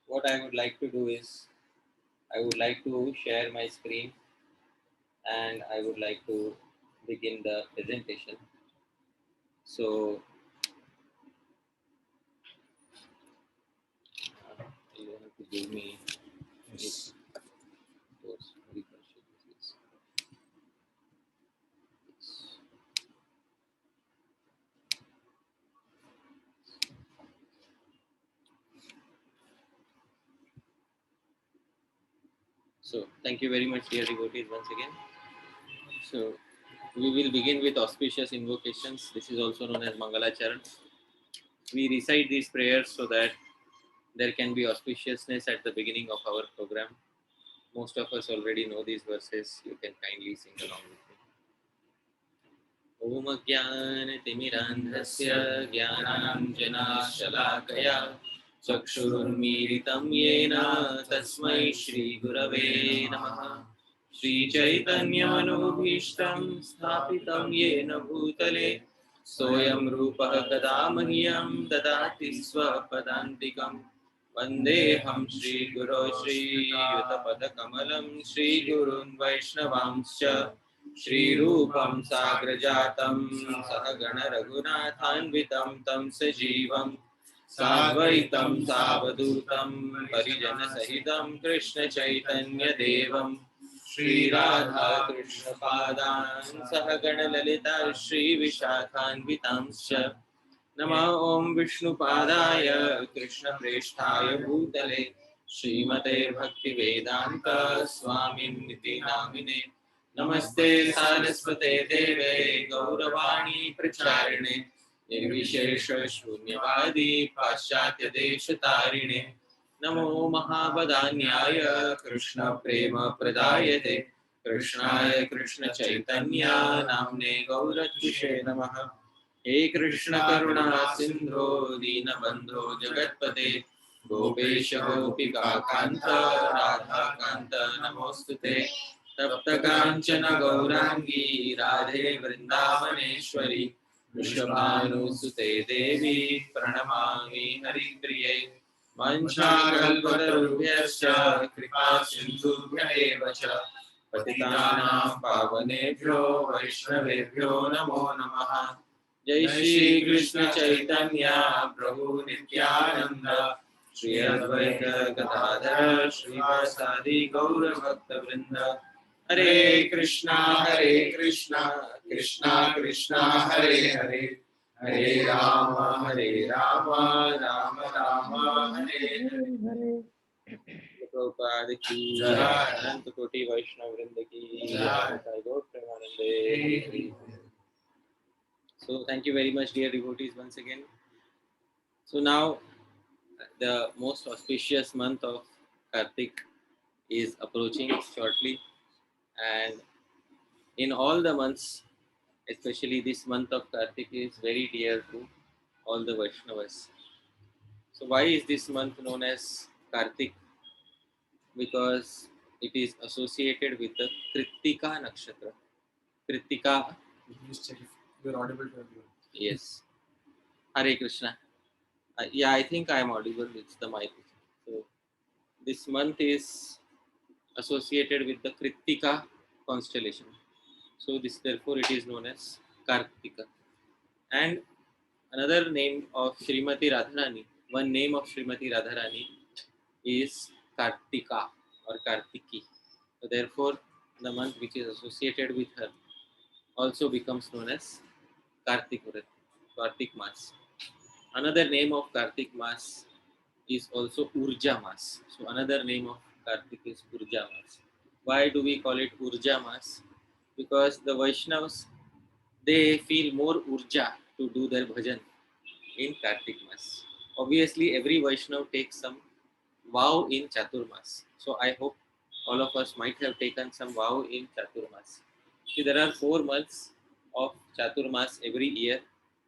what I would like to do is I would like to share my screen and I would like to begin the presentation. So you don't have to give me those refresh it, please. So thank you very much, dear devotees, once again. So we will begin with auspicious invocations. This is also known as Mangala Charan. We recite these prayers so that there can be auspiciousness at the beginning of our program. Most of us already know these verses. You can kindly sing along with me. ॐ ज्ञानतिमिरान्धस्य ज्ञानाञ्जनशलाकया चक्षुरुन्मीलितं येन तस्मै श्रीगुरवे नमः। श्रीचैतन्यमनोभीष्टं स्थापितं येन भूतले सोऽयं रूपः कदा मह्यं ददाति स्वपदान्तिकं। वन्देऽहं श्रीगुरो श्रीयुतपदकमलं श्रीगुरून् वैष्णवांश्च श्रीरूपं साग्रजातं सहगण रघुनाथान्वितं तं सजीवं साद्वैतं सावधूतं परिजनसहितं कृष्णचैतन्यदेवं श्रीराधाकृष्णपादान् सहगण ललिता श्रीविशाखान्वितांश्च नमः। ॐ विष्णुपादाय कृष्णप्रेष्ठाय भूतले श्रीमते भक्तिवेदान्त स्वामिन्निति नामिने नमस्ते सारस्वते देवे गौरवाणी प्रचारिणे निर्विशेष शून्यवादी पाश्चात्य देशतारिणे नमो महावदान्याय कृष्ण प्रेम प्रदायते कृष्णाय कृष्ण चैतन्य नाम्ने गौरद्विषे नमः। हे कृष्ण करुणा सिंधो दीनबंधो जगत्पते गोपेश गोपिका कांत राधा कांत नमोस्तुते तप्त कांचन गौरांगी राधे वृंदावनेश्वरी वृषभानुसुते देवी प्रणमामि हरिप्रिये वंशाकल्पतरुभ्यश्च कृपा सिन्धुभ्य एव च पतितानां पावनेभ्यो वैष्णवेभ्यो नमो नमः। जय श्री कृष्ण चैतन्य प्रभु नित्यानंद श्री अद्वैत गदाधर श्रीवासादि गौर भक्त वृंद हरे कृष्णा कृष्णा कृष्णा हरे हरे हरे राम राम राम हरे हरे। प्रभुपाद की जय, अनंत कोटि वैष्णव वृंद की जय, गौर प्रेमानंदे। So thank you very much, dear devotees, once again. So now the most auspicious month of Kartik is approaching shortly, and in all the months, especially this month of Kartik is very dear to all the Vaishnavas. So why is this month known as Kartik? Because it is associated with the Kritika nakshatra. Kritika. Please check if you are audible to everyone. Yes. Hare Krishna. Yeah, I think I am audible. It's the mic. So this month is associated with the Kritika constellation. So this therefore it is known as Kartika. And another name of Srimati Radharani, one name of Srimati Radharani is Kartika or Kartiki. So therefore the month which is associated with her also becomes known as Kartik Vrat, Kartik Mas. Another name of Kartik Mas is also Urja Mas. So another name of Kartik is Urja Mas. Why do we call it Urja Mas? Because the Vaishnavas, they feel more urja to do their bhajan in Kartik Mas. Obviously, every Vaishnav takes some vow in Chaturmas. So I hope all of us might have taken some vow in Chaturmas. See, there are 4 months of Chaturmas every year,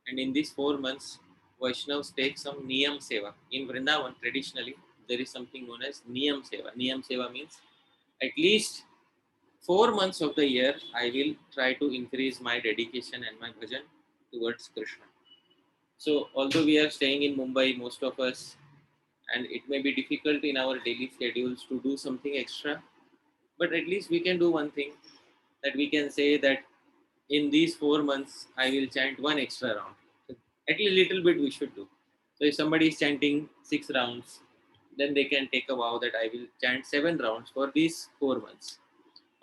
and in these 4 months, Vaishnavs take some Niyam Seva. In Vrindavan, traditionally, there is something known as Niyam Seva. Niyam Seva means at least 4 months of the year, I will try to increase my dedication and my bhajan towards Krishna. So, although we are staying in Mumbai, most of us, and it may be difficult in our daily schedules to do something extra, but at least we can do one thing, that we can say that in these 4 months I will chant one extra round. At least little bit we should do. So if somebody is chanting 6 rounds, then they can take a vow that I will chant 7 rounds for these 4 months.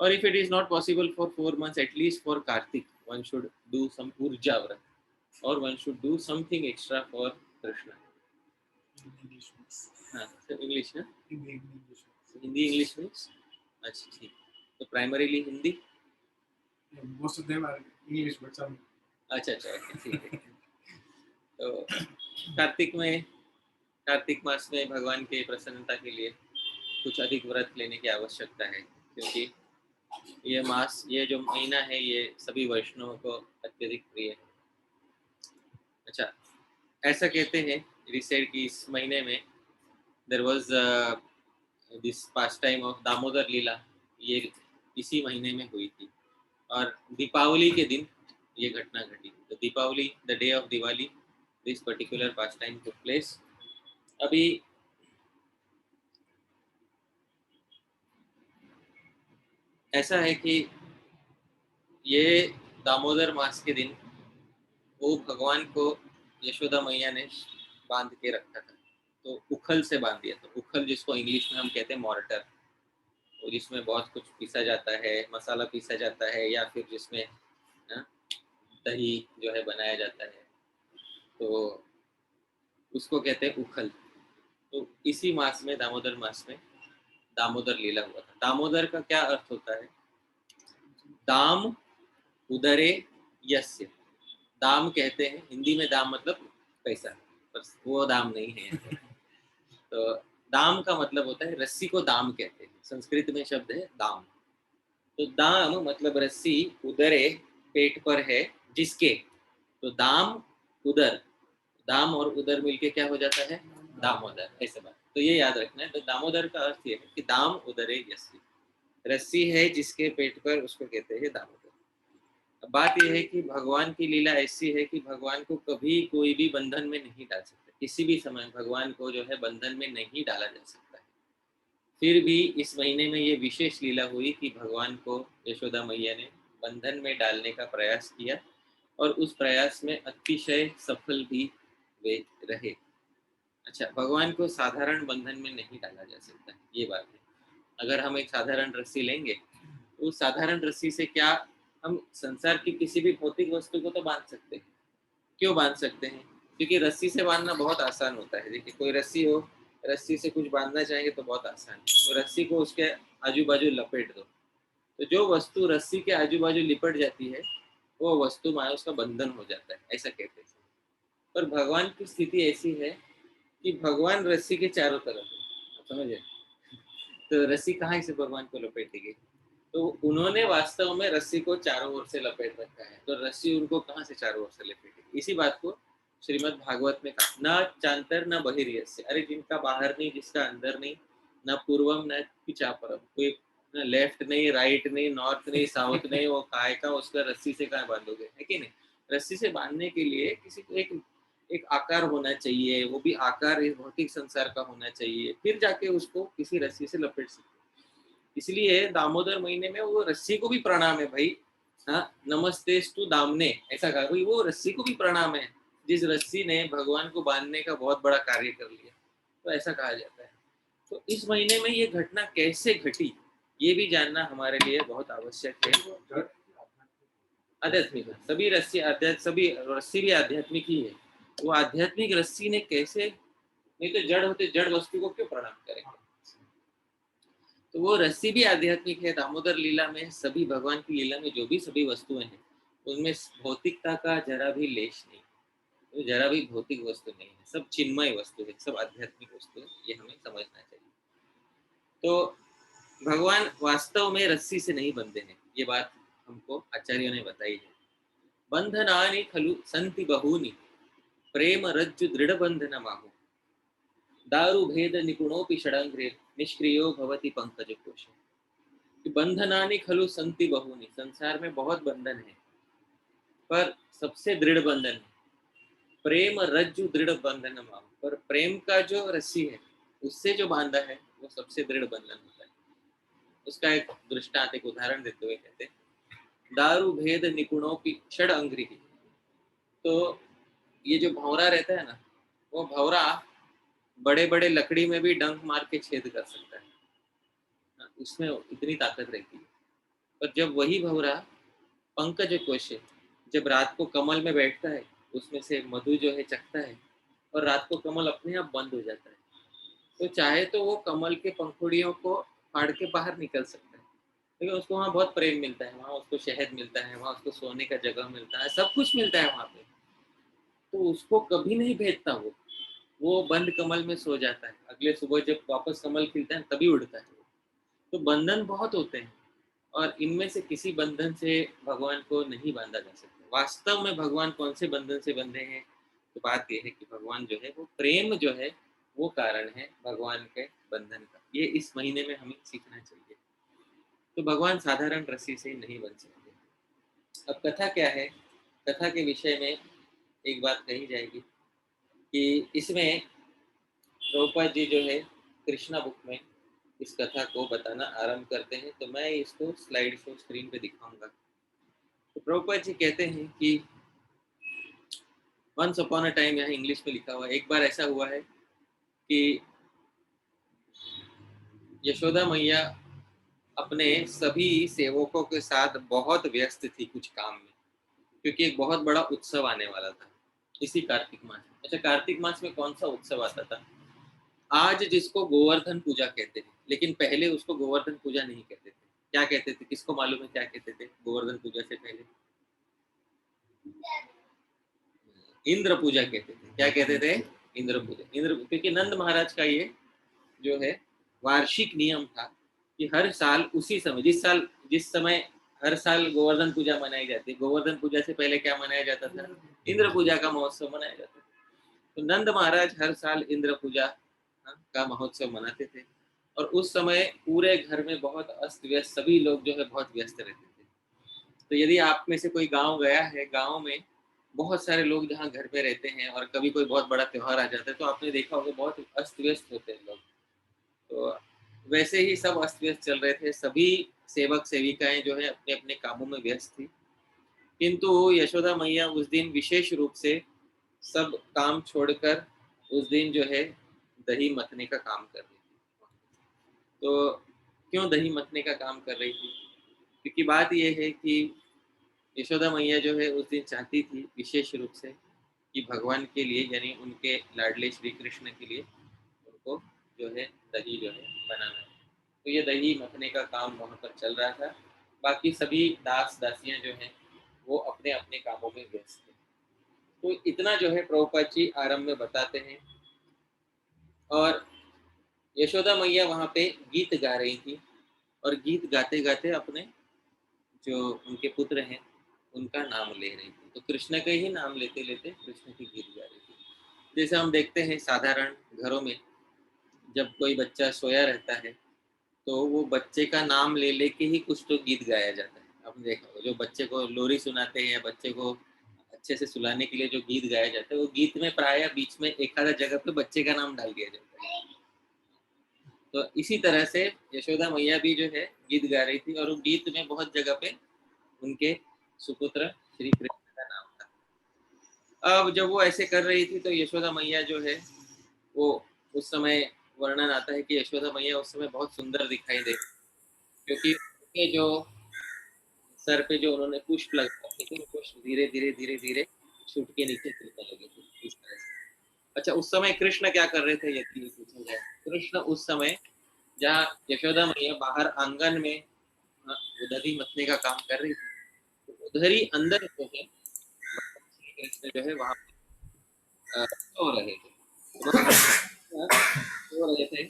Or if it is not possible for 4 months, at least for Kartik, one should do some Urja Vrat, or one should do something extra for Krishna. English means. हाँ, so English ना? English. Hindi English means अच्छा ठीक. तो primarily Hindi. Yeah, most of them are English, but some. अच्छा अच्छा okay, ठीक है. तो कार्तिक मास में भगवान के प्रसन्नता के लिए कुछ अधिक व्रत लेने की आवश्यकता है, क्योंकि ये मास, ये जो महीना है, ये सभी वैष्णवों को अत्यधिक प्रिय है. अच्छा, ऐसा कहते हैं रिसेंट की इस महीने में there was this pastime of Damodar Lila, ये इसी महीने में हुई थी, और दीपावली के दिन ये घटना घटी. तो Deepavali, the day of Diwali, this particular past time took place. अभी ऐसा है कि ये दामोदर मास के दिन वो भगवान को यशोदा मैया ने बांध के रखा था. तो उखल से बांध दिया था. उखल जिसको इंग्लिश में हम कहते हैं मॉर्टर, और जिसमें बहुत कुछ पीसा जाता है, मसाला पीसा जाता है, या फिर जिसमें दही जो है बनाया जाता है, तो उसको कहते हैं उखल. तो इसी मास में, दामोदर मास में, दामोदर लीला हुआ था. दामोदर का क्या अर्थ होता है? दाम उदरे यस्य. दाम कहते हैं हिंदी में, दाम मतलब पैसा, पर वो दाम नहीं है यहाँ पे. तो दाम का मतलब होता है, रस्सी को दाम कहते हैं, संस्कृत में शब्द है दाम. तो दाम मतलब रस्सी, उदरे पेट पर है जिसके, तो दाम उदर, दाम और उदर मिलके क्या हो जाता है? दामोदर. ऐसे बात. तो ये याद रखना है. तो दामोदर का अर्थ ये है कि दाम उदरे यस्य, रस्सी है जिसके पेट पर, उसको कहते हैं दामोदर. अब बात यह है कि भगवान की लीला ऐसी है कि भगवान को कभी कोई भी बंधन में नहीं डाल सकते. किसी भी समय भगवान को जो है बंधन में नहीं डाला जा सकता है. फिर भी इस महीने में ये विशेष लीला हुई कि भगवान को यशोदा मैया ने बंधन में डालने का प्रयास किया, और उस प्रयास में अतिशय सफल भी वे रहे. अच्छा, भगवान को साधारण बंधन में नहीं डाला जा सकता, ये बात है. अगर हम एक साधारण रस्सी लेंगे, तो उस साधारण रस्सी से क्या हम संसार की किसी भी भौतिक वस्तु को तो बांध सकते हैं. क्यों बांध सकते हैं? क्योंकि रस्सी से बांधना बहुत आसान होता है. देखिए, कोई रस्सी हो, रस्सी से कुछ बांधना चाहेंगे तो बहुत आसान है. तो रस्सी को उसके आजू बाजू लपेट दो, तो जो वस्तु रस्सी के आजू बाजू लिपट जाती है, वो वस्तु माया उसका बंधन हो जाता है, ऐसा कहते हैं. पर भगवान की स्थिति ऐसी है कि भगवान रस्सी के चारों तरफ है. समझे? तो रस्सी कहाँ से भगवान को लपेटेगी? तो उन्होंने वास्तव में रस्सी को चारों ओर से लपेट रखा है. तो रस्सी उनको कहाँ से चारों ओर से लपेटेगी? इसी बात को श्रीमद् भागवत में कहा, न चांतर न बहिर्यस्य. अरे जिनका बाहर नहीं, जिसका अंदर नहीं, न पूर्वम न पिछापरम, कोई न लेफ्ट नहीं, राइट नहीं, नॉर्थ नहीं, साउथ नहीं, वो काय का उसका रस्सी से कहाँ बांधोगे? है कि नहीं? रस्सी से बांधने के लिए किसी को एक आकार होना चाहिए, वो भी आकार इस भौतिक संसार का होना चाहिए, फिर जाके उसको किसी रस्सी से लपेट सकते. इसलिए दामोदर महीने में वो रस्सी को भी प्रणाम है भाई. हाँ, नमस्तेस्तु दामने, ऐसा कहा भाई. वो रस्सी को भी प्रणाम है जिस रस्सी ने भगवान को बांधने का बहुत बड़ा कार्य कर लिया. तो ऐसा कहा जाता है. तो इस महीने में ये घटना कैसे घटी, ये भी जानना हमारे लिए बहुत आवश्यक है. आध्यात्मिक, सभी रस्सी सभी रस्सी भी आध्यात्मिक ही है. वो आध्यात्मिक रस्सी ने कैसे, नहीं तो जड़ होते, जड़ वस्तु को क्यों प्रणाम करेंगे? तो वो रस्सी भी आध्यात्मिक है. दामोदर लीला में, सभी भगवान की लीला में जो भी सभी वस्तुएं हैं, उनमें भौतिकता का जरा भी लेश नहीं, तो जरा भी भौतिक वस्तु नहीं है. सब चिन्मय वस्तु है, सब आध्यात्मिक वस्तु है. ये हमें समझना चाहिए. तो भगवान वास्तव में रस्सी से नहीं बंधे हैं, ये बात हमको आचार्यों ने बताई है. बंधनानि खलु संति बहूनि, प्रेम रज्जु दृढ़ बंधन माहु, दारु भेद निपुणोपि षडंग्रे, निष्क्रियो भवति पंकज कोश. बंधनानि खलु संति बहूनि, संसार में बहुत बंधन है, पर सबसे दृढ़ बंधन है प्रेम रज्जु दृढ़ बंधन माहु. पर प्रेम का जो रस्सी है, उससे जो बांधा है वो सबसे दृढ़ बंधन होता है। उसका एक दृष्टांत, एक उदाहरण देते हुए कहते हैं, दारू भेद निपुणों की षड अंग्री। तो ये जो भंवरा रहता है ना, वो भंवरा बड़े बड़े लकड़ी में भी डंक मार के छेद कर सकता है। उसमें इतनी ताकत रहती है। पर जब वही भंवरा पंकज कोश जब रात को कमल में बैठता है, उसमें से मधु जो है चखता है, और रात को कमल अपने आप बंद हो जाता है। तो चाहे तो वो कमल के पंखुड़ियों को फाड़ के बाहर निकल सकता है, लेकिन उसको वहाँ बहुत प्रेम मिलता है, वहाँ उसको शहद मिलता है, वहाँ उसको सोने का जगह मिलता है, सब कुछ मिलता है वहाँ पे। तो उसको कभी नहीं भेजता वो बंद कमल में सो जाता है, अगले सुबह जब वापस कमल खिलता है तभी उड़ता है। तो बंधन बहुत होते हैं, और इनमें से किसी बंधन से भगवान को नहीं बांधा जा सकता। वास्तव में भगवान कौन से बंधन से बंधे हैं? तो बात यह है कि भगवान जो है वो प्रेम जो है वो कारण है भगवान के बंधन का। ये इस महीने में हमें सीखना चाहिए। तो भगवान साधारण रस्सी से नहीं बन सकते। अब कथा क्या है? कथा के विषय में एक बात कही जाएगी कि इसमें प्रभुपाद जी जो है कृष्णा बुक में इस कथा को बताना आरंभ करते हैं। तो मैं इसको स्लाइड शो स्क्रीन पे दिखाऊंगा। तो प्रभुपाद जी कहते हैं कि वंस अपॉन अ टाइम, यहाँ इंग्लिश में लिखा हुआ है, एक बार ऐसा हुआ है कि यशोदा मैया अपने सभी सेवकों के साथ बहुत व्यस्त थी कुछ काम में, क्योंकि एक बहुत बड़ा उत्सव आने वाला था इसी कार्तिक मास में। अच्छा, कार्तिक मास में कौन सा उत्सव आता था? आज जिसको गोवर्धन पूजा कहते हैं, लेकिन पहले उसको गोवर्धन पूजा नहीं कहते थे। क्या कहते थे? किसको मालूम है क्या कहते थे गोवर्धन पूजा से पहले? इंद्र पूजा कहते थे। क्या कहते थे? इंद्र पूजा। इंद्र, क्योंकि नंद महाराज का ये जो है वार्षिक नियम था कि हर साल उसी समय, जिस समय हर साल गोवर्धन पूजा मनाई जाती है, गोवर्धन पूजा से पहले क्या मनाया जाता था? इंद्र पूजा का महोत्सव मनाया जाता था। तो नंद महाराज हर साल इंद्र पूजा का महोत्सव मनाते थे, और उस समय पूरे घर में बहुत अस्त व्यस्त, सभी लोग जो है बहुत व्यस्त रहते थे। तो यदि आप में से कोई गांव गया है, गांव में बहुत सारे लोग जहाँ घर पे रहते हैं, और कभी कोई बहुत बड़ा त्योहार आ जाता है, तो आपने देखा होगा बहुत अस्त व्यस्त होते हैं लोग। तो वैसे ही सब अस्त व्यस्त चल रहे थे, सभी सेवक सेविकाएं जो है अपने अपने कामों में व्यस्त थी। किंतु यशोदा मैया उस दिन विशेष रूप से सब काम छोड़कर उस दिन जो है दही मथने का काम कर रही थी। तो क्यों दही मथने का काम कर रही थी? क्योंकि बात यह है कि यशोदा मैया जो है उस दिन चाहती थी विशेष रूप से कि भगवान के लिए, यानी उनके लाडले श्री कृष्ण के लिए, उनको जो है दही जो है बनाना है। तो ये दही मथने का काम वहाँ पर चल रहा था। बाकी सभी दास दासियां जो हैं वो अपने अपने कामों में व्यस्त थे। तो इतना जो है प्रभुपाद जी आरंभ में बताते हैं। और यशोदा मैया वहाँ पे गीत गा रही थी, और गीत गाते गाते अपने जो उनके पुत्र हैं उनका नाम ले रही थी। तो कृष्ण का ही नाम लेते लेते कृष्ण की गीत गा रही थी। जैसे हम देखते हैं साधारण घरों में जब कोई बच्चा सोया रहता है, तो वो बच्चे का नाम ले लेके ही कुछ तो गीत गाया जाता है। आपने देखा होगा, जो बच्चे को लोरी सुनाते हैं या बच्चे को अच्छे से सुलाने के लिए जो गीत गाया जाता है, वो गीत में प्राय बीच में एक आधा जगह पे बच्चे का नाम डाल दिया जाता है। तो इसी तरह से यशोदा मैया भी जो है गीत गा रही थी, और उस गीत में बहुत जगह पे उनके सुपुत्र श्री कृष्ण का नाम था। अब जब वो ऐसे कर रही थी तो यशोदा मैया जो है वो, उस समय वर्णन आता है कि यशोदा मैया उस समय बहुत सुंदर दिखाई दे, क्योंकि उनके जो सर पे जो उन्होंने पुष्प लगा रखे थे, पुष्प धीरे धीरे धीरे धीरे छूट के नीचे गिरने लगे थे इस तरह से। अच्छा, उस समय कृष्ण क्या कर रहे थे यदि पूछा जाए? कृष्ण उस समय जहाँ यशोदा मैया बाहर आंगन में वो दही मथने का काम कर रही थी, तो उधर ही अंदर जो है श्री कृष्ण जो है वहाँ सो रहे थे। सो रहे थे,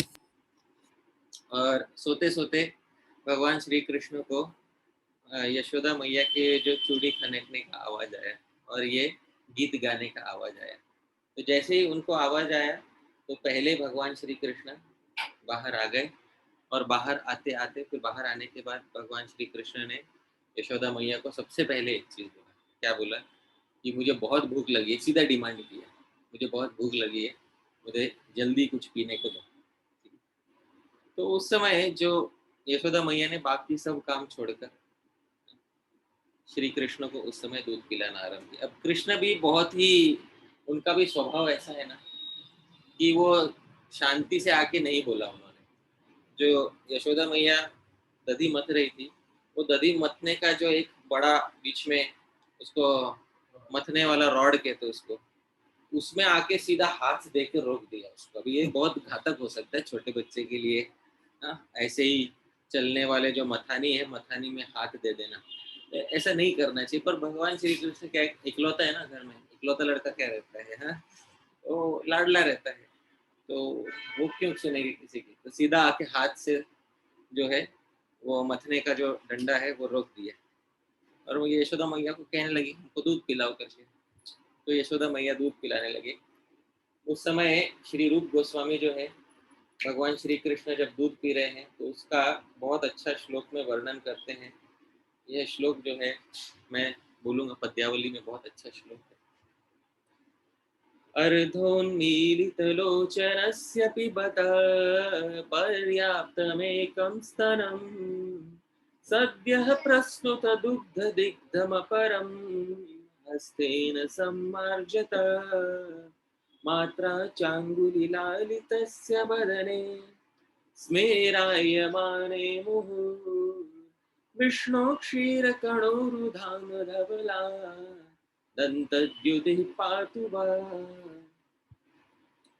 और सोते सोते भगवान श्री कृष्ण को यशोदा मैया के जो चूड़ी खनकने का आवाज आया, और ये गीत गाने का आवाज आया। तो जैसे ही उनको आवाज आया, तो पहले भगवान श्री कृष्ण बाहर आ गए, और बाहर आते आते, फिर बाहर आने के बाद भगवान श्री कृष्ण ने यशोदा मैया को सबसे पहले एक चीज बोला। क्या बोला? कि मुझे बहुत भूख लगी है। सीधा डिमांड किया, मुझे बहुत भूख लगी है, मुझे जल्दी कुछ पीने को दो। तो उस समय जो यशोदा मैया ने बाकी सब काम छोड़कर श्री कृष्ण को उस समय दूध पिलाना आरंभ किया। अब कृष्ण भी बहुत ही, उनका भी स्वभाव ऐसा है ना कि वो शांति से आके नहीं बोला उन्होंने। जो यशोदा मैया दधी मथ रही थी, वो दधी मथने का जो एक बड़ा बीच में उसको मथने वाला रॉड कहते उसको, उसमें आके सीधा हाथ देकर रोक दिया उसको। अभी ये बहुत घातक हो सकता है छोटे बच्चे के लिए। हाँ, ऐसे ही चलने वाले जो मथानी है, मथानी में हाथ दे देना, ऐसा नहीं करना चाहिए। पर भगवान श्री कृष्ण क्या इकलौता है ना घर में, इकलौता लड़का क्या रहता है, हाँ, वो लाडला रहता है, तो वो क्यों सुनेगी किसी की। तो सीधा आके हाथ से जो है वो मथने का जो डंडा है वो रोक दिया, और वो यशोदा मैया को कहने लगी हमको दूध पिलाओ करके। तो यशोदा मैया दूध पिलाने लगे। उस समय श्री रूप गोस्वामी जो है, भगवान श्री कृष्ण जब दूध पी रहे हैं तो उसका बहुत अच्छा श्लोक में वर्णन करते हैं। यह श्लोक जो है मैं बोलूंगा, पद्यावली में बहुत अच्छा श्लोक है। अर्धोन्मीलितलोचनस्य पिबत पर्याप्तमेकं स्तनम् सद्यः प्रस्तुतदुग्धदिग्धमपरं हस्तेन सम्मार्जत मात्रा चाङ्गुलिलालितस्य वदने स्मेरायमाने मुहुः विष्णो क्षीरकणोरुधाम धवला दंतद्युतिः पातु वा।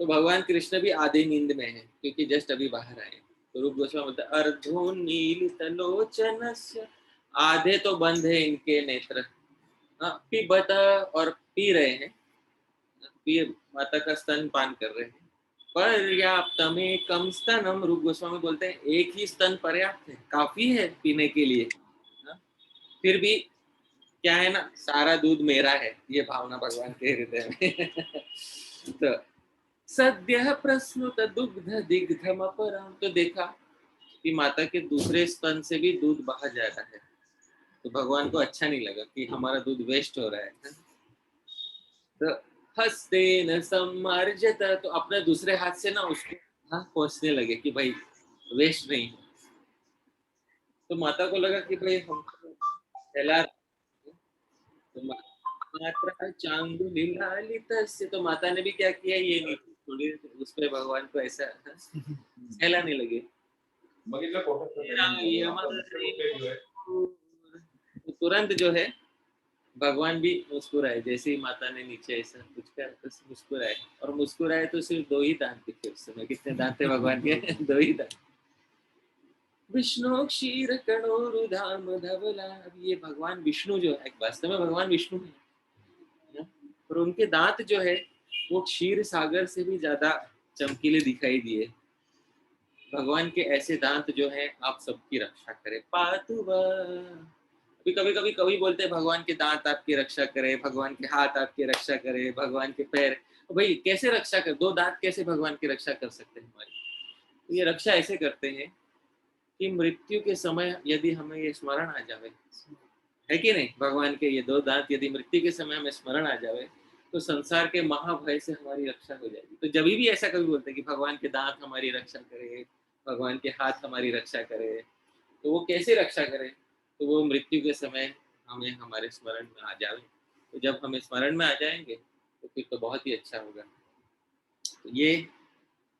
तो भगवान कृष्ण भी आधे नींद में है क्योंकि जस्ट अभी बाहर आए। तो रूप गोस्वामी बोलते अर्धोन्मीलितलोचनस्य, आधे तो बंद है इनके नेत्र। हाँ, पिबत और पी रहे हैं, पी माता का स्तन पान कर रहे हैं। पर्याप्तमेकं स्तनम, रूप गोस्वामी बोलते हैं एक ही स्तन पर्याप्त है, काफी है पीने के लिए। हाँ, फिर भी क्या है ना, सारा दूध मेरा है, ये भावना भगवान के हृदय में। तो सद्य प्रस्नुत दुग्ध दिग्धम अपरम, तो देखा कि माता के दूसरे स्तन से भी दूध बहा जा रहा है। तो भगवान को अच्छा नहीं लगा कि हमारा दूध वेस्ट हो रहा है। तो हस्ते न सम्मार्जत, तो अपने दूसरे हाथ से ना उसको हाँ पोंछने लगे कि भाई वेस्ट नहीं। तो माता को लगा कि भाई हम फैला, तो मात्रा चांगुलिलालितस्य, तो माता ने भी क्या किया, ये नहीं थोड़ी उस पे भगवान को ऐसा फैलाने लगे। तो तुरंत जो है भगवान भी मुस्कुराए, जैसे ही माता ने नीचे ऐसा कुछ कर तो मुस्कुराए, और मुस्कुराए तो सिर्फ दो ही दांत दिखे उस समय। कितने दांत थे भगवान के? दो ही दांत। विष्णु क्षीर कणोरुधाम धवला, अब ये भगवान विष्णु जो है, वास्तव में भगवान विष्णु है, और उनके दांत जो है वो क्षीर सागर से भी ज्यादा चमकीले दिखाई दिए। भगवान के ऐसे दांत जो है आप सबकी रक्षा करे, पातु वा। कभी कभी कवि बोलते हैं भगवान के दांत आपकी रक्षा करे, भगवान के हाथ आपकी रक्षा करे, भगवान के पैर। तो भाई कैसे रक्षा कर, दो दांत कैसे भगवान की रक्षा कर सकते हैं हमारी? तो ये रक्षा ऐसे करते हैं कि मृत्यु के समय यदि हमें ये स्मरण आ जाए, है कि नहीं, भगवान के ये दो दांत यदि मृत्यु के समय हमें स्मरण आ जाए तो संसार के महाभय से हमारी रक्षा हो जाएगी। तो जब भी ऐसा कभी बोलते हैं कि भगवान के दांत हमारी रक्षा करे, भगवान के हाथ हमारी रक्षा करे, तो वो कैसे रक्षा करे? तो वो मृत्यु के समय हमें हमारे स्मरण में आ जाए। तो जब हमें स्मरण में आ जाएंगे तो फिर तो बहुत ही अच्छा होगा। तो ये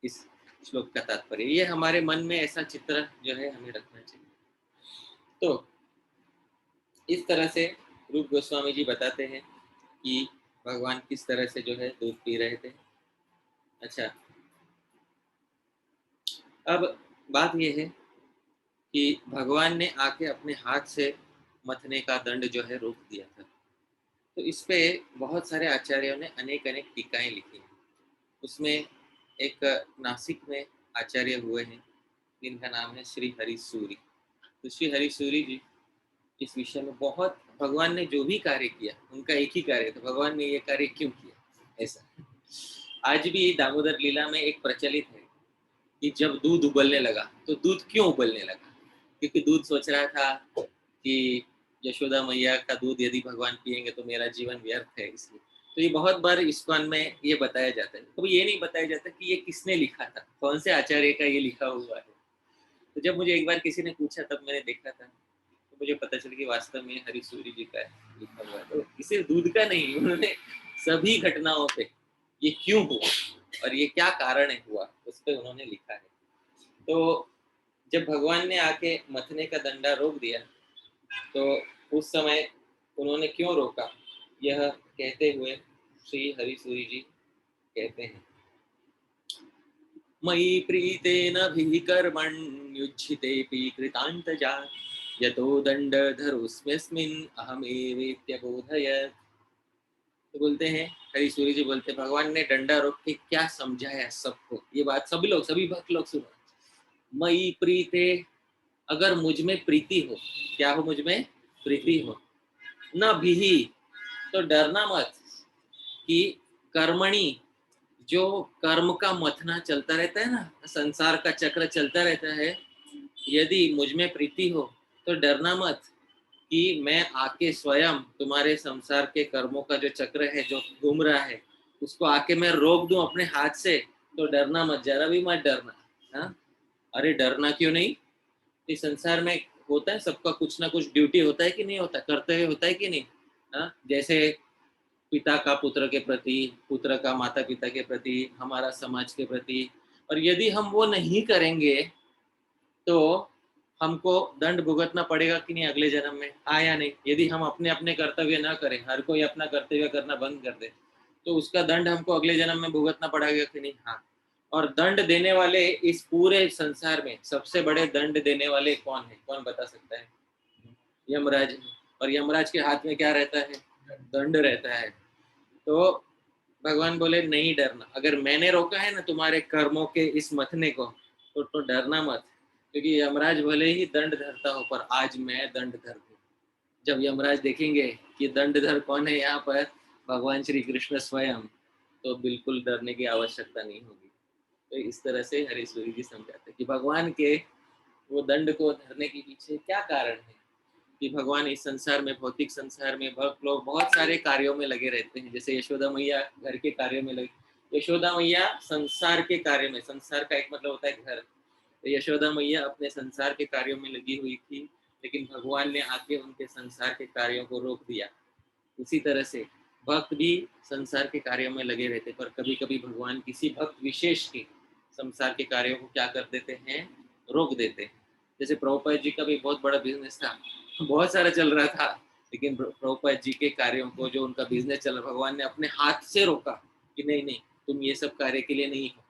इस श्लोक का तात्पर्य, ये हमारे मन में ऐसा चित्र जो है हमें रखना चाहिए। तो इस तरह से रूप गोस्वामी जी बताते हैं कि भगवान किस तरह से जो है दूध पी रहे थे। अच्छा, अब बात यह है कि भगवान ने आके अपने हाथ से मथने का दंड जो है रोक दिया था। तो इस पे बहुत सारे आचार्यों ने अनेक अनेक टीकाएं लिखी हैं। उसमें एक नासिक में आचार्य हुए हैं जिनका नाम है श्री हरि सूरी। तो श्री हरि सूरी जी इस विषय में बहुत, भगवान ने जो भी कार्य किया उनका एक ही कार्य था, भगवान ने ये कार्य क्यों किया ऐसा। आज भी दामोदर लीला में एक प्रचलित है कि जब दूध उबलने लगा, तो दूध क्यों उबलने लगा? क्योंकि दूध सोच रहा था कि यशोदा मैया का दूध यदि भगवान पिएंगे तो मेरा जीवन व्यर्थ है, इसलिए। तो ये बहुत बार इस्कॉन में ये बताया जाता है। तो ये नहीं बताया जाता कि ये किसने लिखा था, कौन से आचार्य का ये लिखा हुआ है। तो जब मुझे एक बार किसी ने पूछा तब मैंने देखा था, तो मुझे पता चला कि वास्तव में हरी सूरी जी का लिखा हुआ है। तो इसे दूध का नहीं, उन्होंने सभी घटनाओं पे ये क्यों हुआ और ये क्या कारण है हुआ, उस पर उन्होंने लिखा है। तो जब भगवान ने आके मथने का डंडा रोक दिया, तो उस समय उन्होंने क्यों रोका, यह कहते हुए श्री हरि सूरी जी कहते हैं, मयि प्रीतेन कर्मण्युज्झितेऽपि कृतान्तजा यतो दण्डधरोऽस्म्यस्मिन् अहमेवेत्यबोधयत्। तो बोलते हैं, हरि सूरी जी बोलते हैं, भगवान ने डंडा रोक के क्या समझाया सबको, ये बात सभी लोग, सभी भक्त लोग सुनो। मयि प्रीते, अगर मुझ में प्रीति हो, क्या हो, मुझ में प्रीति हो, न भीहि, तो डरना मत, कि कर्मणि, जो कर्म का मथना चलता रहता है ना, संसार का चक्र चलता रहता है, यदि मुझ में प्रीति हो तो डरना मत कि मैं आके स्वयं तुम्हारे संसार के कर्मों का जो चक्र है जो घूम रहा है उसको आके मैं रोक दूं अपने हाथ से, तो डरना मत, जरा भी मत डरना। हाँ, अरे डरना क्यों नहीं, इस संसार में होता है सबका कुछ ना कुछ ड्यूटी होता है कि नहीं होता, कर्तव्य होता है कि नहीं। हाँ, जैसे पिता का पुत्र के प्रति, पुत्र का माता पिता के प्रति, हमारा समाज के प्रति, और यदि हम वो नहीं करेंगे तो हमको दंड भुगतना पड़ेगा कि नहीं अगले जन्म में, हाँ या नहीं। यदि हम अपने अपने कर्तव्य ना करें, हर कोई अपना कर्तव्य करना बंद कर दे, तो उसका दंड हमको अगले जन्म में भुगतना पड़ेगा कि नहीं, हाँ। और दंड देने वाले इस पूरे संसार में सबसे बड़े दंड देने वाले कौन है, कौन बता सकता है, यमराज। और यमराज के हाथ में क्या रहता है, दंड रहता है। तो भगवान बोले नहीं डरना, अगर मैंने रोका है ना तुम्हारे कर्मों के इस मथने को, तो डरना मत, क्योंकि यमराज भले ही दंड धरता हो पर आज मैं दंड धर दूं। जब यमराज देखेंगे कि दंडधर कौन है यहाँ पर, भगवान श्री कृष्ण स्वयं, तो बिल्कुल डरने की आवश्यकता नहीं होगी। तो इस तरह से हरि सूरी जी समझाते कि भगवान के वो दंड को धरने के पीछे क्या कारण है, कि भगवान इस संसार में, भौतिक संसार में भक्त लोग बहुत सारे कार्यों में लगे रहते हैं। जैसे यशोदा मैया घर के कार्यों में लगी, यशोदा मैया संसार के कार्य में, संसार का एक मतलब होता है घर, तो यशोदा मैया अपने संसार के कार्यों में लगी हुई थी, लेकिन भगवान ने आके उनके संसार के कार्यों को रोक दिया। उसी तरह से भक्त भी संसार के कार्यों में लगे रहते, पर कभी कभी भगवान किसी भक्त विशेष के संसार के कार्यों को क्या कर देते हैं, रोक देते हैं। जैसे प्रभुपाद जी का भी बहुत बड़ा बिजनेस था, बहुत सारा चल रहा था, लेकिन प्रभुपाद जी के कार्यों को, जो उनका बिजनेस चल रहा, भगवान ने अपने हाथ से रोका कि नहीं नहीं, तुम ये सब कार्य के लिए नहीं हो,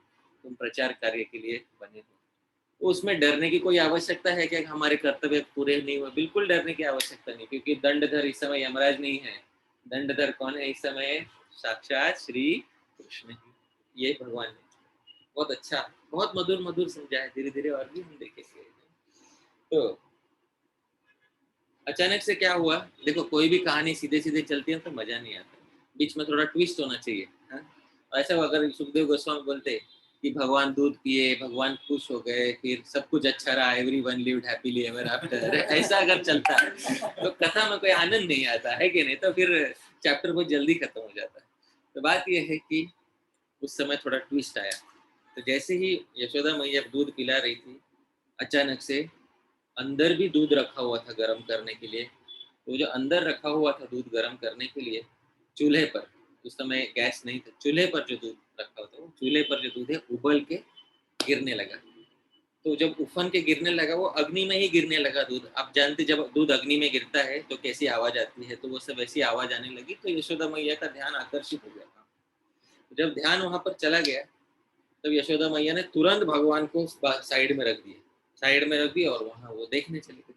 तुम प्रचार कार्य के लिए बने हो। तो उसमें डरने की कोई आवश्यकता है क्या, हमारे कर्तव्य पूरे नहीं हुए, बिल्कुल डरने की आवश्यकता नहीं, क्योंकि दंडधर इस समय यमराज नहीं है, दंडधर कौन है इस समय, साक्षात श्री कृष्ण ही, ये भगवान ने बहुत अच्छा, बहुत मधुर मधुर समझा है, धीरे धीरे और भी हम देखेंगे। तो अचानक से क्या हुआ, देखो कोई भी कहानी सीधे सीधे चलती है तो मजा नहीं आता, बीच में थोड़ा ट्विस्ट होना चाहिए। हाँ? ऐसा अगर सुखदेव गोस्वामी बोलते कि भगवान दूध पिए, भगवान खुश हो गए, फिर सब कुछ अच्छा रहा, everyone lived happily ever after, ऐसा अगर चलता तो कथा में कोई आनंद नहीं आता है कि नहीं, तो फिर चैप्टर बहुत जल्दी खत्म हो जाता है। तो बात यह है कि उस समय थोड़ा ट्विस्ट आया। तो जैसे ही यशोदा मैया दूध पिला रही थी, अचानक से अंदर भी दूध रखा हुआ था गर्म करने के लिए, तो जो अंदर रखा हुआ था दूध गर्म करने के लिए, चूल्हे पर, उस समय गैस नहीं था, चूल्हे पर जो दूध रखा हुआ था, वो चूल्हे पर जो दूध है उबल के गिरने लगा। तो जब उफन के गिरने लगा, वो अग्नि में ही गिरने लगा दूध। आप जानते जब दूध अग्नि में गिरता है तो कैसी आवाज आती है, तो वो सब वैसी आवाज आने लगी। तो यशोदा मैया का ध्यान आकर्षित हो गया। जब ध्यान वहां पर चला गया, तब यशोदा मैया ने तुरंत भगवान को साइड में रख दिया, साइड में रख दिया और वहां वो देखने चली गई।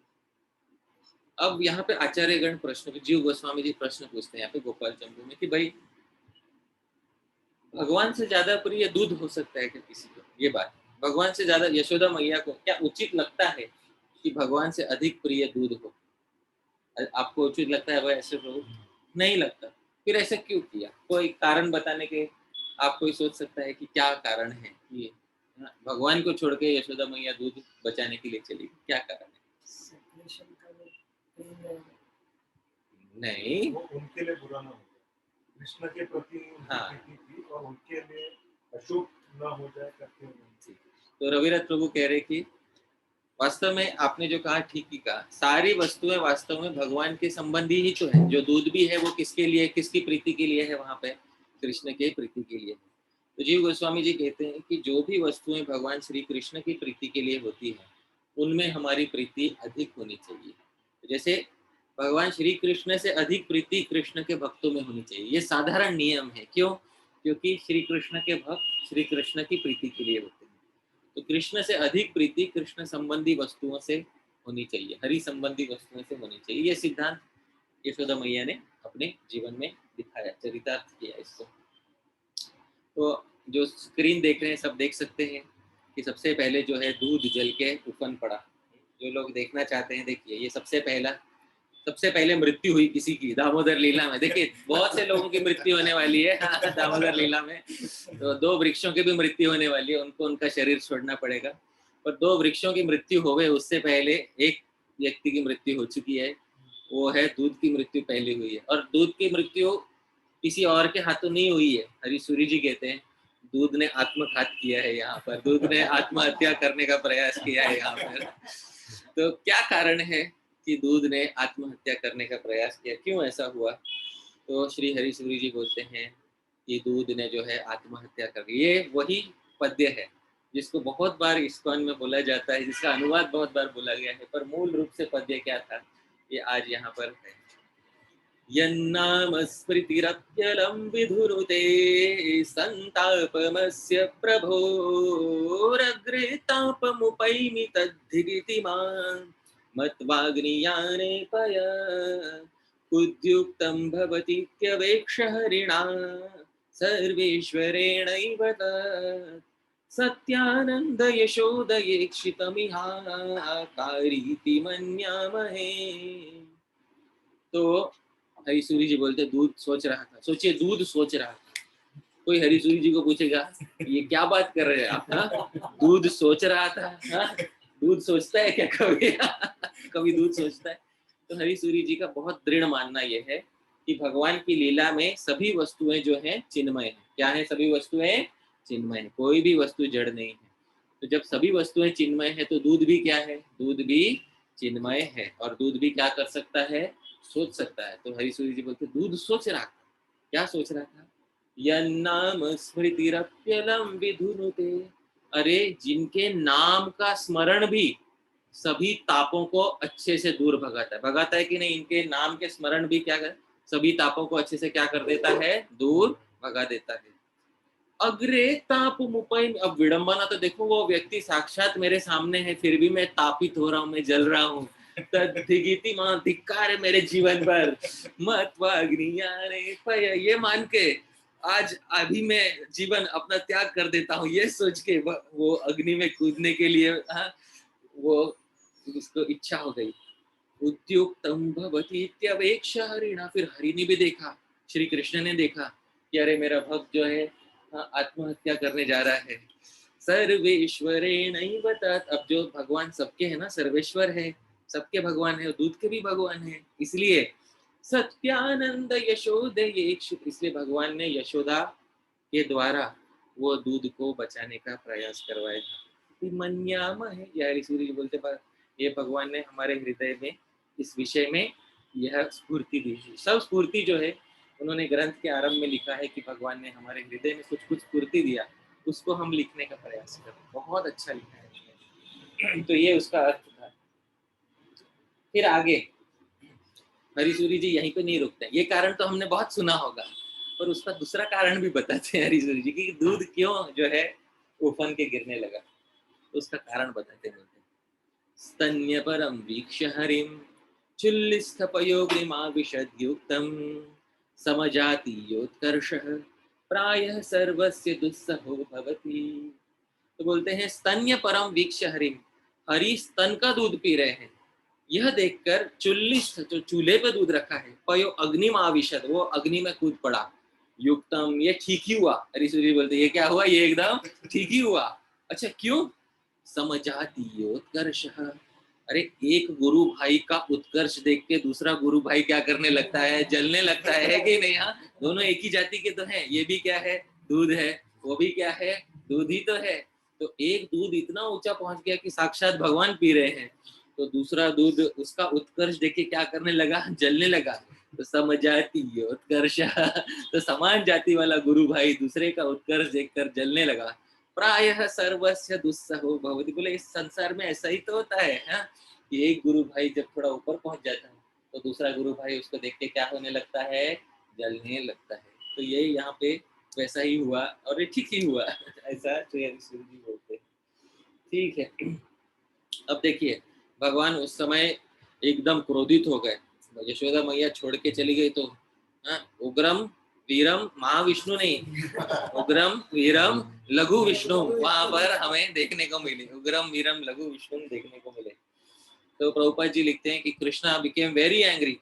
अब यहाँ पे आचार्यगण प्रश्न, जीव गोस्वामी जी प्रश्न पूछते हैं यहाँ पे गोपाल चंद्र में कि भाई भगवान से ज्यादा प्रिय दूध हो सकता है क्या किसी को, ये बात भगवान से ज्यादा यशोदा मैया को क्या उचित लगता है कि भगवान से अधिक प्रिय दूध हो, आपको उचित लगता है भाई ऐसे प्रभु, नहीं लगता, फिर ऐसा क्यों किया, कोई कारण बताने के, आप कोई सोच सकता है कि क्या कारण है कि भगवान को छोड़ के यशोदा मैया दूध बचाने के लिए चली, क्या कारण है। नहीं, वो उनके लिए बुरा ना हो जाए, कृष्ण के प्रति हाँ थी और उनके लिए अशुभ ना हो जाए करके। तो रविराज प्रभु कह रहे कि वास्तव में आपने जो कहा ठीक ही कहा, सारी वस्तुएं वास्तव में भगवान के संबंधी ही तो है। जो दूध भी है वो किसके लिए, किसकी प्रीति के लिए है, वहां पे कृष्ण के प्रीति के लिए। तो जीव गोस्वामी जी कहते हैं कि जो भी वस्तुएं भगवान श्री कृष्ण की प्रीति के लिए होती है उनमें हमारी प्रीति अधिक होनी चाहिए। जैसे भगवान श्री कृष्ण से अधिक प्रीति कृष्ण के भक्तों में होनी चाहिए, ये साधारण नियम है। क्यों? क्योंकि श्री कृष्ण के भक्त श्री कृष्ण की प्रीति के लिए होते हैं। तो कृष्ण से अधिक प्रीति कृष्ण संबंधी वस्तुओं से होनी चाहिए, हरि संबंधी वस्तुओं से होनी चाहिए। ये सिद्धांत यशोदा मैया ने अपने जीवन में दिखाया, चरितार्थ किया इसको। तो जो स्क्रीन देख रहे हैं सब देख सकते हैं कि सबसे पहले जो है दूध जल के उफन पड़ा। जो लोग देखना चाहते हैं देखिए, ये सबसे पहले मृत्यु हुई किसी की दामोदर लीला में। देखिए बहुत से लोगों की मृत्यु होने वाली है दामोदर लीला में। तो 2 वृक्षों की भी मृत्यु होने वाली है, उनको उनका शरीर छोड़ना पड़ेगा। पर 2 वृक्षों की मृत्यु हो गए उससे पहले एक व्यक्ति की मृत्यु हो चुकी है, वो है दूध की मृत्यु पहले हुई है। और दूध की मृत्यु किसी और के हाथों नहीं हुई है। हरीसूरी जी कहते हैं दूध ने आत्मघात किया है, यहाँ पर दूध ने आत्महत्या करने का प्रयास किया है यहाँ पर। तो क्या कारण है कि दूध ने आत्महत्या करने का प्रयास किया, क्यों ऐसा हुआ? तो श्री हरीसूरी जी बोलते हैं कि दूध ने जो है आत्महत्या कर ली। ये वही पद्य है जिसको बहुत बार इस्कॉन में बोला जाता है, जिसका अनुवाद बहुत बार बोला गया है, पर मूल रूप से पद्य क्या था ये आज यहाँ पर है। यन्नाम स्मृतिरप्यलं विधुरुते संतापमस्य प्रभोरग्रे तापमुपैमि तद्धिगिति मां मत्वाग्नियाने पय उद्युक्तं भवतीत्यवेक्ष हरिणा सर्वेश्वरेणैव तत् सत्यानंद यशोदयेक्षितमिहाकारीति मन्यामहे। तो हरीसूरी जी बोलते दूध सोच रहा था। सोचिए दूध सोच रहा था। कोई हरीसूरी जी को पूछेगा ये क्या बात कर रहे हैं आप, हाँ? दूध सोच रहा था, हाँ? दूध सोचता है क्या कभी? कभी दूध सोचता है? तो हरीसूरी जी का बहुत दृढ़ मानना यह है कि भगवान की लीला में सभी वस्तुएं जो हैं चिन्मय है। क्या है? सभी वस्तुएं चिन्मय है, कोई भी वस्तु जड़ नहीं है। तो जब सभी वस्तुएं चिन्मय है तो दूध भी क्या है? दूध भी चिन्मय है। और दूध भी क्या कर सकता है? सोच सकता है। तो हरीसूरी जी बोलते दूध सोच रहा था। क्या सोच रहा था? यन्नाम स्मृतिरप्यलं विधुनुते। अरे जिनके नाम का स्मरण भी सभी तापों को अच्छे से दूर भगाता है कि नहीं? इनके नाम के स्मरण भी क्या कर, सभी तापों को अच्छे से क्या कर देता है? दूर भगा देता है। अग्रे ताप मुपैम। अब विडंबना तो देखो, वो व्यक्ति साक्षात मेरे सामने है फिर भी मैं तापित हो रहा हूँ, मैं जल रहा हूँ। तद्धिगिति मां, धिक्कार है मेरे जीवन पर। मत्वाग्नियाने पय, ये मान के आज अभी मैं जीवन अपना त्याग कर देता हूँ, ये सोच के वो अग्नि में कूदने के लिए, हाँ, वो उसको इच्छा हो गई। उद्युक्तम भवति इत्यवेक्ष हरिणा। फिर हरि ने भी देखा, श्री कृष्ण ने देखा कि अरे मेरा भक्त जो है आत्महत्या करने जा रहा है। सर्वेश्वरेणैव तत्। अब जो भगवान सबके है ना, सर्वेश्वर है, सबके भगवान है, दूध के भी भगवान है, इसलिए सत्यानंद यशोदयेक्षु, इसलिए भगवान ने यशोदा के द्वारा वो दूध को बचाने का प्रयास करवाया। मन्याम है, यह ऋषि बोलते पर ये भगवान ने हमारे हृदय में इस विषय में यह स्फूर्ति दी है। सब स्फूर्ति जो है उन्होंने ग्रंथ के आरंभ में लिखा है कि भगवान ने हमारे हृदय में कुछ कुछ स्फूर्ति दिया, उसको हम लिखने का प्रयास करें। बहुत अच्छा लिखा है। तो ये उसका अर्थ था। फिर आगे हरीसूरी जी यहीं पे नहीं रुकते। ये कारण तो हमने बहुत सुना होगा, पर उसका दूसरा कारण भी बताते हैं हरीसूरी जी की दूध क्यों जो है उफन के गिरने लगा। तो उसका कारण बताते हैं। स्तन्यपरं वीक्ष्य हरिं चुल्लिस्थपयोग्निमाविशद्युक्तं समजातीयोत्कर्षः प्रायः सर्वस्य दुस्सहो भवति। तो बोलते हैं स्तन्य परम वीक्ष्य हरिं, हरि स्तन का दूध पी रहे हैं, यह देखकर चुल्लिस्थ, जो चूल्हे पे दूध रखा है, पयो अग्निमाविशद, वो अग्नि में कूद पड़ा। युक्तम, ये ठीक ही हुआ। हरीसूरी बोलते ये क्या हुआ? ये एकदम ठीक ही हुआ। अच्छा क्यों? समजातीयोत्कर्ष। अरे एक गुरु भाई का उत्कर्ष देख के दूसरा गुरु भाई क्या करने लगता है? जलने लगता है कि नहीं? हाँ, दोनों एक ही जाति के तो हैं। ये भी क्या है? दूध है। वो भी क्या है? दूध ही तो है। तो एक दूध इतना ऊंचा पहुंच गया कि साक्षात भगवान पी रहे हैं, तो दूसरा दूध उसका उत्कर्ष देखे क्या करने लगा, जलने लगा। तो समजाति उत्कर्ष तो समान जाति वाला गुरु भाई दूसरे का उत्कर्ष देखकर जलने लगा। प्रायः सर्वस्य दुस्सहो भवति, बोले इस संसार में ऐसा ही तो होता है, हाँ? कि एक गुरु भाई जब थोड़ा ऊपर पहुंच जाता है तो दूसरा गुरु भाई उसको देख के क्या होने लगता है, जलने लगता है। तो ये यहाँ पे वैसा ही हुआ और ये ठीक ही हुआ ऐसा श्री हरिश्चंद्र जी बोलते हैं। ठीक है, अब देखिए भगवान उस समय एकदम क्रोधित हो गए। यशोदा मैया छोड़ के चली गई तो उग्रम वीरम महाविष्णु नहीं, उग्रम वीरम लघु विष्णु वहां पर हमें देखने को मिले, उग्रम वीरम लघु विष्णु देखने को मिले। तो प्रभुपाद जी लिखते हैं कि कृष्णा बिकेम वेरी एंग्री,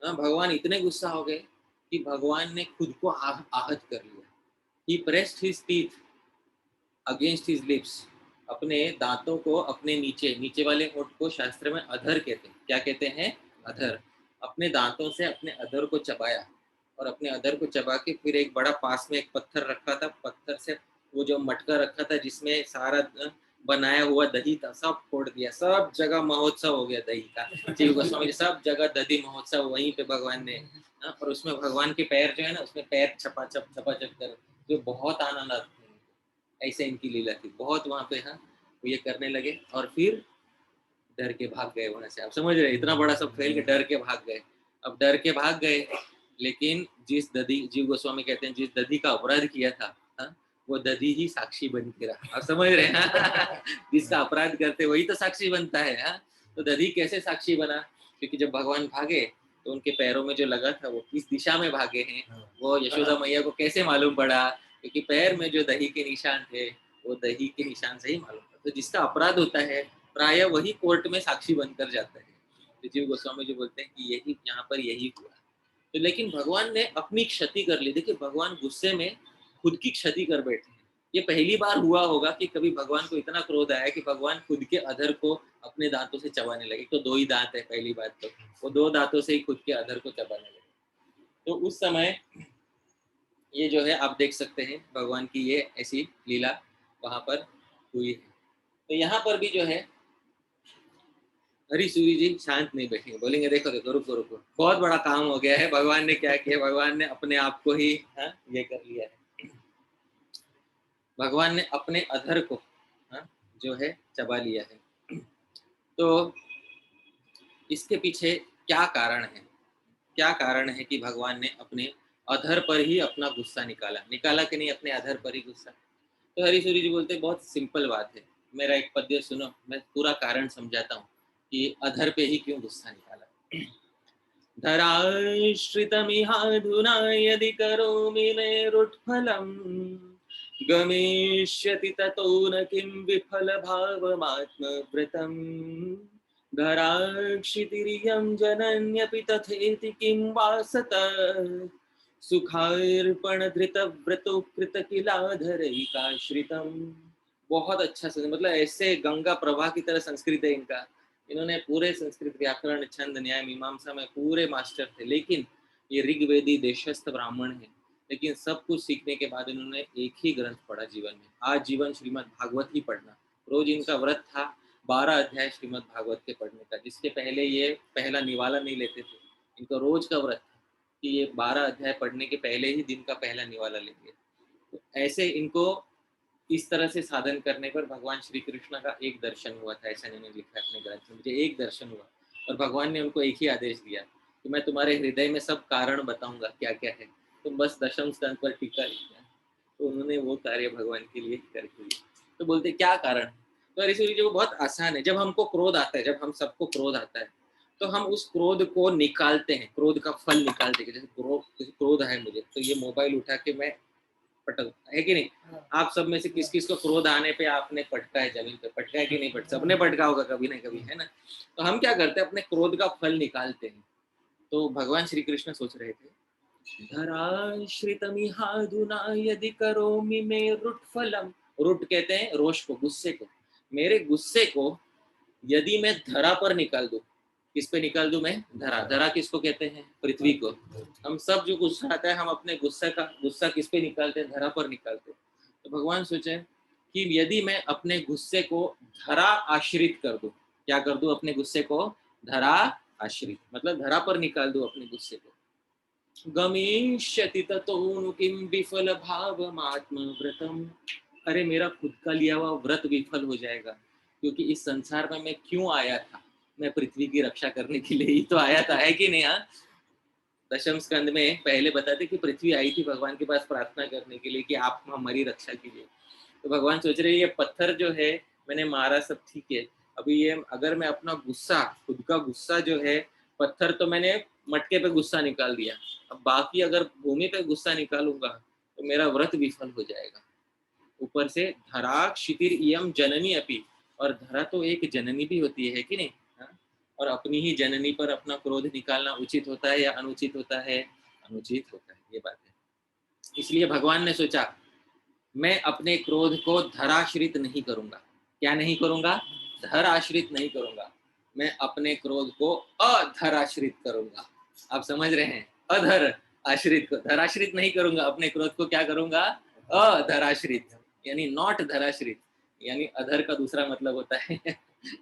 भगवान इतने गुस्सा हो गए कि भगवान ने खुद को आहत कर लिया। He pressed his teeth against his lips, अपने दांतों को अपने नीचे वाले होठ को शास्त्र में अधर कहते हैं। क्या कहते हैं? अधर। अपने दांतों से अपने अधर को चबाया और अपने अधर को चबा के फिर एक बड़ा पास में एक पत्थर रखा था, पत्थर से वो जो मटका रखा था जिसमें सारा बनाया हुआ दही था सब फोड़ दिया। सब जगह महोत्सव हो गया दही का। जीव गोस्वामी सब जगह दही महोत्सव वहीं पे भगवान ने, और उसमें भगवान के पैर जो है ना, उसमें पैर छपाछप कर जो बहुत आनंद आता है। ऐसे इनकी लीला थी बहुत वहां पे। हाँ, वो ये करने लगे और फिर डर के भाग गए वहां से। आप समझ रहे, इतना बड़ा सब फैल के डर के भाग गए। अब डर के भाग गए, लेकिन जिस दधी, जीव गोस्वामी कहते हैं जिस दधी का अपराध किया था, हाँ, वो दधी ही साक्षी बन के रहा। आप समझ रहे हैं? जिसका अपराध करते वही तो साक्षी बनता है। हाँ, तो दधी कैसे साक्षी बना? क्योंकि जब भगवान भागे तो उनके पैरों में जो लगा था वो किस दिशा में भागे हैं, वो यशोदा मैया को कैसे मालूम पड़ा? क्योंकि पैर में जो दही के निशान थे वो दही के निशान से ही मालूम पड़ा। तो जिसका अपराध होता है प्राय वही कोर्ट में साक्षी बनकर जाता है। तो जीव गोस्वामी जी बोलते हैं कि यही यहाँ पर यही हुआ। तो लेकिन भगवान ने अपनी क्षति कर ली। देखिए भगवान गुस्से में खुद की क्षति कर बैठे हैं। ये पहली बार हुआ होगा कि कभी भगवान को इतना क्रोध आया कि भगवान खुद के अधर को अपने दांतों से चबाने लगे। तो दो ही दांत है, पहली बात तो वो दो दांतों से ही खुद के अधर को चबाने लगे। तो उस समय ये जो है आप देख सकते हैं भगवान की ये ऐसी लीला वहां पर हुई है। तो यहाँ पर भी जो है हरी सूरी जी शांत नहीं बैठेंगे, बोलेंगे देखो देखो रुको रुको, बहुत बड़ा काम हो गया है। भगवान ने क्या किया? भगवान ने अपने आप को ही ये कर लिया है। भगवान ने अपने अधर को जो है चबा लिया है। तो इसके पीछे क्या कारण है? क्या कारण है कि भगवान ने अपने अधर पर ही अपना गुस्सा निकाला कि नहीं? अपने अधर पर ही गुस्सा। तो हरी सूरी जी बोलते बहुत सिंपल बात है, मेरा एक पद्य सुनो, मैं पूरा कारण समझाता हूँ कि अधर पे ही क्यों गुस्सा निकाला। धराश्रितमिहाधुना यदि करोमि मेरुत्फलम् गमिष्यति ततो न किं विफलभावमात्मवृतम् धराक्षितिरियं जनन्यपि तथेति किं वासत सुखार्पणधृतव्रतो कृतकिलाधरैकाश्रितम्। बहुत अच्छा से, मतलब ऐसे गंगा प्रवाह की तरह संस्कृत है इनका। इन्होंने पूरे संस्कृत व्याकरण छंद न्याय मीमांसा में पूरे मास्टर थे। लेकिन ये ऋग्वेदी देशस्थ ब्राह्मण है, लेकिन सब कुछ सीखने के बाद इन्होंने एक ही ग्रंथ पढ़ा जीवन में, आज जीवन श्रीमद् भागवत ही पढ़ना। रोज इनका व्रत था 12 अध्याय श्रीमद् भागवत के पढ़ने का, जिसके पहले ये पहला निवाला नहीं लेते थे। इनका रोज का व्रत था कि ये 12 अध्याय पढ़ने के पहले ही दिन का पहला निवाला लेंगे। तो ऐसे इनको इस तरह से साधन करने पर भगवान श्री कृष्ण का एक दर्शन हुआ था। ऐसा इन्होंने लिखा है अपने ग्रंथ में, मुझे एक दर्शन हुआ और भगवान ने उनको एक ही आदेश दिया कि मैं तुम्हारे हृदय में सब कारण बताऊंगा क्या क्या है, तुम बस दशम स्कंद पर टीका लिखना। तो उन्होंने वो कार्य भगवान के लिए करके दिया। तो बोलते क्या कारण? तो ऋषि जी बहुत आसान है। जब हमको क्रोध आता है, जब हम सबको क्रोध आता है तो हम उस क्रोध को निकालते हैं, क्रोध का फल निकालते हैं। जैसे क्रोध है मुझे, तो ये मोबाइल उठा के मैं पटक, है कि नहीं? आप सब में से किस किस को क्रोध आने पे आपने पटका है जमीन पे? पटका है कि नहीं पटका? सबने पटका होगा कभी ना कभी, है ना? तो हम क्या करते हैं? अपने क्रोध का फल निकालते हैं। तो भगवान श्री कृष्ण सोच रहे थे धराश्रितमिहाधुना यदि करोमि मेरुत्फलम्, रुट कहते हैं रोष को, गुस्से को। मेरे गुस्से को यदि मैं धरा पर निकाल दूं, किस पे निकाल दूं मैं? धरा। धरा किसको कहते हैं? पृथ्वी को। हम सब जो गुस्सा आता है हम अपने गुस्सा किस पे निकालते हैं? धरा पर निकालते हैं। तो भगवान सोचे कि यदि मैं अपने गुस्से को धरा आश्रित कर दूं, क्या कर दूं? अपने गुस्से को धरा आश्रित, मतलब धरा पर निकाल दूं अपने गुस्से को। गमिष्यति ततो किम विफल भावमात्मव्रतम, अरे मेरा खुद का लिया हुआ व्रत विफल हो जाएगा, क्योंकि इस संसार में मैं क्यों आया था? मैं पृथ्वी की रक्षा करने के लिए ही तो आया था, है कि नहीं? हाँ, दशम स्कंद में पहले बताते कि पृथ्वी आई थी भगवान के पास प्रार्थना करने के लिए कि आप हमारी रक्षा कीजिए। तो भगवान सोच रहे ये पत्थर जो है मैंने मारा, सब ठीक है, अभी ये अगर मैं अपना गुस्सा, खुद का गुस्सा जो है, पत्थर तो मैंने मटके पे गुस्सा निकाल दिया, अब बाकी अगर भूमि पे गुस्सा निकालूंगा तो मेरा व्रत विफल हो जाएगा। ऊपर से धरा क्षितिर इयम जननी अपी, और धरा तो एक जननी भी होती है कि नहीं? हाँ? और अपनी ही जननी पर अपना क्रोध निकालना उचित होता है या अनुचित होता है? अनुचित होता है, ये बात है। इसलिए भगवान ने सोचा मैं अपने क्रोध को धराश्रित नहीं करूंगा। क्या नहीं करूंगा? धराश्रित नहीं करूंगा, मैं अपने क्रोध को अधराश्रित करूंगा। आप समझ रहे हैं? अधर आश्रित को, धराश्रित नहीं करूंगा, अपने क्रोध को क्या करूंगा? अधराश्रित, यानी नॉट धराश्रित, यानी अधर का दूसरा मतलब होता है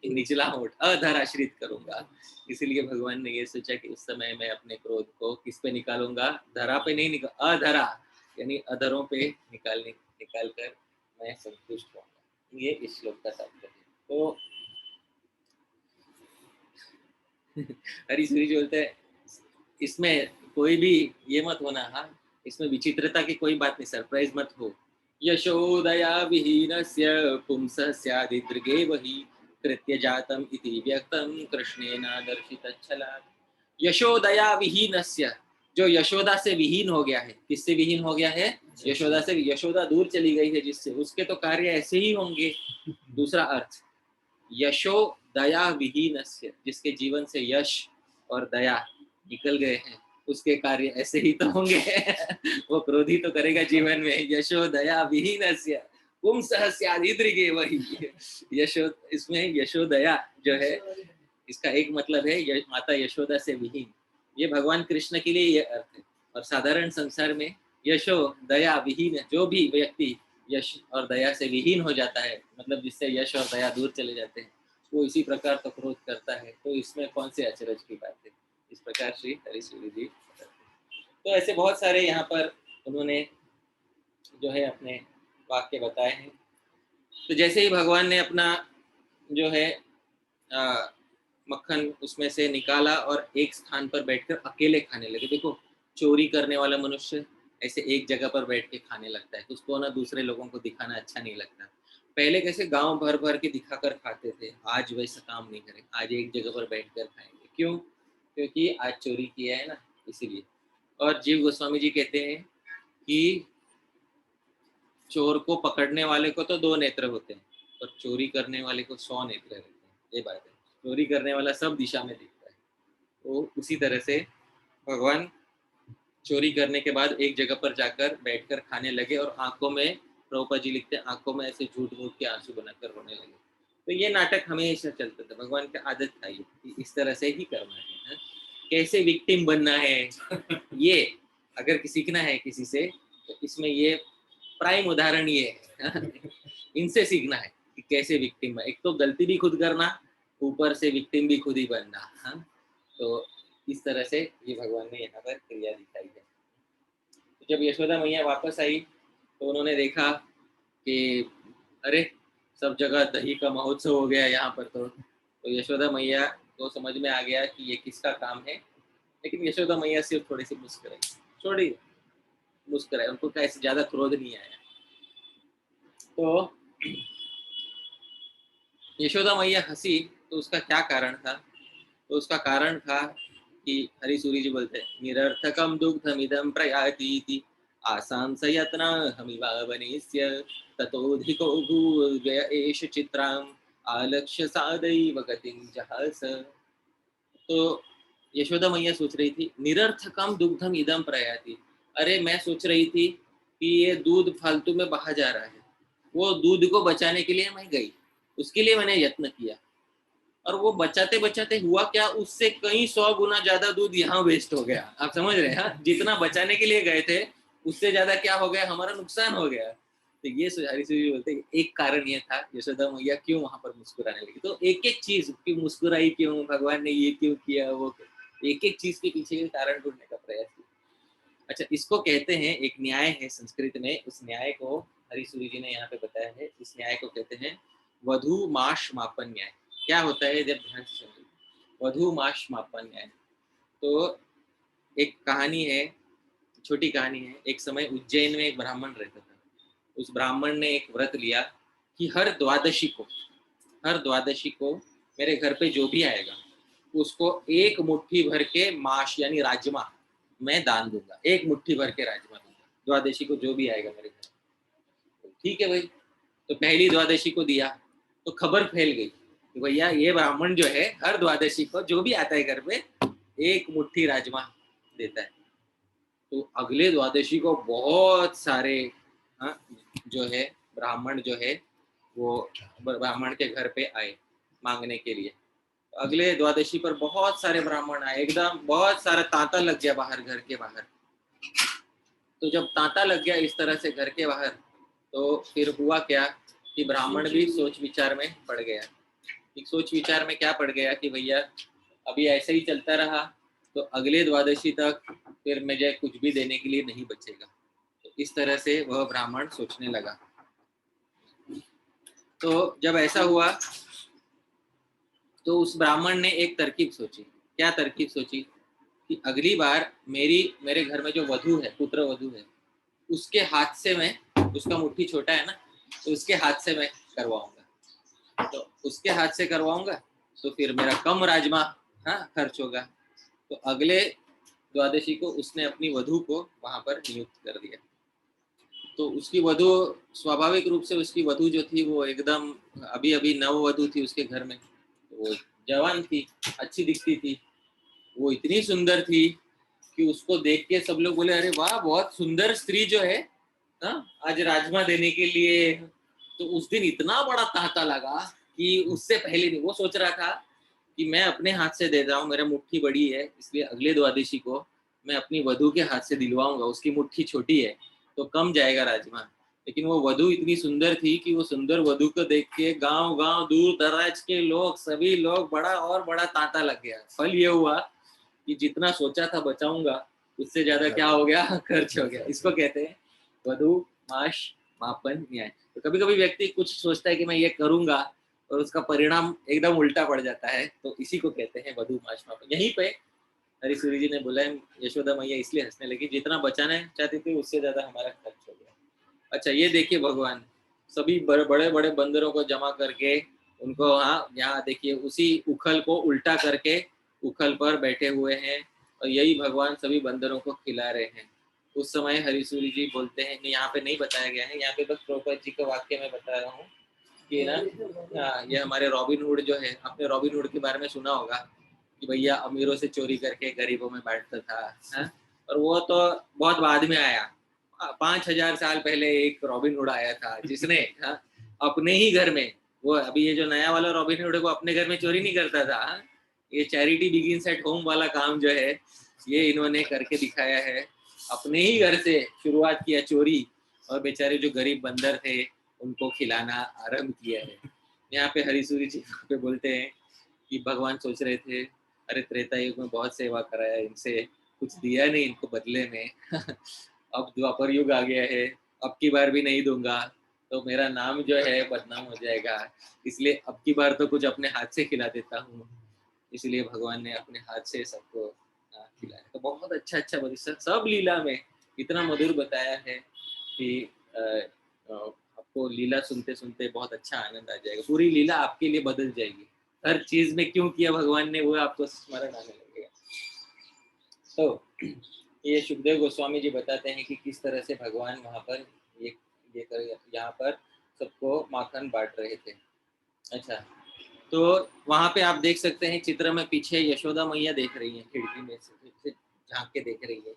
निचला होठ, अधराश्रित करूंगा। इसलिए भगवान ने ये सोचा कि उस समय मैं अपने क्रोध को किस पे निकालूंगा? धरा पे नहीं निकाल, अधरा यानी अधरों पे निकाल कर मैं संतुष्ट होऊंगा। ये इस श्लोक का तात्पर्य है। तो हरीश्वरी जी बोलते हैं इसमें कोई भी ये मत होना, हाँ, इसमें विचित्रता की कोई बात नहीं, सरप्राइज मत हो। यशोदया विहीनस्य पुंसः स्यादिदृगेव हि कृत्य जातम् इति व्यक्तं कृष्णेनादर्शितच्छलात्। यशोदया विहीनस्य, जो यशोदा से विहीन हो गया है, किससे विहीन हो गया है? यशोदा से। यशोदा दूर चली गई है जिससे, उसके तो कार्य ऐसे ही होंगे। दूसरा अर्थ, यशो दया विहीनस्य, जिसके जीवन से यश और दया निकल गए हैं, उसके कार्य ऐसे ही तो होंगे वो क्रोधी तो करेगा जीवन में। यशो दया विहीनस्य पुंसः स्यादिदृगेव हि, यशो, इसमें यशो दया जो है, इसका एक मतलब है माता यशोदा से विहीन, ये भगवान कृष्ण के लिए ये अर्थ है। और साधारण संसार में यशो दया विहीन, जो भी व्यक्ति यश और दया से विहीन हो जाता है, मतलब जिससे यश और दया दूर चले जाते हैं, वो इसी प्रकार तो क्रोध करता है। तो इसमें कौन से अचरज की बात है? इस प्रकार श्री हरीश्वरी जी। तो ऐसे बहुत सारे यहाँ पर उन्होंने जो है अपने वाक्य बताए हैं। तो जैसे ही भगवान ने अपना जो है मक्खन उसमें से निकाला और एक स्थान पर बैठकर अकेले खाने लगे। देखो, चोरी करने वाला मनुष्य ऐसे एक जगह पर बैठ के खाने लगता है, उसको ना दूसरे लोगों को दिखाना अच्छा नहीं लगता। पहले कैसे गांव भर भर के दिखाकर खाते थे, आज वैसा काम नहीं करें, आज एक जगह पर बैठकर खाएंगे। क्यों? क्योंकि आज चोरी किया है ना, इसीलिए। और जीव गोस्वामी जी कहते हैं कि चोर को पकड़ने वाले को तो 2 नेत्र होते हैं, और चोरी करने वाले को 100 नेत्र रहते हैं। ये बात है, चोरी करने वाला सब दिशा में दिखता है। तो उसी तरह से भगवान चोरी करने के बाद एक जगह पर जाकर बैठकर खाने लगे, और आंखों में, प्रभुपाद जी लिखते हैं, आंखों में ऐसे झूठ मूठ के आंसू बनाकर रोने लगे। तो ये नाटक हमेशा चलता था, भगवान की आदत था ये, इस तरह से ही करना है, कैसे विक्टिम बनना है ये अगर सीखना है किसी से, तो इसमें ये प्राइम उदाहरण ये है इनसे सीखना है कि कैसे विक्टिम, एक तो गलती भी खुद करना, ऊपर से विक्टिम भी खुद ही बनना। हाँ, तो इस तरह से ये भगवान ने यहाँ पर क्रिया दिखाई है। तो जब यशोदा मैया वापस आई तो उन्होंने देखा कि अरे सब जगह दही का महोत्सव हो गया यहाँ पर। तो यशोदा मैया को समझ में आ गया कि ये किसका काम है, लेकिन यशोदा मैया सिर्फ थोड़ी सी मुस्कुराई, उनको कैसे ज्यादा क्रोध नहीं आया। तो यशोदा मैया हंसी, तो उसका क्या कारण था? तो उसका कारण था कि हरीसूरी जी बोलते हैं, निरर्थकम दुग्धमिदं प्रयातीति आसां सयत्ना हमिवावनेस्य ततोधिको भूव्यय एष चित्रां आलक्ष्य सादैव गतिं जहास। तो यशोदा मैया सोच रही थी, निरर्थकम दुग्धम इदम प्रयाति, अरे मैं सोच रही थी कि ये दूध फालतू में बहा जा रहा है, वो दूध को बचाने के लिए मैं गई, उसके लिए मैंने यत्न किया, और वो बचाते बचाते हुआ क्या, उससे कई 100 गुना ज्यादा दूध यहाँ वेस्ट हो गया। आप समझ रहे हैं? जितना बचाने के लिए गए थे उससे ज्यादा क्या हो गया, हमारा नुकसान हो गया। तो ये हरीश्वरी जी बोलते हैं एक कारण ये था यशोदा मैया क्यों वहां पर मुस्कुराने लगी। तो एक एक चीज क्यों मुस्कुराई, क्यों भगवान ने ये क्यों किया, वो एक एक चीज के पीछे कारण ढूंढने का प्रयास किया। अच्छा, इसको कहते हैं, एक न्याय है संस्कृत में, उस न्याय को हरीश्वरी जी ने यहाँ पे बताया है। इस न्याय को कहते हैं वधु माश मापन न्याय। क्या होता है, जब ध्यान से सुनिए, वधु माश मापन न्याय। तो एक कहानी है, छोटी कहानी है। एक समय उज्जैन में एक ब्राह्मण रहता था। उस ब्राह्मण ने एक व्रत लिया कि हर द्वादशी को मेरे घर पे जो भी आएगा उसको एक मुट्ठी भर के माश यानी राजमा मैं दान दूंगा, एक मुट्ठी भर के राजमा दूंगा द्वादशी को जो भी आएगा मेरे घर। तो ठीक है भाई, तो पहली द्वादशी को दिया तो खबर फैल गई कि भैया ये ब्राह्मण जो है हर द्वादशी को जो भी आता है घर पे एक मुट्ठी राजमा देता है। तो अगले द्वादशी को बहुत सारे जो है ब्राह्मण जो है वो ब्राह्मण के घर पे आए मांगने के लिए। अगले द्वादशी पर बहुत सारे ब्राह्मण आए, एकदम बहुत सारा तांता लग गया बाहर, घर के बाहर। तो जब तांता लग गया इस तरह से घर के बाहर, तो फिर हुआ क्या कि ब्राह्मण भी सोच विचार में पड़ गया। सोच विचार में क्या पड़ गया कि भैया अभी ऐसे ही चलता रहा तो अगले द्वादशी तक फिर मुझे कुछ भी देने के लिए नहीं बचेगा। तो इस तरह से वह ब्राह्मण सोचने लगा। तो जब ऐसा हुआ तो उस ब्राह्मण ने एक तरकीब सोची। क्या तरकीब सोची कि अगली बार मेरे घर में जो वधु है, पुत्र वधु है, उसके हाथ से मैं, उसका मुट्ठी छोटा है ना, तो उसके हाथ से मैं करवाऊंगा। तो उसके हाथ से करवाऊंगा तो फिर मेरा कम राजमा खर्च होगा। तो अगले द्वादशी को उसने अपनी वधु को वहां पर नियुक्त कर दिया। तो उसकी वधु, स्वाभाविक रूप से उसकी वधु जो थी वो एकदम अभी अभी नव वधु थी उसके घर में। तो वो जवान थी, अच्छी दिखती थी, वो इतनी सुंदर थी कि उसको देख के सब लोग बोले अरे वाह बहुत सुंदर स्त्री जो है आज राजमा देने के लिए। तो उस दिन इतना बड़ा तांता लगा कि उससे पहले नहीं, वो सोच रहा था कि मैं अपने हाथ से दे रहा हूँ, मेरा मुट्ठी बड़ी है इसलिए अगले द्वादशी को मैं अपनी वधु के हाथ से दिलवाऊंगा, उसकी मुट्ठी छोटी है तो कम जाएगा राजमा। लेकिन वो वधु इतनी सुंदर थी कि वो सुंदर वधु को देख के गांव गांव दूर दराज के लोग, सभी लोग बड़ा और बड़ा तांता लग गया। फल ये हुआ कि जितना सोचा था बचाऊंगा उससे ज्यादा क्या हो गया, खर्च हो गया। इसको कहते हैं वधु माश मापन न्याय। तो कभी कभी व्यक्ति कुछ सोचता है कि मैं ये करूंगा और उसका परिणाम एकदम उल्टा पड़ जाता है, तो इसी को कहते हैं वधु माश मापन। यहीं पे हरीश्वरी जी ने बोला है, यशोदा मैया इसलिए हंसने लगी जितना बचाना चाहती थी उससे ज्यादा हमारा खर्च हो गया। अच्छा ये देखिए, भगवान सभी बड़े बड़े बंदरों को जमा करके उनको यहाँ देखिए उसी उखल को उल्टा करके उखल पर बैठे हुए हैं और यही भगवान सभी बंदरों को खिला रहे हैं। उस समय हरीश्वरी जी बोलते हैं, यहाँ पे नहीं बताया गया है, यहाँ पे बस प्रभुपाद जी का वाक्य मैं बता रहा हूँ कि ना ये हमारे रॉबिन हुड जो है, आपने रॉबिन हुड के बारे में सुना होगा कि भैया अमीरों से चोरी करके गरीबों में बांटता था। और वो तो बहुत बाद में आया, 5000 साल पहले एक रॉबिन हुड आया था जिसने अपने ही घर में, वो अभी ये जो नया वाला रॉबिन हुड है वो अपने घर में चोरी नहीं करता था। ये चैरिटी बिगिंस एट होम वाला काम जो है ये इन्होंने करके दिखाया है। अपने ही घर से शुरुआत किया चोरी और बेचारे जो गरीब बंदर थे उनको खिलाना आरंभ किया है। यहाँ पे हरीश्वरी जी पे बोलते हैं कि भगवान सोच रहे थे अरे त्रेता युग में बहुत सेवा कराया, इनसे कुछ दिया नहीं इनको बदले में अब द्वापर युग आ गया है, अब की बार भी नहीं दूंगा तो मेरा नाम जो है बदनाम हो जाएगा, इसलिए अब की बार तो कुछ अपने हाथ से खिला देता हूँ। इसलिए भगवान ने अपने हाथ से सबको खिलाया। तो बहुत अच्छा सब लीला में इतना मधुर बताया है कि आपको लीला सुनते सुनते बहुत अच्छा आनंद आ जाएगा। पूरी लीला आपके लिए बदल जाएगी, हर चीज में क्यों किया भगवान ने वो आपको स्मरण आने लगेगा। तो ये सुखदेव गोस्वामी जी बताते हैं कि किस तरह से भगवान वहां पर ये यहाँ पर सबको माखन बांट रहे थे। अच्छा, तो वहां पे आप देख सकते हैं चित्र में पीछे यशोदा मैया देख रही है, खिड़की में से झांक के देख रही है।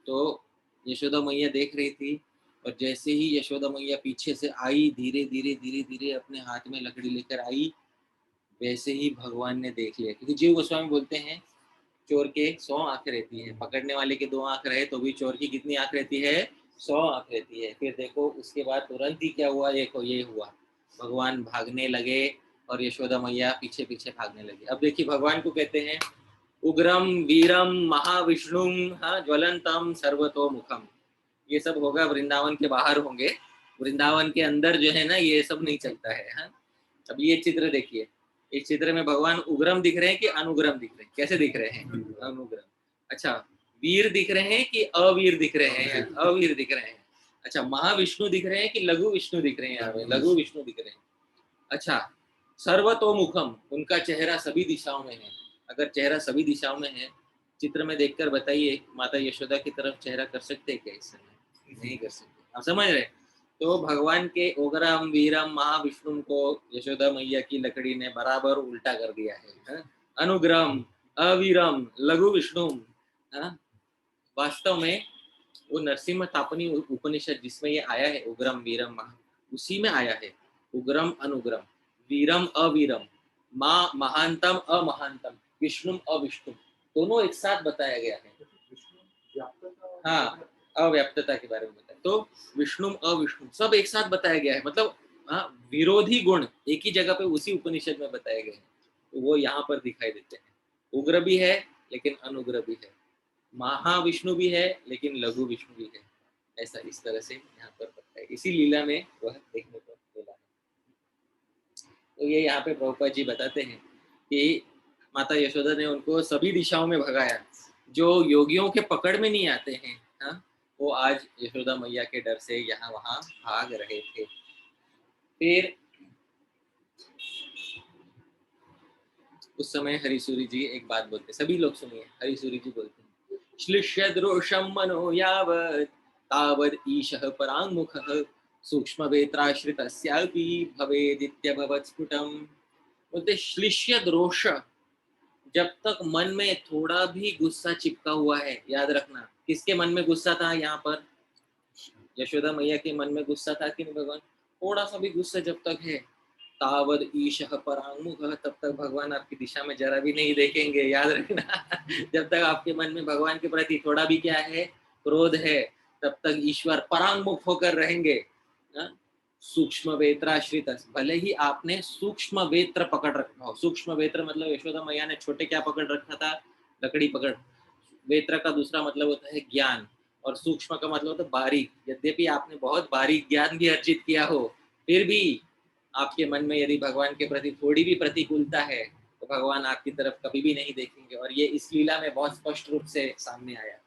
तो यशोदा मैया देख रही थी और जैसे ही यशोदा मैया पीछे से आई, धीरे धीरे धीरे धीरे अपने हाथ में लकड़ी लेकर आई, वैसे ही भगवान ने देख लिया। क्योंकि जीव गोस्वामी बोलते हैं चोर के 100 आंखें रहती है, पकड़ने वाले के 2 आंख रहे तो भी चोर की कितनी आंख रहती है, 100 आंख रहती है। फिर देखो उसके बाद तुरंत ही क्या हुआ, देखो ये हुआ, भगवान भागने लगे और यशोदा मैया पीछे पीछे भागने लगी। अब देखिए भगवान को कहते हैं उग्रम वीरम महाविष्णुम, हाँ, ज्वलंतम सर्वतोमुखम। ये सब होगा वृंदावन के बाहर होंगे, वृंदावन के अंदर जो है ना ये सब नहीं चलता है। हाँ, अब ये चित्र देखिए, इस चित्र में भगवान उग्रम दिख रहे हैं कि अनुग्रम दिख रहे हैं? कैसे दिख रहे हैं? अनुग्रम। अच्छा, वीर दिख रहे हैं कि अवीर दिख रहे हैं? अवीर दिख रहे हैं। अच्छा, महाविष्णु दिख रहे हैं कि लघु विष्णु दिख रहे हैं? यहाँ पे लघु विष्णु दिख रहे हैं। अच्छा, सर्वतोमुखम, उनका चेहरा सभी दिशाओं में है। अगर चेहरा सभी दिशाओं में है, चित्र में देखकर बताइए माता यशोदा की तरफ चेहरा कर सकते हैं क्या इस समय? नहीं कर सकते। आप समझ रहे? तो भगवान के ओग्रम वीरम महाविष्णु को यशोदा मैया की लकड़ी ने बराबर उल्टा कर दिया है। अनुग्रम, अवीरम, लघु विष्णु। वास्तव में वो नरसिम्हा तापनी उपनिषद जिसमें ये आया है उग्रम वीरम महा, उसी में आया है उग्रम अनुग्रम, वीरम अवीरम, माँ महानतम अमहानतम, विष्णुम अविष्णुम, दोनों एक साथ बताया गया है। हाँ, अव्याप्तता के बारे में बताया, तो विष्णुम अविष्णुम सब एक साथ बताया गया है। मतलब हाँ, विरोधी गुण एक ही जगह पे उसी उपनिषद में बताए गए हैं, तो वो यहाँ पर दिखाई देते हैं। उग्र भी है लेकिन अनुग्र भी है, महाविष्णु भी है लेकिन लघु विष्णु भी है। ऐसा इस तरह से यहाँ पर बताया है, इसी लीला में वह देखने को मिला है। तो ये यहाँ पे प्रभुपाद जी बताते हैं कि माता यशोदा ने उनको सभी दिशाओं में भगाया। जो योगियों के पकड़ में नहीं आते हैं, हाँ, वो आज यशोदा मैया के डर से यहाँ वहाँ भाग रहे थे। फिर उस समय हरिसूरी जी एक बात बोलते, सभी लोग सुनिए, हरिसूरी जी बोलते हैं, श्लिष्यदृशं मनो यावत् तावद् ईशः पराङ्मुखः सूक्ष्मवेत्राश्रितस्यापि भवेदित्यभवत् स्फुटम्। बोलते श्लिष्यद रोष, जब तक मन में थोड़ा भी गुस्सा चिपका हुआ है, याद रखना किसके मन में गुस्सा था? यहाँ पर यशोदा मैया के मन में गुस्सा था कि नहीं भगवान? थोड़ा सा भी गुस्सा जब तक है, तावद ईशः परांगमुखः, तब तक भगवान आपकी दिशा में जरा भी नहीं देखेंगे, याद रखना। जब तक आपके मन में भगवान के प्रति थोड़ा भी क्या है, क्रोध है, तब तक ईश्वर परांगमुख होकर रहेंगे। सूक्ष्म वेत्राश्रित, भले ही आपने सूक्ष्म वेत्र पकड़ रखा हो, सूक्ष्म वेत्र मतलब यशोदा मैया ने छोटे क्या पकड़ रखा था? लकड़ी पकड़। वेत्र का दूसरा मतलब होता है ज्ञान, और सूक्ष्म का मतलब होता है बारीक। यद्यपि आपने बहुत बारीक ज्ञान भी अर्जित किया हो, फिर भी आपके मन में यदि भगवान के प्रति थोड़ी भी प्रतिकूलता है, तो भगवान आपकी तरफ कभी भी नहीं देखेंगे। और ये इस लीला में बहुत स्पष्ट रूप से सामने आया।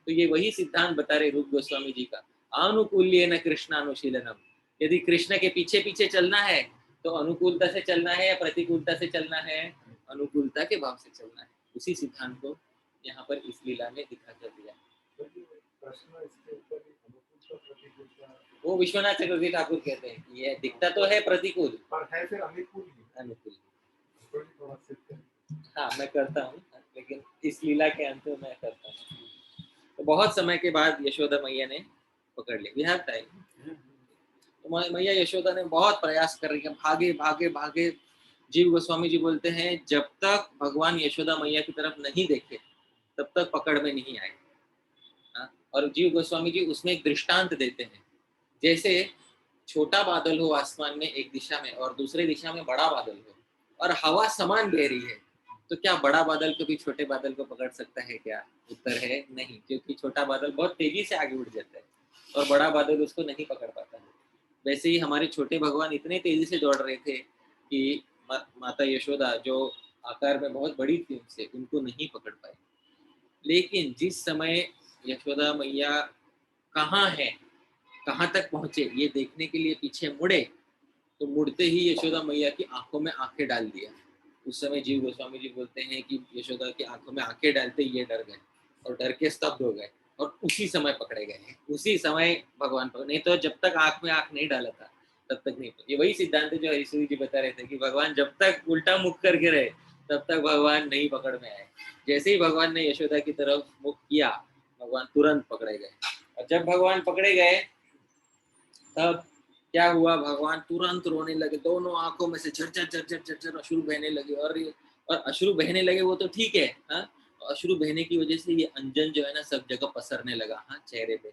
तो ये वही सिद्धांत बता रहे रूप गोस्वामी जी का, आनुकूल्येन कृष्णानुशीलनम। यदि कृष्ण के पीछे पीछे चलना है तो अनुकूलता से चलना है या प्रतिकूलता से चलना है? अनुकूलता के भाव से चलना है। उसी सिद्धांत को यहाँ पर इस लीला में दिखा कर दिया। प्रश्न इसके ऊपर अनुकूल प्रतिकूल, वो विश्वनाथ चक्रवर्ती ठाकुर कहते हैं कि ये दिखता तो है प्रतिकूल, पर है फिर अनुकूल ही। अनुकूल। थोड़ा सा हाँ, मैं करता हूँ, लेकिन इस लीला के अंत में मैं करता हूँ। तो बहुत समय के बाद यशोदा मैया ने पकड़ लिया, बिहार टाइम। तो मैया यशोदा ने बहुत प्रयास कर रही है, भागे भागे भागे। जीव गोस्वामी जी बोलते हैं जब तक भगवान यशोदा मैया की तरफ नहीं देखे तब तक पकड़ में नहीं आए। और जीव गोस्वामी जी उसमें एक दृष्टांत देते हैं, जैसे छोटा बादल हो आसमान में एक दिशा में और दूसरे दिशा में बड़ा बादल हो, और हवा समान बह रही है, तो क्या बड़ा बादल कभी छोटे बादल को पकड़ सकता है क्या? उत्तर है नहीं, क्योंकि छोटा बादल बहुत तेजी से आगे उड़ जाता है और बड़ा बादल उसको नहीं पकड़ पाता है। वैसे ही हमारे छोटे भगवान इतने तेजी से दौड़ रहे थे कि माता यशोदा जो आकार में बहुत बड़ी थी उनसे, उनको नहीं पकड़ पाए। लेकिन जिस समय यशोदा मैया कहाँ है, कहाँ तक पहुंचे, ये देखने के लिए पीछे मुड़े, तो मुड़ते ही यशोदा मैया की आंखों में आंखें डाल दिया। उस समय जीव गोस्वामी जी बोलते हैं कि यशोदा की आंखों में आंखें डालते ये डर गए और डर के स्तब्ध हो गए और उसी समय पकड़े गए। उसी समय भगवान पकड़े, नहीं तो जब तक आंख में आंख नहीं डाला था तब तक नहीं। ये वही सिद्धांत है जो हरिसूरी जी बता रहे थे कि भगवान जब तक उल्टा मुख करके रहे तब तक भगवान नहीं पकड़ में आए। जैसे ही भगवान ने यशोदा की तरफ मुख किया, भगवान तुरंत पकड़े गए। और जब भगवान पकड़े गए तब क्या हुआ, भगवान तुरंत रोने लगे, दोनों आंखों में से झरझर झरझर झरझर अश्रु बहने लगे। और अश्रु बहने लगे वो तो ठीक है, हाँ, अश्रु बहने की वजह से ये अंजन जो है ना सब जगह पसरने लगा, हाँ, चेहरे पे।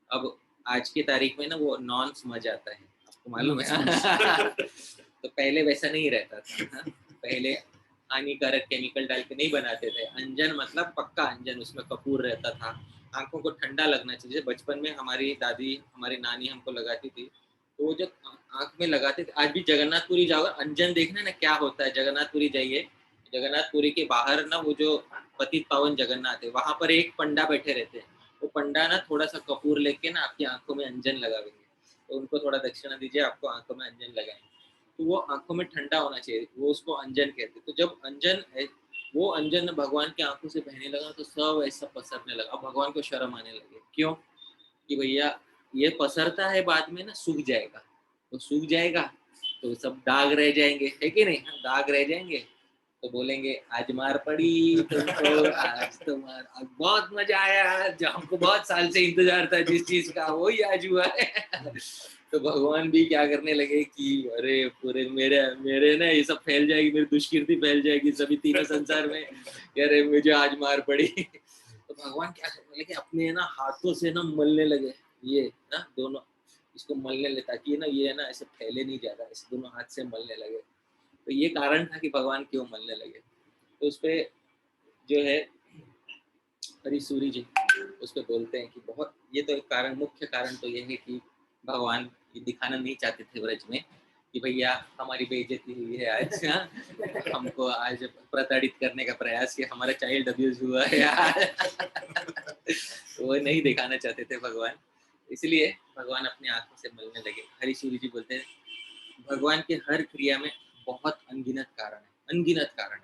अब आज की तारीख में ना वो नॉन समझ आता है, आपको मालूम है। Non-smudge. तो पहले वैसा नहीं रहता था, हाँ? पहले हानिकारक केमिकल डाल के नहीं बनाते थे। अंजन मतलब पक्का अंजन, उसमें कपूर रहता था, आंखों को ठंडा लगना चाहिए। जैसे बचपन में हमारी दादी, हमारी नानी हमको लगाती थी, तो वो जब आंख में लगाते थे, आज भी जगन्नाथपुरी जाओ, अंजन देखना ना क्या होता है। जगन्नाथपुरी जाइए, जगन्नाथपुरी के बाहर ना वो जो पतित पावन जगन्नाथ है, वहां पर एक पंडा बैठे रहते हैं। वो पंडा ना थोड़ा सा कपूर लेके ना आपकी आंखों में अंजन लगाएंगे, तो उनको थोड़ा दक्षिणा दीजिए, आपको आंखों में अंजन लगाएंगे, तो वो आंखों में ठंडा होना चाहिए, वो उसको अंजन कहते हैं। तो जब अंजन वो अंजन भगवान की आंखों से बहने लगा तो सब ऐसा पसरने लगा। अब भगवान को शर्म आने लगे, क्यों? कि भैया ये पसरता है, बाद में ना सूख जाएगा, तो सूख जाएगा तो सब दाग रह जाएंगे, है कि नहीं? हाँ, दाग रह जाएंगे, तो बोलेंगे आज मार पड़ी तुमको, आज तो मार, आज बहुत मजा आया, जो हमको बहुत साल से इंतजार था जिस चीज का, वही आज हुआ है। तो भगवान भी क्या करने लगे कि अरे पूरे मेरे मेरे ना ये सब फैल जाएगी, मेरी दुष्कीर्ति फैल जाएगी सभी तीनों संसार में, अरे मुझे आज मार पड़ी। तो भगवान क्या करने लगे, अपने ना हाथों से ना मलने लगे, ये ना दोनों इसको मलने लगे, ताकि ना ये ना ऐसे फैले नहीं जाता, ऐसे दोनों हाथ से मलने लगे। तो ये कारण था कि भगवान क्यों मलने लगे। तो उस पे जो है हरी सूरी जी उस पे बोलते हैं कि बहुत, ये तो एक कारण, मुख्य कारण तो ये है कि भगवान ये दिखाना नहीं चाहते थे ब्रज में कि भैया हमारी बेइज्जती हुई है आज, हाँ? हमको आज प्रताड़ित करने का प्रयास किया, हमारा चाइल्ड अब्यूज हुआ है यार। वो नहीं दिखाना चाहते थे भगवान, इसलिए भगवान अपनी आंखों से मलने लगे। हरी सूरी जी बोलते हैं भगवान के हर क्रिया में बहुत अनगिनत कारण है, अनगिनत कारण है।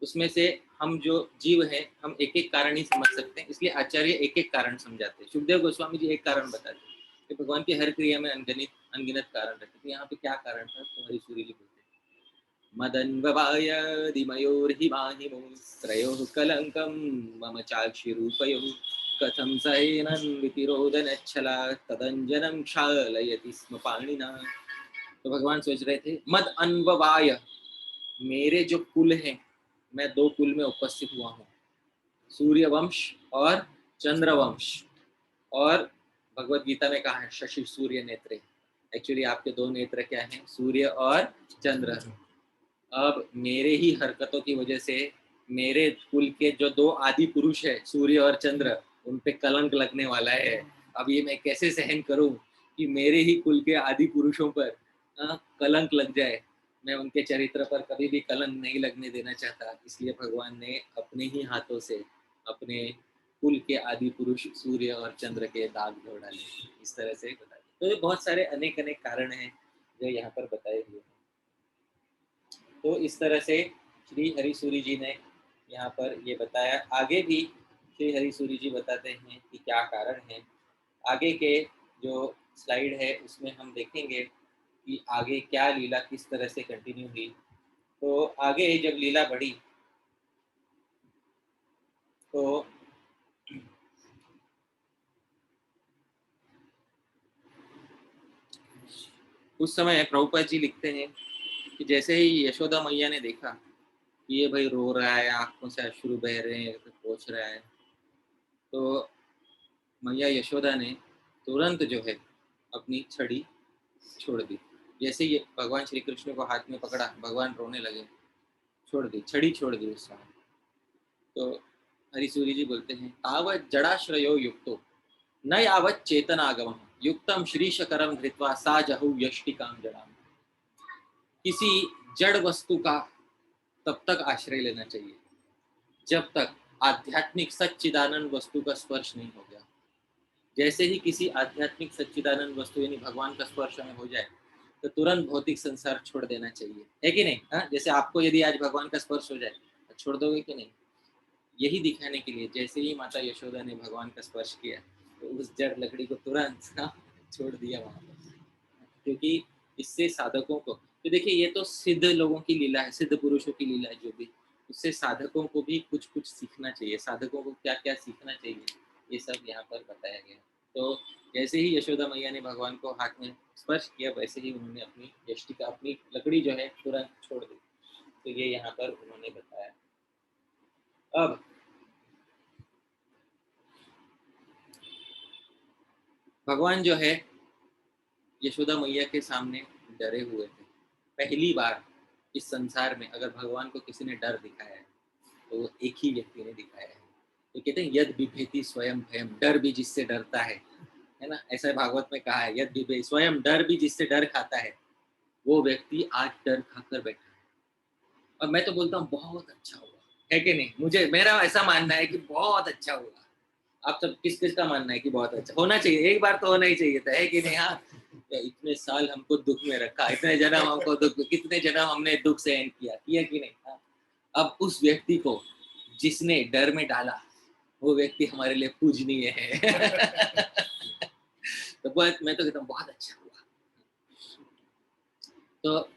उसमें से हम जो जीव हैं, हम एक एक कारण ही समझ सकते हैं, इसलिए आचार्य एक एक कारण समझाते हैं। सुखदेव गोस्वामी जी एक कारण बताते हैं कि भगवान की हर क्रिया में अनगिनत अनगिनत कारण रहते। तो यहाँ पे क्या कारण था, तुम्हारी सूर्य जी बोलते हैं मदन्ववायदिमयोर्हिमाहिमौ त्रयोः कलङ्कं मम चाक्षिरूपयोः कथं सहेनं वितिरोदनच्छला तदञ्जनं क्षालयति स्म पाणिना। तो भगवान सोच रहे थे मद अन्ववाय, मेरे जो कुल हैं, मैं दो कुल में उपस्थित हुआ हूँ, सूर्य वंश और चंद्र वंश। और भगवत गीता में कहा है शशि सूर्य नेत्रे, एक्चुअली आपके दो नेत्र क्या हैं, सूर्य और चंद्र। अब मेरे ही हरकतों की वजह से मेरे कुल के जो दो आदि पुरुष है सूर्य और चंद्र, उन पे कलंक लगने वाला है। अब ये मैं कैसे सहन करूं कि मेरे ही कुल के आदि पुरुषों पर कलंक लग जाए। मैं उनके चरित्र पर कभी भी कलंक नहीं लगने देना चाहता, इसलिए भगवान ने अपने ही हाथों से अपने कुल के आदि पुरुष सूर्य और चंद्र के दाग धो डाले, इस तरह से बता दिया। तो ये बहुत सारे अनेक अनेक कारण हैं जो यहाँ पर बताए हुए हैं। तो इस तरह से श्री हरि सूरी जी ने यहाँ पर ये बताया। आगे भी श्री हरि सूरी जी बताते हैं कि क्या कारण है। आगे के जो स्लाइड है उसमें हम देखेंगे कि आगे क्या लीला किस तरह से कंटिन्यू हुई। तो आगे जब लीला बढ़ी तो उस समय प्रभुपाद जी लिखते हैं कि जैसे ही यशोदा मैया ने देखा कि ये भाई रो रहा है, आंखों से अश्रु बह रहे हैं, पोंछ रहा है, तो मैया यशोदा ने तुरंत जो है अपनी छड़ी छोड़ दी। जैसे ही भगवान श्री कृष्ण को हाथ में पकड़ा, भगवान रोने लगे, छोड़ दी, छड़ी छोड़ दी उस समय। तो हरिसूरी जी बोलते हैं तावत जड़ाश्रयो युक्तो न यावत चेतनागम युक्तम श्रीशकरम धृत्वा सा जहु यष्टिकाम जड़ाम। किसी जड़ वस्तु का तब तक आश्रय लेना चाहिए जब तक आध्यात्मिक सच्चिदानंद वस्तु का स्पर्श नहीं हो गया। जैसे ही किसी आध्यात्मिक सच्चिदानंद वस्तु यानी भगवान का स्पर्श हमें हो जाए तो तुरंत भौतिक संसार छोड़ देना चाहिए, है कि नहीं? हाँ, जैसे आपको यदि आज भगवान का स्पर्श हो जाए तो छोड़ दोगे कि नहीं? यही दिखाने के लिए जैसे ही माता यशोदा ने भगवान का स्पर्श किया तो उस जड़ लकड़ी को तुरंत छोड़ दिया वहां पर। क्योंकि इससे साधकों को, तो देखिए ये तो सिद्ध लोगों की लीला है, सिद्ध पुरुषों की लीला है जो भी, उससे साधकों को भी कुछ कुछ सीखना चाहिए। साधकों को क्या क्या सीखना चाहिए ये सब यहाँ पर बताया गया। तो जैसे ही यशोदा मैया ने भगवान को हाथ में स्पर्श किया वैसे ही उन्होंने अपनी यष्टिका, अपनी लकड़ी जो है तुरंत छोड़ दी। तो ये यहाँ पर उन्होंने बताया। अब भगवान जो है यशोदा मैया के सामने डरे हुए थे। पहली बार इस संसार में अगर भगवान को किसी ने डर दिखाया है तो वो एक ही व्यक्ति ने दिखाया है। तो कहते हैं यद बिभेति स्वयं भयम, डर भी जिससे डरता है ना, ऐसा भागवत में कहा है, यद बिभे स्वयं, डर भी जिससे डर खाता है वो व्यक्ति आज डर खाकर बैठा है। और मैं तो बोलता हूँ बहुत अच्छा हुआ, है कि नहीं? मुझे मेरा ऐसा मानना है कि बहुत अच्छा हुआ। आप सब किस किस का मानना है कि बहुत अच्छा होना चाहिए? एक बार तो होना ही चाहिए था, है कि नहीं? हाँ, तो इतने साल हमको दुख में रखा, इतने जन्म हमको दुख, कितने जन्म हमने दुख सहन किया कि नहीं? हाँ? अब उस व्यक्ति को जिसने डर में डाला वो व्यक्ति हमारे लिए पूजनीय है। तो बहुत, मैं तो कहता हूँ बहुत अच्छा हुआ। तो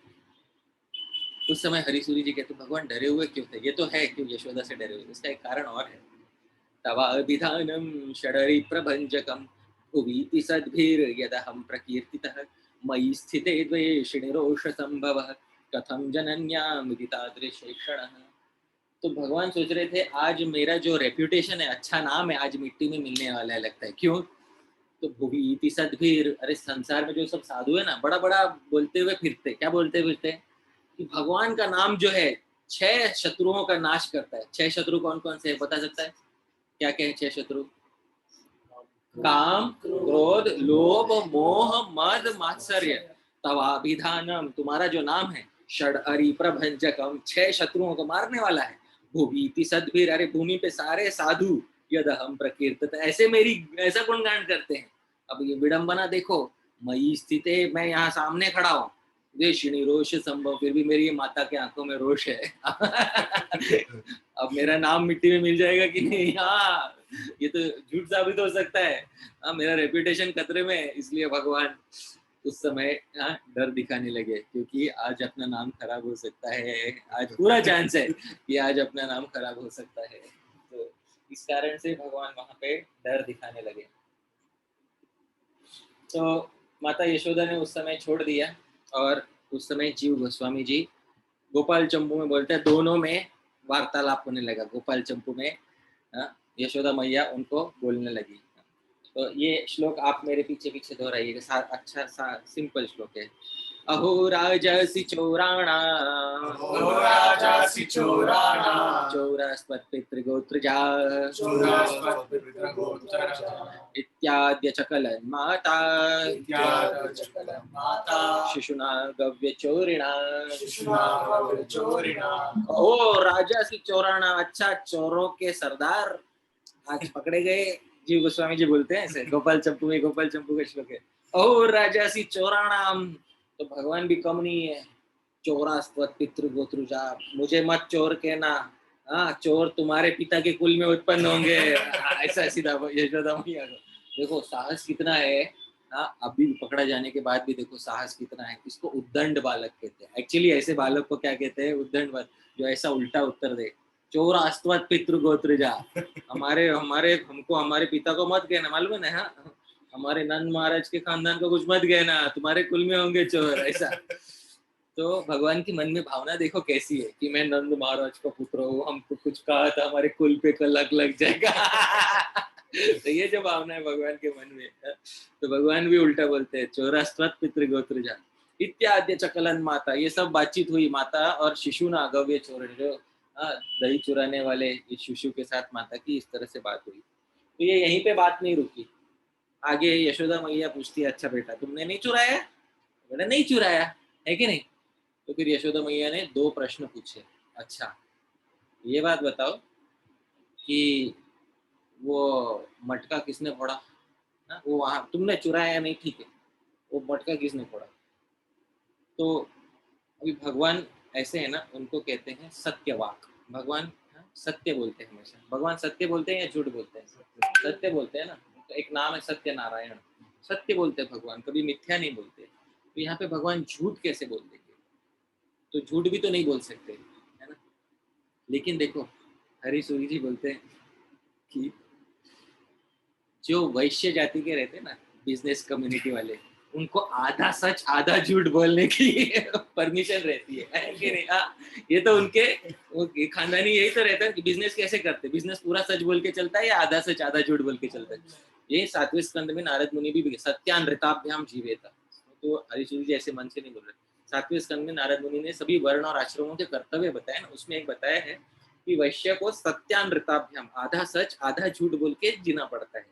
उस समय हरिसूरी जी कहते भगवान डरे हुए क्यों थे? ये तो है क्यों यशोदा से डरे हुए, इसका एक कारण और है। तवाभिधानं षडरि प्रभंजकं भुवीति सद्भिर्यदहं प्रकीर्तितः मयि स्थिते द्वेषिणि रोषसंभवः कथं जनन्यामिति तादृशे क्षणः। तो भगवान सोच रहे थे आज मेरा जो रेप्यूटेशन है, अच्छा नाम है, आज मिट्टी में मिलने वाला है लगता है। क्यों? तो भुवीति सद्भिर, अरे संसार में जो सब साधु है ना, बड़ा बड़ा बोलते हुए फिरते, क्या बोलते फिरते कि भगवान का नाम जो है 6 शत्रुओं का नाश करता है। 6 शत्रु कौन कौन से है बता सकता है? क्या क्या है 6 शत्रु? काम, क्रोध, लोभ, मोह, मद, मात्सर्य। तवाभिधानम, तुम्हारा जो नाम है, षडअरि प्रभंजकम, 6 शत्रुओं को मारने वाला है। भुवीति सद्भिर, अरे भूमि पे सारे साधु यदहम प्रकीर्तित, ऐसे मेरी ऐसा गुणगान करते हैं। अब ये विडंबना देखो, मयि स्थिते, मैं यहाँ सामने खड़ा हूँ, द्वेषिणी रोष संभव, फिर भी मेरी माता के आंखों में रोष है। अब मेरा नाम मिट्टी में मिल जाएगा कि नहीं? हाँ, ये तो झूठ साबित हो सकता है। हाँ, मेरा रेपुटेशन खतरे में है, इसलिए भगवान उस समय डर दिखाने लगे, क्योंकि आज अपना नाम खराब हो सकता है। आज पूरा चांस है कि आज अपना नाम खराब हो सकता है। तो इस कारण से भगवान वहां पे डर दिखाने लगे। तो माता यशोदा ने उस समय छोड़ दिया, और उस समय जीव गोस्वामी जी गोपाल चंपू में बोलते हैं, दोनों में वार्तालाप होने लगा। गोपाल चंपू में यशोदा मैया उनको बोलने लगी। तो ये श्लोक आप मेरे पीछे पीछे दोहराइएगा, अच्छा सा सिंपल श्लोक है। अहो राजसी चौराणा, अहो राजसी चौराणा, चौरास्त्वत्पितृगोत्रजा, चौरास्त्वत्पितृगोत्रजा, इत्याद्य चकलन माता, इत्याद्य चकलं माता, शिशुना गव्यचोरिणा, शिशुना गव्यचोरिणा। ओ राजसी चौराणा, अच्छा चोरों के सरदार आज पकड़े गए। जीव गोस्वामी जी बोलते हैं ऐसे, गोपाल चंपू में, गोपाल चंपू का श्लोक है। ओ राजासी चौराणाम, तो भगवान भी कम नहीं है। चौरास्त्वत् पितृगोत्रुजा, मुझे मत चोर कहना, हाँ चोर तुम्हारे पिता के कुल में उत्पन्न होंगे। ऐसा सीधा यशोदा मैया को देखो साहस कितना है। हाँ, अभी पकड़ा जाने के बाद भी देखो साहस कितना है। इसको उद्दंड बालक कहते हैं। एक्चुअली ऐसे बालक को क्या कहते हैं? उद्दंड बालक, जो ऐसा उल्टा उत्तर दे। चौरास्त्वत् पितृगोत्रजा, हमारे हमारे हमको हमारे पिता को मत कहना, मालूम है ना? हाँ, हमारे नंद महाराज के खानदान को कुछ मत कहना, तुम्हारे कुल में होंगे चोर, ऐसा। तो भगवान की मन में भावना देखो कैसी है कि मैं नंद महाराज का पुत्र हूँ, हमको कुछ कहा था हमारे कुल पे कलंक लग जाएगा। तो ये जो भावना है भगवान के मन में, तो भगवान भी उल्टा बोलते हैं, चौरास्त्वत् पितृगोत्रजा इत्याद्य चकलन माता। ये सब बातचीत हुई माता और शिशु ना गव्य चोर, जो दही चुराने वाले इस शिशु के साथ माता की इस तरह से बात हुई। तो ये यहीं पे बात नहीं रुकी। आगे यशोदा मैया पूछती है, अच्छा बेटा तुमने नहीं चुराया? बेटा नहीं चुराया, है कि नहीं? तो फिर यशोदा मैया ने 2 प्रश्न पूछे। अच्छा ये बात बताओ कि वो मटका किसने फोड़ा ना? वो वहां तुमने चुराया नहीं, ठीक है, वो मटका किसने फोड़ा? तो अभी भगवान ऐसे है ना, उनको कहते हैं सत्यवाक। भगवान सत्य बोलते हैं हमेशा। भगवान सत्य बोलते हैं या झूठ बोलते हैं? सत्य बोलते हैं ना। तो एक नाम है सत्य नारायण, सत्य बोलते हैं भगवान, कभी मिथ्या नहीं बोलते। तो यहाँ पे भगवान झूठ कैसे बोल देंगे? तो झूठ भी तो नहीं बोल सकते, है ना? लेकिन देखो हरिसूरी जी बोलते हैं कि जो वैश्य जाति के रहते हैं ना, बिजनेस कम्युनिटी वाले, उनको आधा सच आधा झूठ बोलने की परमिशन रहती है कि नहीं? ये तो उनके खानदानी यही तो रहता है कि बिजनेस कैसे करते, बिजनेस पूरा सच बोल के चलता है या आधा सच आधा झूठ बोल के चलता है? ये 7वें स्कंद में नारद मुनि भी सत्यानृताभ्याम जीवेता, तो हरिसूरी जी ऐसे मन से नहीं बोल रहे। 7वें स्कंद में नारद मुनि ने सभी वर्ण और आश्रमों के कर्तव्य बताए ना, उसमें एक बताया है कि वैश्य को सत्यानृताभ्याम, आधा सच आधा झूठ बोल के जीना पड़ता है।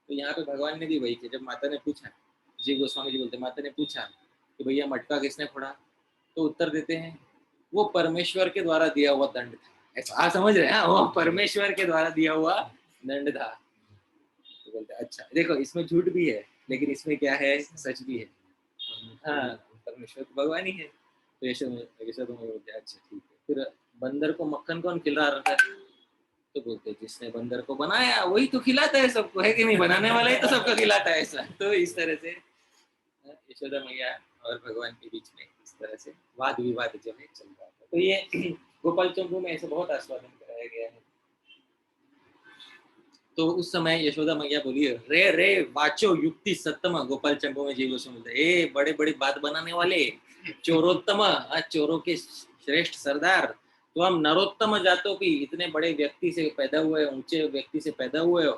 तो यहाँ पे भगवान ने भी वही किया। जब माता ने पूछा, जीव गोस्वामी जी बोलते, माता ने पूछा कि भैया मटका किसने फोड़ा, तो उत्तर देते हैं वो परमेश्वर के द्वारा दिया हुआ दंड था। ऐसा समझ रहे हैं, वो परमेश्वर के द्वारा दिया हुआ दंड था। तो बोलते अच्छा देखो इसमें झूठ भी है लेकिन इसमें क्या है, सच भी है। हाँ, परमेश्वर तो भगवान ही है। तो यशोदा बोलते अच्छा ठीक है। फिर बंदर को मक्खन कौन खिला रहा था, तो बोलते जिसने बंदर को बनाया वही तो खिलाता है सबको, है कि नहीं, बनाने वाला ही तो सबको खिलाता है। ऐसा तो इस तरह से यशोदा मैया और भगवान के बीच में इस तरह से वाद विवाद जो है चल रहा था। तो ये गोपाल चंपू में ऐसे बहुत आस्वादन कराया गया है। तो उस समय यशोदा मैया बोली, रे रे वाचो युक्ति सत्तम, गोपाल चंपू में जीव गोस्वामी बोलते, ए बड़े बड़े बात बनाने वाले, चोरोत्तम, चोरों के श्रेष्ठ सरदार, तो हम नरोत्तम जातों की, इतने बड़े व्यक्ति से पैदा हुए, ऊंचे व्यक्ति से पैदा हुए हो,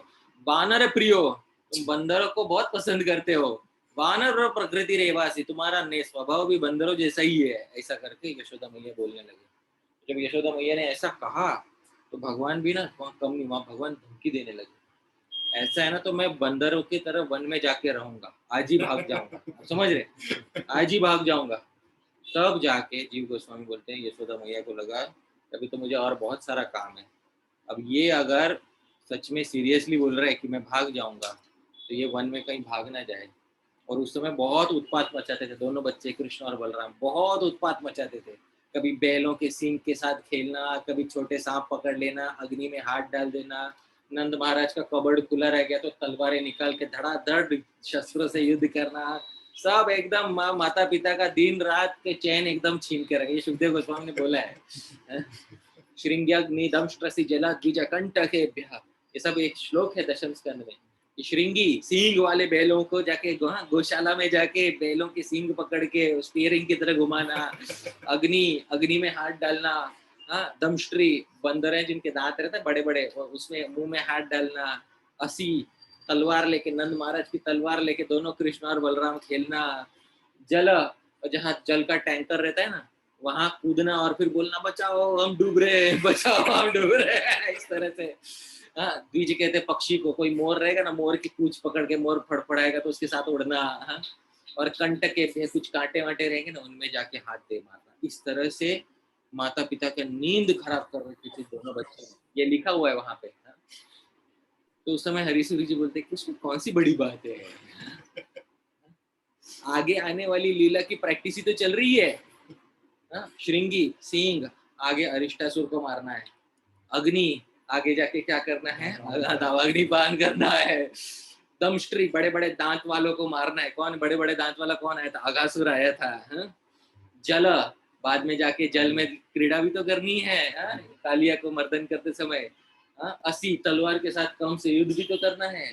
बानर प्रियो, तुम बंदरों को बहुत पसंद करते हो, बानर और प्रकृति रेवासी, तुम्हारा स्वभाव भी बंदरों जैसा ही है। ऐसा करके यशोदा मैया बोलने लगे। जब यशोदा मैया ने ऐसा कहा तो भगवान भी ना कम नहीं, वहां भगवान धमकी देने लगे। ऐसा है ना तो मैं बंदरों की तरह वन में जाके रहूंगा, आज ही भाग जाऊंगा। समझ रहे, आज ही भाग जाऊंगा। तब जाके जीव गोस्वामी बोलते हैं यशोदा मैया को लगा अभी तो मुझे और बहुत सारा काम है, अब ये अगर सच में सीरियसली बोल रहा है कि मैं भाग जाऊंगा तो ये वन में कहीं भाग ना जाए। और उस समय बहुत उत्पात मचाते थे दोनों बच्चे, कृष्ण और बलराम बहुत उत्पात मचाते थे। कभी बैलों के सींग के साथ खेलना, कभी छोटे सांप पकड़ लेना, अग्नि में हाथ डाल देना, नंद महाराज का कबर्ड खुला रह गया तो तलवारें निकाल के धड़ाधड़ शस्त्रों से युद्ध करना, सब एकदम माता पिता का दिन रात के चैन एकदम छीन के रखे। ये सुखदेव गोस्वामी ने बोला है, श्रृंग्याग्निदंष्ट्रसि जलाद्विजकंटकेभ्यः, ये सब एक श्लोक है दशम स्कंद में। श्रृंगी सींग वाले बैलों को जाके गौशाला में जाके बैलों के सींग पकड़ के स्टीयरिंग की तरह घुमाना, अग्नि में हाथ डालना, हाँ दमष्ट्री बंदर हैं जिनके दांत रहते हैं बड़े बड़े, उसमें मुंह में हाथ डालना, असी तलवार लेके, नंद महाराज की तलवार लेके दोनों कृष्ण और बलराम खेलना, जल जहाँ जल का टैंकर रहता है ना वहां कूदना और फिर बोलना बचाओ हम डूब रहे, बचाओ हम डूब रहे, इस तरह से। हाँ, द्विज कहते पक्षी को, कोई मोर रहेगा ना, मोर की पूंछ पकड़ के मोर फड़फड़ाएगा तो उसके साथ उड़ना, हाँ? और कंटक के कुछ कांटे वाटे रहेंगे ना उनमें जाके हाथ दे मारना। इस तरह से माता पिता के नींद खराब कर रहे थे दोनों बच्चे, ये लिखा हुआ है वहां पे। हाँ? तो उस समय हरीसूरी जी बोलते कि उसमें कौन सी बड़ी बात है, आगे आने वाली लीला की प्रैक्टिस ही तो चल रही है। श्रृंगी सिंह, आगे अरिष्टासुर को मारना है, अग्नि आगे जाके क्या करना है, अग्निपान करना है, दमष्ट्री बड़े बड़े दांत वालों को मारना है। कौन बड़े बड़े दांत वाला कौन आया था, अगासुर आया था। जल, बाद में जाके जल में क्रीड़ा भी तो करनी है, कालिया को मर्दन करते समय। असी तलवार के साथ कम से युद्ध भी तो करना है।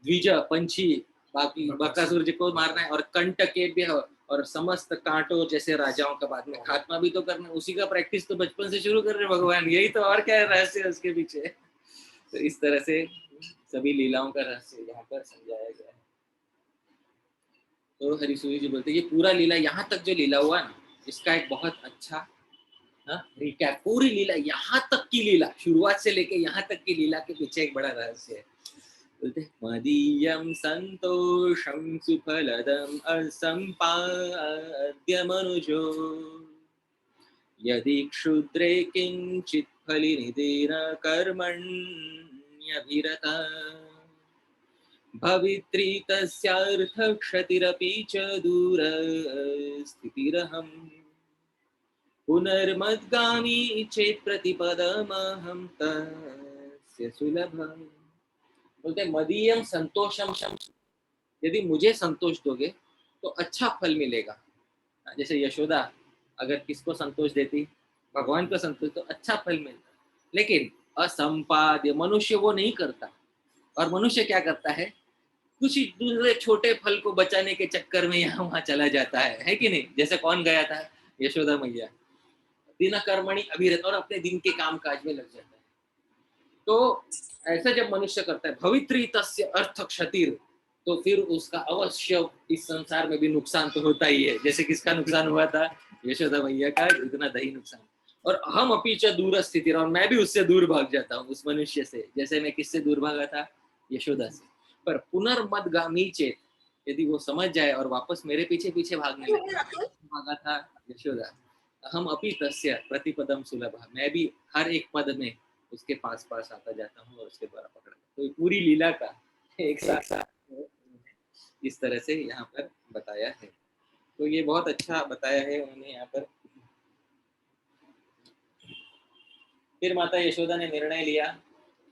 द्विज पंछी, बाकी बकासुर जी को मारना है। और कंटकेभ्य, और समस्त कांटों जैसे राजाओं का बाद में खात्मा भी तो करना है। उसी का प्रैक्टिस तो बचपन से शुरू कर रहे भगवान, यही तो और क्या रहस्य है उसके पीछे। तो इस तरह से सभी लीलाओं का रहस्य यहाँ पर समझाया गया है। तो हरीसूरी जी बोलते ये पूरा लीला यहाँ तक जो लीला हुआ ना, इसका एक बहुत अच्छा रिकैप, पूरी लीला यहाँ तक की लीला, शुरुआत से लेके यहाँ तक की लीला के पीछे एक बड़ा रहस्य है। बोलते मदीयं संतोषं सुफलदं असंपाद्य मनुजो, यदि क्षुद्रे किंचित् फलिनिधेन कर्मण्यभिरता, भवित्री तस्यार्थ क्षतिरपि च दूरस्थितिरहम्, पुनर्मद्गामी चेत् प्रतिपदमहं तस्य सुलभम्। बोलते मदीयम संतोषम, यदि मुझे संतोष दोगे तो अच्छा फल मिलेगा। जैसे यशोदा अगर किसको संतोष देती, भगवान को संतोष, तो अच्छा फल मिलता। लेकिन असंपाद्य, मनुष्य वो नहीं करता। और मनुष्य क्या करता है, कुछ दूसरे छोटे फल को बचाने के चक्कर में यहाँ वहां चला जाता है कि नहीं। जैसे कौन गया था, यशोदा मैया, दिन कर्मणि अभिरत, और अपने दिन के काम काज में लग जाता है। तो ऐसा जब मनुष्य करता है भवित्री तस्य अर्थ क्षतिर, तो फिर उसका अवश्य इस संसार में भी नुकसान तो होता ही है। जैसे किसका नुकसान हुआ था, यशोदा मैया का इतना दही नुकसान। और हम अपीच दूर स्थिति, और मैं भी उससे दूर भाग जाता हूँ उस मनुष्य से, जैसे मैं किससे दूर भागा था, यशोदा से। पर पुनर्मदगामी चेत, यदि वो समझ जाए और वापस मेरे पीछे पीछे भागने लगे, भागा था यशोदा, हम अपी तस्य प्रतिपदम सुलभ, मैं भी हर एक पद में उसके पास पास आता जाता हूँ और उसके द्वारा पकड़ा। तो पूरी लीला का एक साथ इस तरह से यहाँ पर बताया है। तो ये बहुत अच्छा बताया है उन्होंने यहाँ पर। फिर माता यशोदा ने निर्णय लिया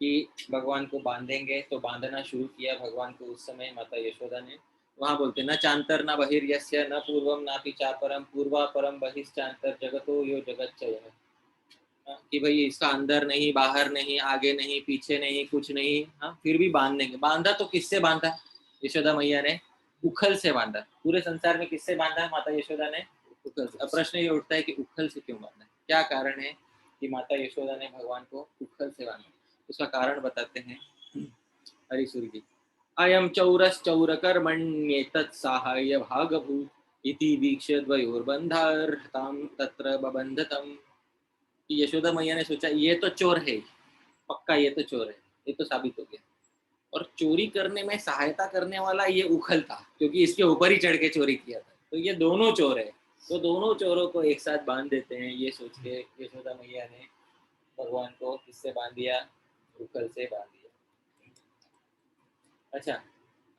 कि भगवान को बांधेंगे, तो बांधना शुरू किया भगवान को। उस समय माता यशोदा ने, वहां बोलते न चांतर न बहिर्यस्य न पूर्वम नापि चापरम पूर्वा परम बहिश्चांतर जगतो यो जगच्चयः, कि भाई इसका अंदर नहीं, बाहर नहीं, आगे नहीं, पीछे नहीं, कुछ नहीं। हाँ, फिर भी बांध देंगे। बांधा तो किससे बांधा, यशोदा मैया ने उखल से बांधा। पूरे संसार में किससे बांधा माता यशोदा ने, उखल से। अब प्रश्न ये उठता है कि उखल से क्यों बांधा, क्या कारण है कि माता यशोदा ने भगवान को उखल से बांधा। उसका कारण बताते हैं हरिसूर जी। अयम चौरश्चौरकर्मण्येतत् साहाय्य भागभूत इति वीक्ष्य द्वयोर्बन्धार्हतां तत्र बबन्धतम्। कि यशोदा मैया ने सोचा ये तो चोर है, पक्का ये तो चोर है, ये तो साबित हो गया। और चोरी करने में सहायता करने वाला ये उखल था, क्योंकि इसके ऊपर ही चढ़ के चोरी किया था। तो ये दोनों चोर है, तो दोनों चोरों को एक साथ बांध देते हैं, ये सोच के यशोदा मैया ने भगवान को किससे बांध दिया, उखल से बांध दिया। अच्छा,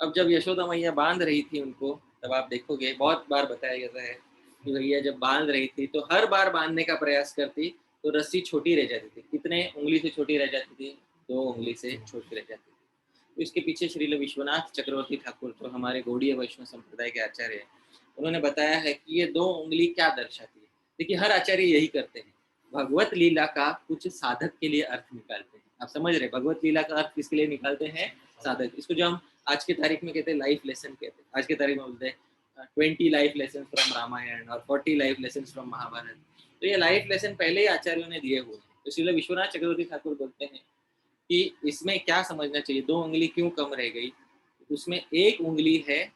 अब जब यशोदा मैया बांध रही थी उनको, तब आप देखोगे बहुत बार बताया जाता है कि भैया जब बांध रही थी तो हर बार बांधने का प्रयास करती तो रस्सी छोटी रह जाती थी। कितने उंगली से छोटी रह जाती थी, 2 उंगली से छोटी रह जाती थी। तो इसके पीछे श्रील विश्वनाथ चक्रवर्ती ठाकुर, जो हमारे गौड़ीय वैष्णव संप्रदाय के आचार्य हैं, उन्होंने बताया है कि ये 2 उंगली क्या दर्शाती है। देखिए हर आचार्य यही करते हैं, भगवत लीला का कुछ साधक के लिए अर्थ निकालते हैं। आप समझ रहे, भगवत लीला का अर्थ किसके लिए निकालते हैं, साधक। इसको जो हम आज की तारीख में कहते हैं लाइफ लेसन कहते हैं। आज की तारीख में बोलते हैं 20 लाइफ लेसन फ्रॉम रामायण और 40 लाइफ लेसन फ्रॉम महाभारत। तो ये लाइफ लेसन पहले ही आचार्यों ने दिए हुए हैं। तो इसलिए विश्वनाथ चक्रवर्ती ठाकुर बोलते हैं कि इसमें क्या समझना चाहिए, 2 उंगली क्यों कम रह गई। उसमें एक उंगली है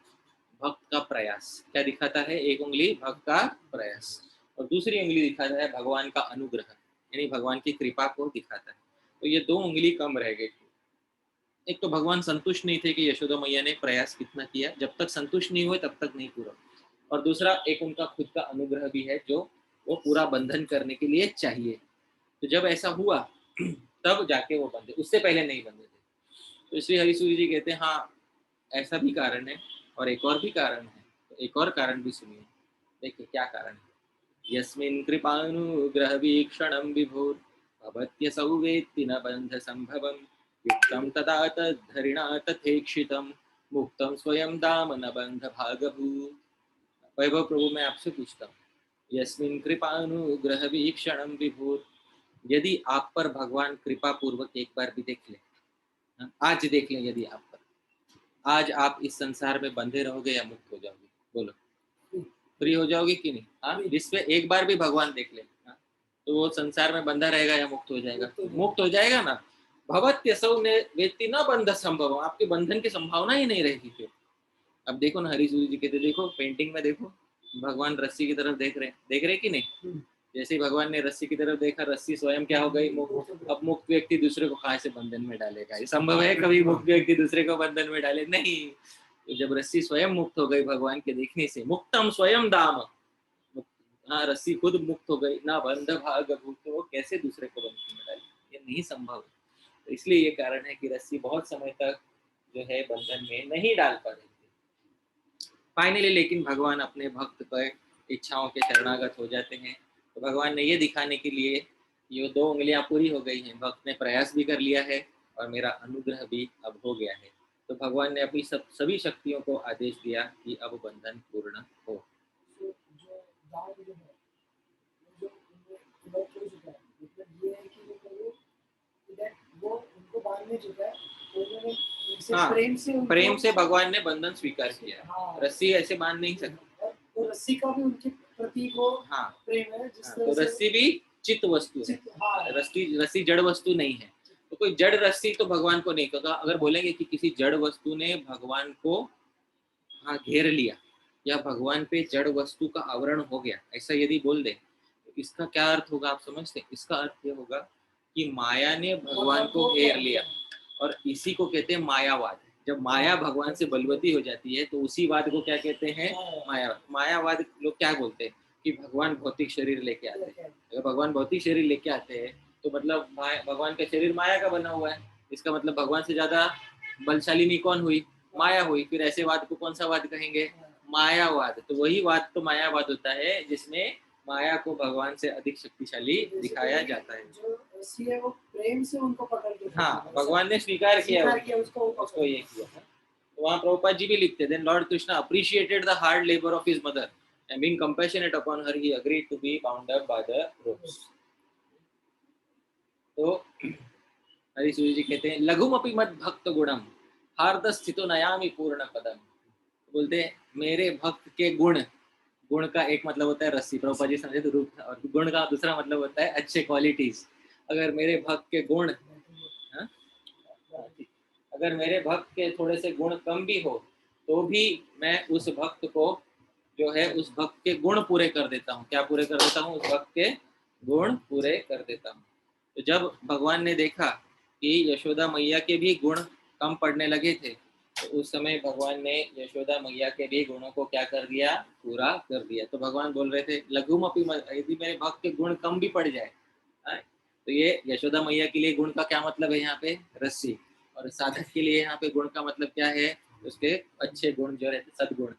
भक्त का प्रयास, क्या दिखाता है, एक उंगली भक्त का प्रयास, और दूसरी उंगली दिखाता है भगवान का अनुग्रह, यानी भगवान की कृपा को दिखाता है। तो ये 2 उंगली कम रह गई। एक तो भगवान संतुष्ट नहीं थे कि यशोदा मैया ने प्रयास कितना किया, जब तक संतुष्ट नहीं हुए तब तक नहीं पूरा। और दूसरा एक उनका खुद का अनुग्रह भी है जो वो पूरा बंधन करने के लिए चाहिए। तो जब ऐसा हुआ तब जाके वो बंधे, उससे पहले नहीं बंधे थे। तो इसलिए हरिसूरी जी कहते हैं हाँ ऐसा भी कारण है, और एक और भी कारण है। तो एक और कारण भी सुनिए, देखिए क्या कारण है। यस्मिन् कृपानुग्रह वीक्षणं विभुर भवत्यसौ वेत्ति न बंध संभवम् युक्तं तदा तद्धरिणा तथेक्षितं मुक्तं स्वयं दाम न बंध भागभूत। वैभव प्रभु मैं आपसे पूछता हूँ, यस्मिन् कृपानुग्रह वीक्षणं विभुर, यदि आप पर भगवान कृपा पूर्वक एक बार भी देख ले, आज देख लें, यदि आप पर आज आप इस संसार में बंधे रहोगे या मुक्त हो जाओगे, बोलो फ्री हो जाओगे कि नहीं। हाँ, जिसपे एक बार भी भगवान देख ले, हाँ, तो वो संसार में बंधा रहेगा या मुक्त हो जाएगा, मुक्त हो जाएगा ना। भवत्यसौ ने वेत्ति न बंध संभव, आपके बंधन की संभावना ही नहीं रहेगी फिर। अब देखो ना हरिसूरी जी कहते, देखो पेंटिंग में देखो भगवान रस्सी की तरफ देख रहे कि नहीं। जैसे ही भगवान ने रस्सी की तरफ देखा, रस्सी स्वयं क्या हो गई, मुक्त। अब मुक्त व्यक्ति दूसरे को कहाँ से बंधन में डालेगा, ये संभव है कभी मुक्त व्यक्ति दूसरे को बंधन में डाले, नहीं। तो जब रस्सी स्वयं मुक्त हो गई भगवान के देखने से, मुक्तम स्वयं दाम, हाँ रस्सी खुद मुक्त हो गई, ना बंध भाग भूत, तो वो कैसे दूसरे को बंधन में डाले, ये नहीं संभव। तो इसलिए ये कारण है कि रस्सी बहुत समय तक जो है बंधन में नहीं डाल पा रही थी। फाइनली लेकिन भगवान अपने भक्त पर इच्छाओं के शरणागत हो जाते हैं। तो भगवान ने ये दिखाने के लिए ये 2 उंगलियां पूरी हो गई हैं, भक्त ने प्रयास भी कर लिया है और मेरा अनुग्रह भी अब हो गया है। तो भगवान ने अपनी सभी शक्तियों को आदेश दिया कि अब बंधन पूर्ण हो। जो दाव जो है जो इधर चल चुका है, मतलब ये है कि वो इधर वो उनको बांधने चुका है, तो उन्होंने इनसे हाँ, प्रेम से भगवान ने बंधन स्वीकार किया। हाँ, रस्सी ऐसे बांध नहीं सकती। तो रस्सी का भी उनके प्रति को हाँ, प्रेम है, जिस हाँ, तरह तो रस्सी भी चित्त वस्तु है, हाँ, रस्सी जड़ वस्तु नहीं है। तो तो कोई जड़ रस्सी तो भगवान को नहीं कहा। अगर बोलेंगे कि किसी जड़ वस्तु ने भगवान को हाँ घेर लिया या भगवान पे जड़ वस्तु का आवरण हो गया, ऐसा यदि बोल दे तो इसका क्या अर्थ होगा आप समझते हैं? इसका अर्थ ये होगा कि माया ने भगवान को घेर लिया, और इसी को कहते हैं मायावाद। जब माया भगवान से बलवती हो जाती है तो उसी वाद को क्या कहते हैं? मायावाद। मायावाद लोग क्या बोलते हैं कि भगवान भौतिक शरीर लेके आते हैं। अगर भगवान भौतिक शरीर लेके आते हैं तो मतलब भगवान का शरीर माया का बना हुआ है, इसका मतलब भगवान से ज्यादा बलशालिनी कौन हुई? माया हुई। फिर ऐसे वाद को कौन सा वाद कहेंगे? मायावाद। तो वही वाद तो मायावाद होता है जिसमें माया को भगवान से अधिक शक्तिशाली दिखाया जाता है। जो रस्सी है वो प्रेम से उनको पकड़ के हाँ, भगवान ने स्वीकार किया उसको ये किया था। तो वहाँ प्रभुपाद जी भी लिखते, then lord Krishna appreciated the hard labour of his mother and being compassionate upon her he agreed to be bound up by the ropes। तो हरिसूरी जी कहते हैं लघुमपि मद भक्त गुणम हार्द स्थितो नयामि पूर्ण पदम। बोलते हैं मेरे भक्त के गुण, गुण का एक मतलब होता है रस्सी, प्रभुपाद जी समझे तो रूप, और गुण का दूसरा मतलब होता है अच्छे क्वालिटीज। अगर मेरे भक्त के गुण अगर मेरे भक्त के थोड़े से गुण कम भी हो तो भी मैं उस भक्त को जो है उस भक्त के गुण पूरे कर देता हूँ। क्या पूरे कर देता हूँ? उस भक्त के गुण पूरे कर देता हूँ। तो जब भगवान ने देखा कि यशोदा मैया के भी गुण कम पड़ने लगे थे तो उस समय भगवान ने यशोदा मैया के भी गुणों को क्या कर दिया? पूरा कर दिया। तो भगवान बोल रहे थे लघुमपि यदि मेरे भक्त के गुण कम भी पड़ जाए, तो ये यशोदा मैया के लिए गुण का क्या मतलब है यहाँ पे? रस्सी। और साधक के लिए यहाँ पे गुण का मतलब क्या है? उसके अच्छे गुण जो रहते सदगुण।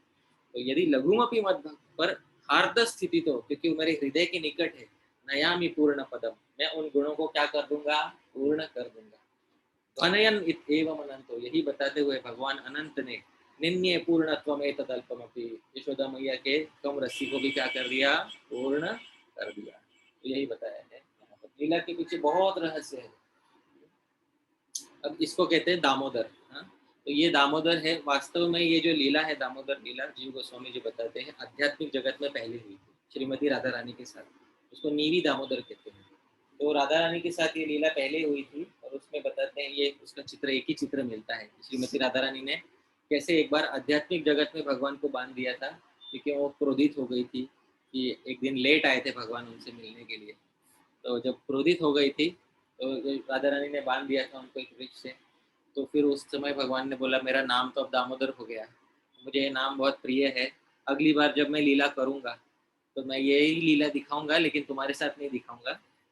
तो यदि लघुमपि मद भक्त पर हार्द स्थिति तो, क्योंकि वो मेरे हृदय के निकट है, नयामि पूर्ण पदम, मैं उन गुणों को क्या कर दूंगा? पूर्ण कर दूंगा। अनयन एवं अनंतो, यही बताते हुए भगवान अनंत ने निन्ये पूर्णत्वम एतदल्पमपि, यशोदा मैया के कम रस्सी को भी क्या कर दिया? पूर्ण कर दिया। तो यही बताया है। लीला के पीछे बहुत रहस्य है। अब इसको कहते हैं दामोदर। तो ये दामोदर है। वास्तव में ये जो लीला है दामोदर लीला, जीव गोस्वामी जी बताते हैं आध्यात्मिक जगत में पहले हुई थी श्रीमती राधा रानी के साथ, उसको नीवी दामोदर कहते हैं। तो राधा रानी के साथ ये लीला पहले हुई थी और उसमें बताते हैं ये उसका चित्र एक ही चित्र मिलता है। श्रीमती राधा रानी ने कैसे एक बार आध्यात्मिक जगत में भगवान को बांध दिया था, क्योंकि वो क्रोधित हो गई थी कि एक दिन लेट आए थे भगवान उनसे मिलने के लिए। तो जब क्रोधित हो गई थी तो राधा रानी ने बांध दिया था उनको एक वृक्ष से। तो फिर उस समय भगवान ने बोला मेरा नाम तो अब दामोदर हो गया, मुझे ये नाम बहुत प्रिय है, अगली बार जब मैं लीला करूंगा तो मैं यही लीला दिखाऊंगा, लेकिन तुम्हारे साथ नहीं दिखाऊंगा,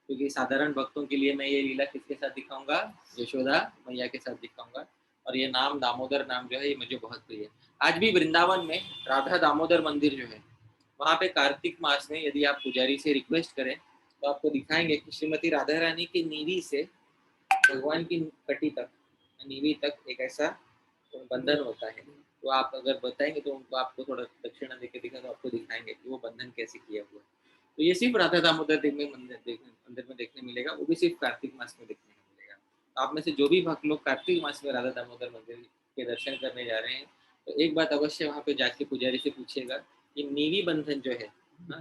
क्योंकि साधारण भक्तों के लिए मैं ये लीला किसके साथ दिखाऊंगा? यशोदा मैया के साथ दिखाऊंगा। और ये नाम दामोदर नाम जो है ये मुझे बहुत प्रिय है। आज भी वृंदावन में राधा दामोदर मंदिर जो है वहाँ पे कार्तिक मास में यदि आप पुजारी से रिक्वेस्ट करें तो आपको दिखाएंगे कि श्रीमती राधा रानी की नीवी से भगवान की कटी तक, नीवी तक एक ऐसा बंधन होता है। तो आप अगर बताएंगे तो उनको आपको थोड़ा दक्षिणा देके दिखा तो आपको दिखाएंगे कि वो बंधन कैसे किया हुआ है। तो ये सिर्फ राधा दामोदर मंदिर में देखने मिलेगा, वो भी सिर्फ कार्तिक मास में देखने को मिलेगा। आप में से जो भी भक्त लोग कार्तिक मास में राधा दामोदर मंदिर के दर्शन करने जा रहे हैं तो एक बात अवश्य वहाँ पे जाके पुजारी से पूछिएगा कि नीवी बंधन जो है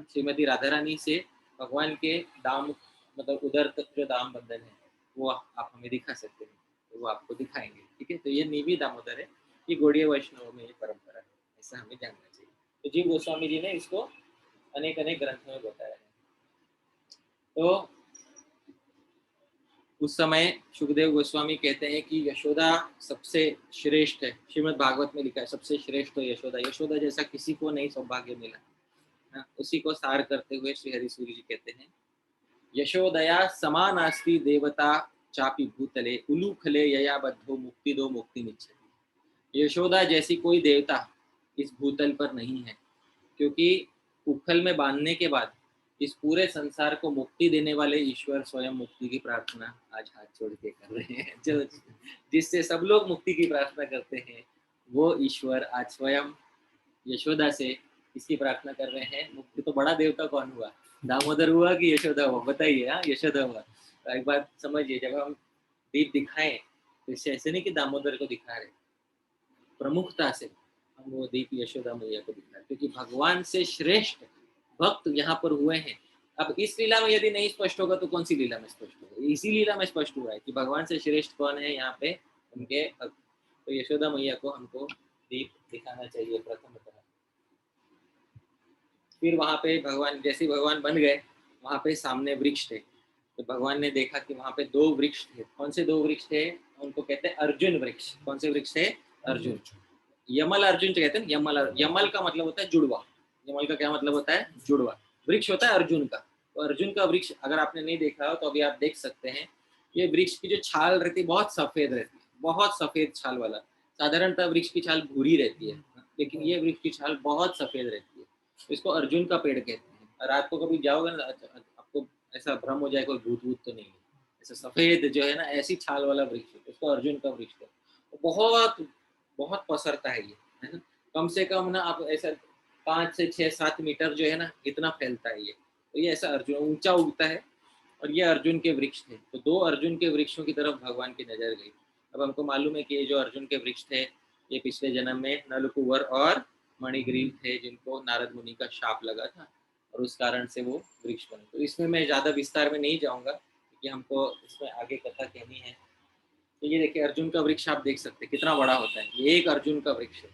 श्रीमती राधा रानी से भगवान के दाम मतलब उधर तक जो दाम बंधन है वो आप हमें दिखा सकते हैं, तो वो आपको दिखाएंगे। ठीक है, तो ये नीवी दामोदर है, ये गौड़ीय वैष्णव में ये परंपरा है, ऐसा हमें जानना चाहिए। तो जीव गोस्वामी जी ने इसको अनेक अनेक ग्रंथों में बताया है। तो उस समय सुखदेव गोस्वामी कहते हैं कि यशोदा सबसे श्रेष्ठ है। श्रीमद् भागवत में लिखा है सबसे श्रेष्ठ तो यशोदा, यशोदा जैसा किसी को नहीं सौभाग्य मिला। उसी को सार करते हुए श्री हरिसूरी जी कहते हैं यशोदया समानास्ति देवता चापी भूतले उलूखले यया बद्धो मुक्ति दो मुक्ति निच्छति। यशोदा जैसी कोई देवता इस भूतल पर नहीं है, क्योंकि उखल में बांधने के बाद इस पूरे संसार को मुक्ति देने वाले ईश्वर स्वयं मुक्ति की प्रार्थना आज हाथ जोड़ के कर रहे हैं। जो जिससे सब लोग मुक्ति की प्रार्थना करते हैं वो ईश्वर आज स्वयं यशोदा से इसकी प्रार्थना कर रहे हैं। मुक्ति तो बड़ा देवता कौन हुआ? दामोदर हुआ कि यशोदा हुआ? बताइए। हाँ, यशोदा हुआ। तो एक बात समझिए, जब हम दीप दिखाएं तो इससे ऐसे नहीं कि दामोदर को दिखा रहे, प्रमुखता से हम वो दीप यशोदा मैया को दिखा रहे, क्योंकि भगवान से श्रेष्ठ भक्त यहाँ पर हुए हैं अब इस लीला में यदि नहीं स्पष्ट होगा तो कौन सी लीला में स्पष्ट होगा? इसी लीला में स्पष्ट हुआ है कि भगवान से श्रेष्ठ कौन है यहाँ पे, उनके भक्त। तो यशोदा मैया को हमको दीप दिखाना चाहिए प्रथमतः। फिर वहां पे भगवान, जैसे भगवान बन गए, वहां पे सामने वृक्ष थे, तो भगवान ने देखा कि वहां पे 2 वृक्ष थे। कौन से 2 वृक्ष थे? उनको कहते हैं अर्जुन वृक्ष। कौन से वृक्ष थे? अर्जुन। यमल अर्जुन जो कहते हैं, यमल का मतलब होता है जुड़वा। यमल का क्या मतलब होता है? जुड़वा। वृक्ष होता है अर्जुन का। तो अर्जुन का वृक्ष अगर आपने नहीं देखा हो तो अभी आप देख सकते हैं। ये वृक्ष की जो छाल रहती है बहुत सफेद रहती है, बहुत सफेद छाल वाला। साधारणतः वृक्ष की छाल भूरी रहती है, लेकिन ये वृक्ष की छाल बहुत सफेद रहती है। इसको अर्जुन का पेड़ कहते हैं। और रात को कभी जाओगे ना, आपको ऐसा भ्रम हो जाए कोई भूत वूत तो नहीं है, ऐसा सफेद जो है ना, ऐसी छाल वाला वृक्ष है, उसको अर्जुन का वृक्ष है। बहुत बहुत पसरता है ये, है ना। कम से कम ना आप ऐसा 5 से 6-7 मीटर जो है ना, इतना फैलता है ये। तो ये ऐसा अर्जुन ऊंचा उगता है, और ये अर्जुन के वृक्ष थे। तो 2 अर्जुन के वृक्षों की तरफ भगवान की नजर गई। अब हमको मालूम है कि ये जो अर्जुन के वृक्ष थे, ये पिछले जन्म में नलकुवर और मणिग्रीव थे, जिनको नारद मुनि का शाप लगा था, और उस कारण से वो वृक्ष बने। तो इसमें मैं ज्यादा विस्तार में नहीं जाऊंगा, क्योंकि हमको इसमें आगे कथा कहनी है। तो ये देखिए अर्जुन का वृक्ष आप देख सकते हैं कितना बड़ा होता है। ये एक अर्जुन का वृक्ष है।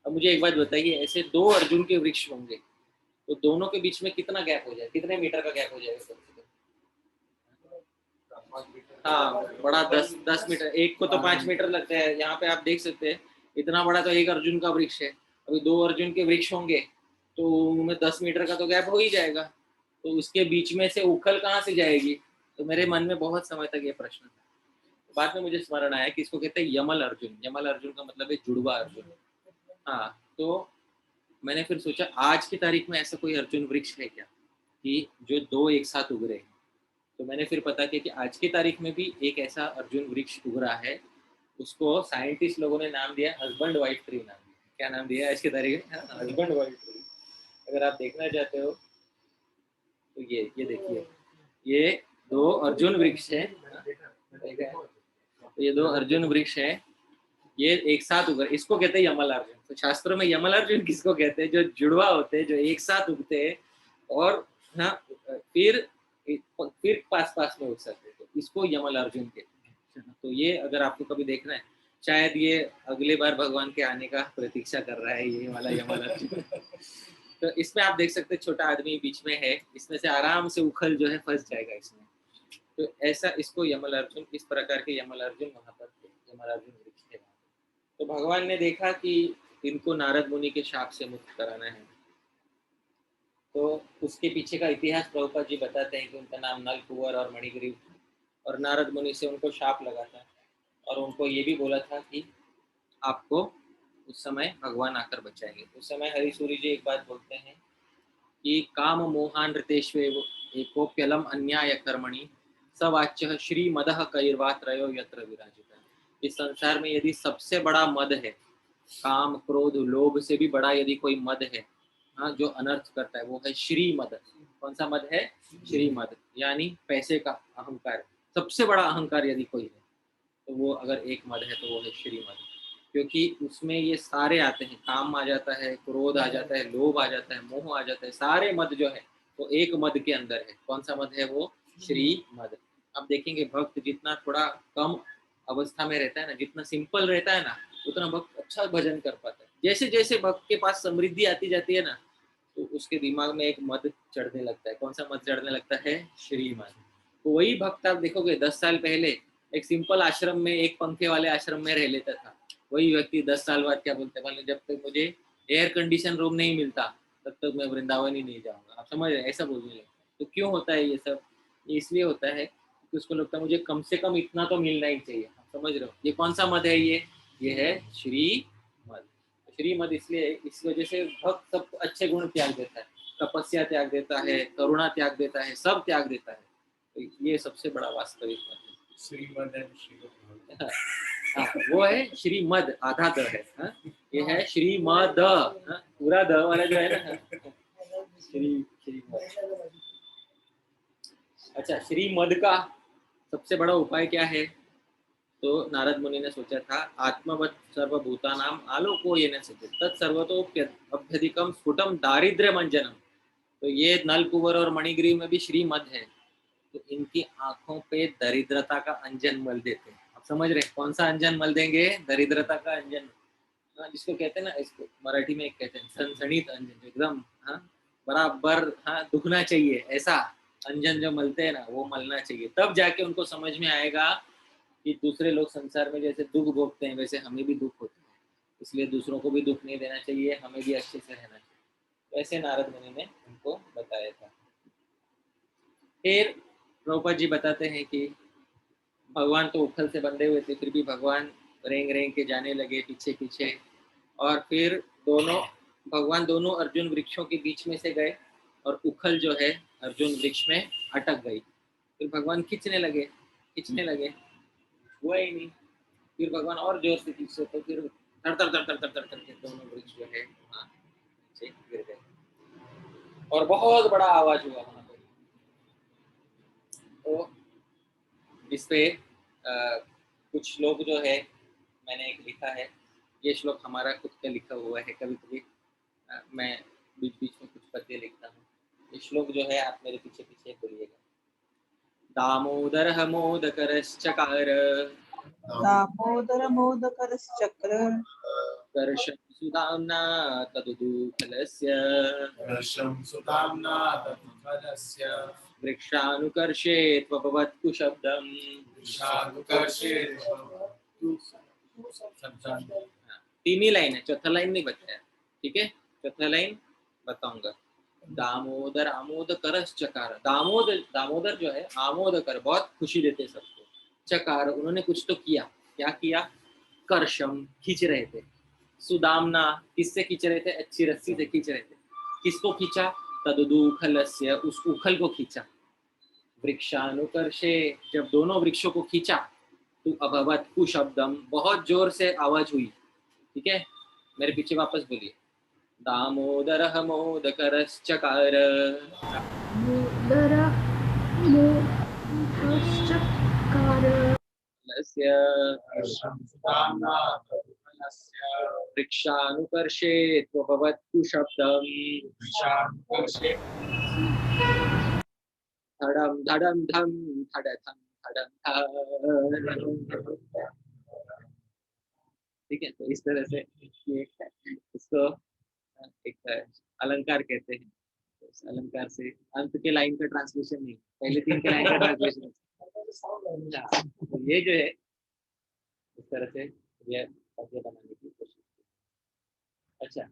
अब मुझे एक बात बताइए, ऐसे 2 अर्जुन के वृक्ष होंगे तो दोनों के बीच में कितना गैप हो जाए, कितने मीटर का गैप हो जाएगा कम से कम? हाँ, बड़ा 10 मीटर। एक को तो 5 मीटर लगता है। यहाँ पे आप देख सकते हैं इतना बड़ा तो एक अर्जुन का वृक्ष है। अभी 2 अर्जुन के वृक्ष होंगे तो उनमें 10 मीटर का तो गैप हो ही जाएगा। तो उसके बीच में से उखल कहाँ से जाएगी? तो मेरे मन में बहुत समय तक ये प्रश्न था। बाद में मुझे स्मरण आया कि इसको कहते हैं यमल अर्जुन। यमल अर्जुन का मतलब है जुड़वा अर्जुन। हाँ, तो मैंने फिर सोचा आज की तारीख में ऐसा कोई अर्जुन वृक्ष है क्या कि जो 2 एक साथ उग रहे हैं। तो मैंने फिर पता किया कि आज की तारीख में भी एक ऐसा अर्जुन वृक्ष उग रहा है। उसको साइंटिस्ट लोगों ने नाम दिया हस्बैंड वाइफ ट्री। नाम दिया। क्या नाम दिया आज की तारीख में? Husband wife tree. अगर आप देखना चाहते हो तो ये देखिए, ये 2 अर्जुन वृक्ष है। तो ये 2 अर्जुन वृक्ष है, ये एक साथ उग रहे। इसको कहते हैं यमल अर्जुन। तो शास्त्रों में यमल अर्जुन किसको कहते हैं? जो जुड़वा होते हैं, जो एक साथ उगते हैं और हाँ फिर पास में उग सकते हैं। तो इसको यमल अर्जुन कहते हैं। तो ये अगर आपको कभी देखना है, शायद ये अगले बार भगवान के आने का प्रतीक्षा कर रहा है, ये वाला यमल अर्जुन। तो इसमें आप देख सकते हैं छोटा आदमी बीच में है, इसमें से आराम से उखल जो है फंस जाएगा इसमें। तो ऐसा इसको यमल अर्जुन, इस प्रकार के यमल अर्जुन वहां पर यमल अर्जुन वृक्ष थे। तो भगवान ने देखा कि इनको नारद मुनि के शाप से मुक्त कराना है। तो उसके पीछे का इतिहास प्रभुपाद जी बताते हैं कि उनका नाम नल कुंवर और मणिग्रीव था, और नारद मुनि से उनको शाप लगा था, और उनको ये भी बोला था कि आपको उस समय भगवान आकर बचाएंगे। उस समय हरिसूरी जी एक बात बोलते हैं कि काम मोहान ऋतेष्वेव एकोप्यलम अन्याय कर्मणि सवाच्य श्रीमदः कैर्वात्रयो यत्र विराजिता। इस संसार में यदि सबसे बड़ा मद है, काम क्रोध लोभ से भी बड़ा यदि कोई मद है, हाँ, जो अनर्थ करता है, वो है श्रीमद। कौन सा मद है? श्रीमद, यानी पैसे का अहंकार। सबसे बड़ा अहंकार यदि कोई है तो वो अगर एक मद है तो वो है श्रीमद। क्योंकि उसमें ये सारे आते हैं, काम आ जाता है, क्रोध आ जाता है, लोभ आ जाता है, मोह आ जाता है, सारे मद जो है वो एक मद के अंदर है। कौन सा मद है? वो श्री मद। अब देखेंगे भक्त जितना थोड़ा कम अवस्था में रहता है ना, जितना सिंपल रहता है ना, उतना भक्त अच्छा भजन कर पाता है। जैसे जैसे भक्त के पास समृद्धि आती जाती है ना, तो उसके दिमाग में एक मद चढ़ने लगता है। कौन सा मद चढ़ने लगता है? श्री मद। तो वही भक्त आप देखोगे 10 साल पहले एक सिंपल आश्रम में, एक पंखे वाले आश्रम में रह लेता था, वही व्यक्ति 10 साल बाद क्या बोलते हैं? जब तक मुझे एयर कंडीशन रूम नहीं मिलता तब तक मैं वृंदावन ही नहीं जाऊंगा। आप समझ रहे हैं? ऐसा बोलने लगता। तो क्यों होता है ये सब? ये इसलिए होता है कि उसको लगता है मुझे कम से कम इतना तो मिलना ही चाहिए। आप समझ रहे हो? ये कौन सा मद है? ये है श्री मद। श्री मद इसलिए, इस वजह से भक्त सब अच्छे गुण त्याग देता है, तपस्या त्याग देता है, करुणा त्याग देता है, सब त्याग देता है। तो ये सबसे बड़ा वास्तविक मद है। श्रीमद एंड श्रीमद। हाँ, वो है श्रीमद, आधा द है। हाँ? ये है श्रीमद, हाँ? पूरा द वाला जो है ना, श्रीमद। अच्छा, श्रीमद का सबसे बड़ा उपाय क्या है? तो नारद मुनि ने सोचा था, आत्मवत् सर्वभूतानाम आलोको येन सचेत तत् सर्वतोप्यधिकम स्फुटम दारिद्र्य मंजनम। तो ये नल कुंवर और मणिग्रीव में भी श्रीमद है, तो इनकी आंखों पे दरिद्रता का अंजन मल देते हैं। आप समझ रहे हैं कौन सा अंजन मल देंगे? दरिद्रता का अंजन। हाँ, जिसको कहते हैं ना, इसको मराठी में एक कहते हैं सनसनीत अंजन, जो एकदम हाँ बराबर हाँ दुखना चाहिए ऐसा अंजन जो मलते हैं ना, वो मलना चाहिए। तब जाके उनको समझ में आएगा कि दूसरे लोग संसार में जैसे दुख भोगते हैं वैसे हमें भी दुख होता है, इसलिए दूसरों को भी दुख नहीं देना चाहिए, हमें भी अच्छे से रहना चाहिए। तो ऐसे नारद मुनि ने उनको बताया था। फिर प्रभुपाद जी बताते हैं कि भगवान तो उखल से बंधे हुए थे, फिर भी भगवान रेंग रेंग के जाने लगे पीछे पीछे, और फिर भगवान दोनों अर्जुन वृक्षों के बीच में से गए, और उखल जो है अर्जुन वृक्ष में अटक गई। फिर भगवान खींचने लगे, हुआ ही नहीं। फिर भगवान और जोर से खींचे, तो फिर धड़ धड़ धड़ धड़ धड़ धड़ करके दोनों वृक्ष जो है वहाँ नीचे गिर गए, और बहुत बड़ा आवाज हुआ वहाँ पे। तो इस पे कुछ लोग जो है, मैंने एक लिखा है, ये श्लोक हमारा खुद का लिखा हुआ है, कभी कभी मैं बीच बीच में कुछ पद्य लिखता हूँ। ये श्लोक जो है आप मेरे पीछे पीछे बोलिएगा। दामोदर मोदकरश्चकार दामोदर मोदकरश्चक्र कर्षं सुदाम्ना तदुदूखलस्य वर्षं सुदाम्ना तत्फलस्य वृक्षानुकर्षे त्वभवत्कु शब्दम्। विषानुकर्षे तीन ही लाइन है, चौथा लाइन नहीं बताया, ठीक है? चौथा लाइन बताऊंगा। दामोदर आमोद करश्चकार, दामोदर जो है आमोद कर, बहुत खुशी देते सबको। चकार, उन्होंने कुछ तो किया, क्या किया? कर्षम, खींच रहे थे। सुदामना, किससे खींच रहे थे? अच्छी रस्सी से खींच रहे थे। किसको खींचा? तदुदूखलस्य, उस उखल को खींचा। वृक्षानुकर्षे, जब दोनों वृक्षों को खींचा तो अभवत कुशब्दम, बहुत जोर से आवाज हुई, ठीक है? मेरे पीछे वापस बोलिए। दामोदर मोदकरश्चकार वर्षं सुदाम्ना तत्फलस्य वृक्षानुकर्षे त्वभवत्कु शब्दम्। विषानुकर्षे धड़म धड़म धम धड़धम धड़म धड़। ठीक है, तो इस तरह से ये इसको एक अलंकार कहते हैं। तो इस अलंकार से अंत के लाइन का ट्रांसलेशन नहीं, पहले तीन के लाइन का ट्रांसलेशन। तो ये जो है इस तरह से ये पद्य बनाने की कोशिश की। अच्छा,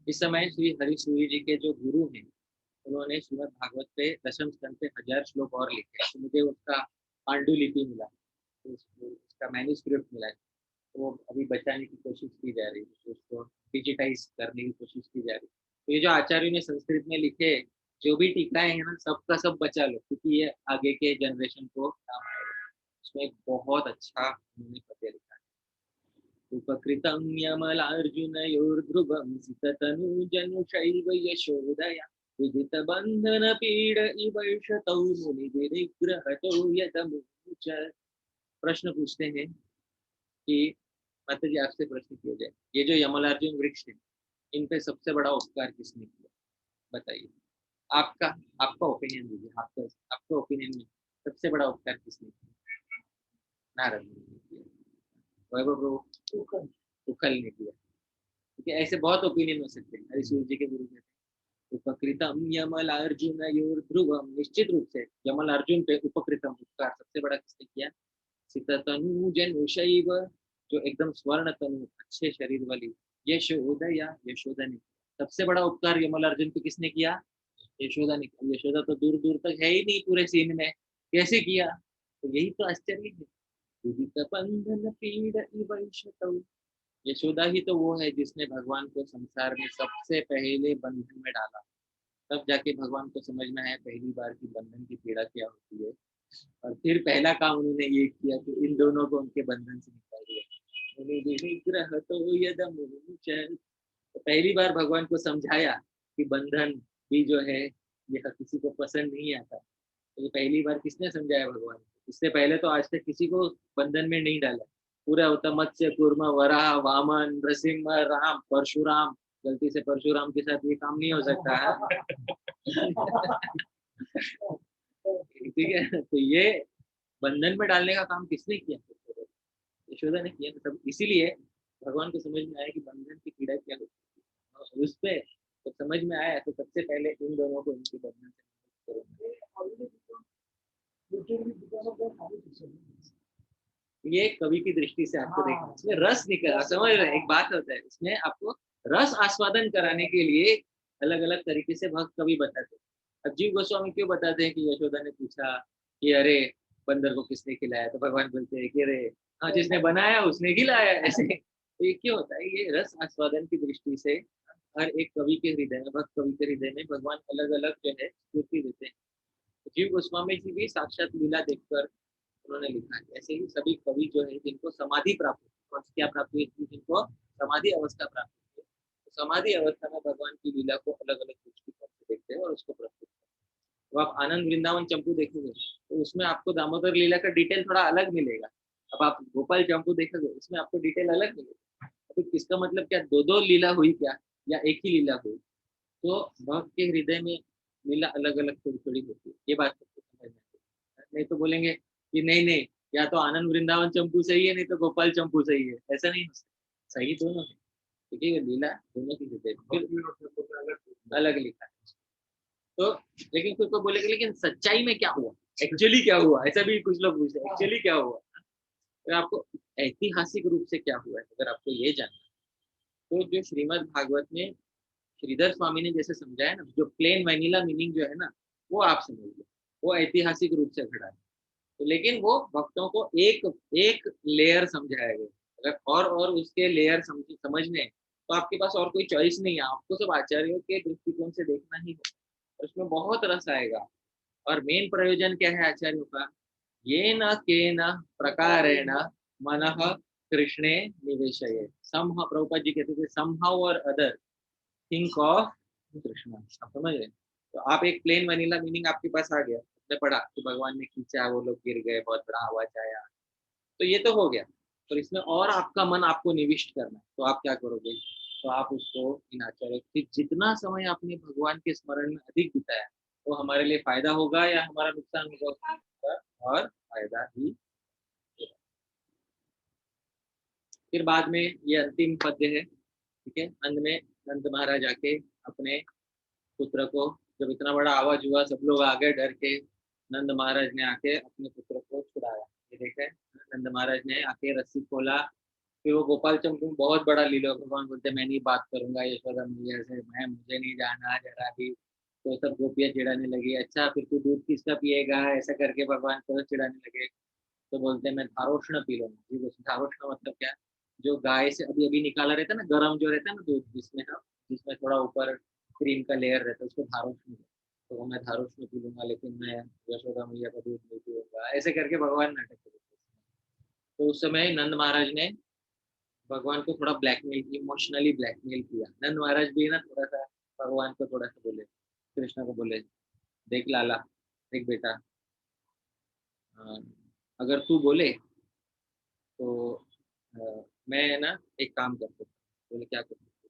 इस समय श्री हरिसूरी जी के जो गुरु हैं, उन्होंने श्रीमद् भागवत पे दशम स्कंद पे 1000 श्लोक और लिखे हैं। तो मुझे उसका पांडुलिपि मिला, तो उसका मैन्युस्क्रिप्ट मिला है, तो वो अभी बचाने की कोशिश की जा रही है, तो उसको डिजिटाइज करने की कोशिश की जा रही है। तो ये जो आचार्यों ने संस्कृत में लिखे जो भी टीकाएं हैं ना, सबका सब बचा लो, क्योंकि ये आगे के जनरेशन को काम आएगा। उसमें एक बहुत अच्छा उन्होंने पद्य लिखा है। उपकृतं यमलार्जुनयोर्ध्रुवं सिततनुजनुषैव यशोदया विदितबन्धनपीड इवैषतौ मुनिविनिग्रहतो यदमुच। प्रश्न पूछते हैं कि माता जी आपसे प्रश्न किया जाए, ये जो यमलार्जुन वृक्ष है, इन पे सबसे बड़ा उपकार किसने किया? बताइए, आपका ओपिनियन दीजिए। आपका ओपिनियन में सबसे बड़ा उपकार किसने किया? नारद मुनि ने किया, वैभव प्रभु उखल ने किया। ठीक है, ऐसे बहुत ओपिनियन हो सकते हैं। हरिसूर जी के गुरु कहते हैं उपकृतम यमलार्जुनयोर्ध्रुवम, निश्चित रूप से यमल अर्जुन पे उपकृतम उपकार सबसे बड़ा किसने किया? सिततनुजनुषैव, जो एकदम स्वर्ण तनु अच्छे शरीर वाली, यशोदया, यशोदा ने सबसे बड़ा उपकार यमल अर्जुन पे किसने किया? यशोदा ने किया। यशोदा तो दूर दूर तक है ही नहीं पूरे सीन में, कैसे किया? तो यही तो आश्चर्य है। विदितबन्धन पीड इवैषतौ, यशोदा ही तो वो है जिसने भगवान को संसार में सबसे पहले बंधन में डाला, तब जाके भगवान को समझ में आया पहली बार की बंधन की पीड़ा क्या होती है। और फिर पहला काम उन्होंने ये किया कि इन दोनों को उनके बंधन से निकाल दिया। तो पहली बार भगवान को समझाया कि बंधन भी जो है ये किसी को पसंद नहीं आता। तो ये पहली बार किसने समझाया? भगवान। इससे पहले तो आज तक किसी को बंधन में नहीं डाला। पूरा होता मत्स्य कूर्म वराह वामन नृसिंह राम परशुराम, गलती से परशुराम के साथ ये काम नहीं हो सकता है। ठीक है, तो ये बंधन में डालने का काम किसने किया? यशोदा ने किया। सब इसीलिए भगवान को समझ में आया कि बंधन की पीड़ा क्या होती है, और उस पे तो समझ में आया तो सबसे पहले इन दोनों को इनके बंधन से मुक्त करो। ये कवि की दृष्टि से आपको देखना, इसमें रस निकल, समझ रहे हैं? एक बात होता है, इसमें आपको रस आस्वादन कराने के लिए अलग अलग तरीके से भक्त कवि बताते हैं। अब जीव गोस्वामी क्यों बताते हैं कि यशोदा ने पूछा कि अरे बंदर को किसने खिलाया, तो भगवान बोलते हैं कि अरे हाँ, जिसने बनाया उसने खिलाया। ऐसे तो ये क्यों होता है? ये रस आस्वादन की दृष्टि से हर एक कवि के हृदय में, भक्त कवि के हृदय में भगवान अलग अलग जो है स्फूर्ति देते हैं। जीव गोस्वामी जी भी साक्षात लीला देखकर उन्होंने लिखा है। ऐसे ही सभी कवि जो है जिनको समाधि प्राप्त हुई, क्या प्राप्त हुई थी? जिनको समाधि अवस्था प्राप्त हुई, तो समाधि अवस्था में भगवान की लीला को अलग अलग दृष्टिकोण से देखते हैं और उसको प्रस्तुत करते हैं। तो आप आनंद वृंदावन चंपू देखेंगे तो उसमें आपको दामोदर लीला का डिटेल थोड़ा अलग मिलेगा। अब आप गोपाल चंपू देखेंगे उसमें आपको डिटेल अलग मिलेगा। तो इसका मतलब क्या दो दो लीला हुई क्या, या एक ही लीला हुई? तो भक्त के हृदय में लीला अलग अलग थोड़ी थोड़ी होती है, ये बात सबको समझना चाहिए। नहीं तो बोलेंगे कि नहीं नहीं, या तो आनंद वृंदावन चंपू सही है, नहीं तो गोपाल चंपू सही है। ऐसा नहीं हो सकता, सही दोनों है, क्योंकि ये लीला दोनों की हृदय में अलग लिखा है। तो लेकिन कुछ को बोलेंगे लेकिन सच्चाई में क्या हुआ, एक्चुअली क्या हुआ, ऐसा भी कुछ लोग पूछते हैं, एक्चुअली क्या हुआ। तो आपको ऐतिहासिक रूप से क्या हुआ है अगर आपको ये जानना, तो जो श्रीमद् भागवत में श्रीधर स्वामी ने जैसे समझाया ना, जो प्लेन वैनिला मीनिंग जो है ना, वो आप समझिए, वो ऐतिहासिक रूप से घड़ा है। तो लेकिन वो भक्तों को एक एक लेयर समझाया गया। अगर और उसके लेयर समझने तो आपके पास और कोई चॉइस नहीं है, आपको सब आचार्यों के दृष्टिकोण से देखना ही है। उसमें बहुत रस आएगा। और मेन प्रयोजन क्या है आचार्यों का? ये न के न प्रकारेण मनः कृष्णे निवेशये। समहा, प्रभुपाद जी कहते थे समहाउ और अदर थिंक ऑफ कृष्ण। आप समझ रहे? तो आप एक प्लेन वनीला मीनिंग आपके पास आ गया, आपने पढ़ा कि भगवान ने खींचा, वो लोग गिर गए, बहुत बड़ा आवाज आया, तो ये तो हो गया। पर इसमें और आपका मन आपको निविष्ट करना है, तो आप क्या करोगे? तो आप उसको इन आचार्य कि जितना समय आपने भगवान के स्मरण में अधिक बिताया वो हमारे लिए फायदा होगा या हमारा नुकसान होगा? और फायदा ही होगा। फिर बाद में ये अंतिम पद्य है, ठीक है। अंत में नंद महाराज आके अपने पुत्र को, जब इतना बड़ा आवाज हुआ सब लोग आ गए डर के, नंद महाराज ने आके अपने पुत्र को छुड़ाया। ये देखे नंद महाराज ने आके रस्सी खोला। फिर वो गोपाल चंपू बहुत बड़ा लीला, भगवान बोलते मैं नहीं बात करूंगा यशोदा मैया से, मैं मुझे नहीं जाना जरा भी। तो सब गोपियां चिढ़ाने लगी, अच्छा फिर तू दूध किसका पिएगा, ऐसा करके भगवान को चिढ़ाने लगे। तो बोलते मैं धारोष्ण पी लूंगा। जी बस धारोष्ण मतलब क्या? जो गाय से अभी अभी निकाला रहता है ना, गर्म जो रहता है ना दूध, जिसमें थोड़ा ऊपर क्रीम का लेयर रहता है, उसको धारोष्ण। तो वो मैं धारोष्ण पी लूंगा लेकिन मैं यशोदा मैया का दूध नहीं पीऊंगा, ऐसे करके भगवान नाटक करते। तो उस समय नंद महाराज ने भगवान को थोड़ा ब्लैकमेल, इमोशनली ब्लैकमेल किया। नंद महाराज भी ना थोड़ा सा भगवान को थोड़ा सा बोले, कृष्ण को बोले देख लाला, देख बेटा, अगर तू बोले तो मैं ना एक काम कर सकता हूँ। बोले क्या कर सकते,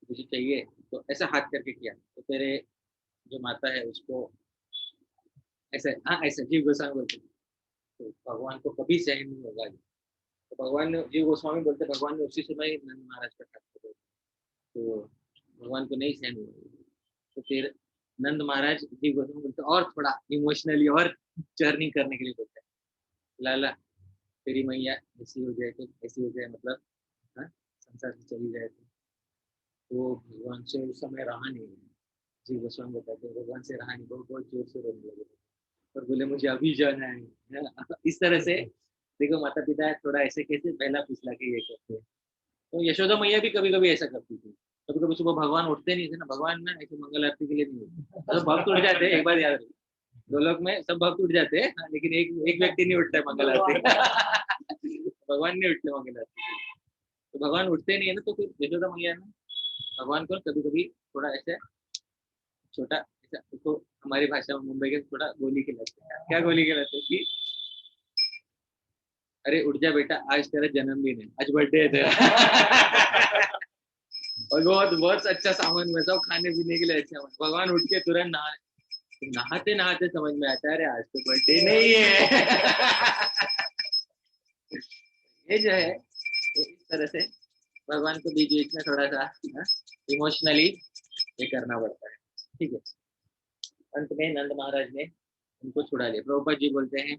तुझे चाहिए? तो ऐसा हाथ करके किया तो तेरे जो माता है उसको ऐसे, हाँ ऐसे जीव गोस्वामी बोलते, तो भगवान को कभी सहन नहीं होगा। तो भगवान ने, जीव गोस्वामी बोलते भगवान ने उसी समय नंद महाराज का हाथ पकड़ा, तो भगवान को नहीं सहन हुआ। तो फिर नंद महाराज जीव गोस्वामी बोलते और थोड़ा इमोशनली और जर्नी करने के लिए बोलते हैं, लाला तेरी मैया ऐसी हो जाए तो ऐसी हो जाए, मतलब हाँ, संसार से चली जाए तो भगवान से उस समय रहा नहीं। जी गोस्वामी बताते हैं भगवान से रहा नहीं, बहुत बहुत जोर से रोने लगे और बोले मुझे अभी जाना है। इस तरह से देखो माता पिता थोड़ा ऐसे कैसे पहला फैसला के ये करते हैं। तो यशोदा मैया भी कभी कभी ऐसा करती थी। कभी कभी सुबह भगवान उठते नहीं थे ना, भगवान ना ऐसे मंगल आरती के लिए नहीं उठते, सब भक्त उठ जाते। एक बार याद रखिए, गोलोक में सब भक्त उठ जाते हैं लेकिन एक व्यक्ति नहीं उठता है मंगल आरती। भगवान नहीं उठते मंगल आरती के लिए। तो भगवान उठते नहीं है ना, तो फिर यशोदा मैया ने भगवान को कभी कभी थोड़ा ऐसे छोटा ऐसा, उसको हमारी भाषा में मुंबई के थोड़ा गोली खिलाते हैं। क्या गोली खिलाते हैं कि अरे उठ जा बेटा, आज तेरा जन्मदिन है, आज बर्थडे है तेरा। और बहुत बहुत अच्छा सामान में सब खाने पीने के लिए अच्छा। भगवान उठ के तुरंत नहाते नहाते समझ में आता है अरे आज तो बर्थडे नहीं है। ये जो है इस तरह से भगवान को बीच बीच में थोड़ा सा इमोशनली ये करना पड़ता है। ठीक है, अंत में नंद महाराज ने उनको छुड़ा लिया। प्रभुपाद जी बोलते हैं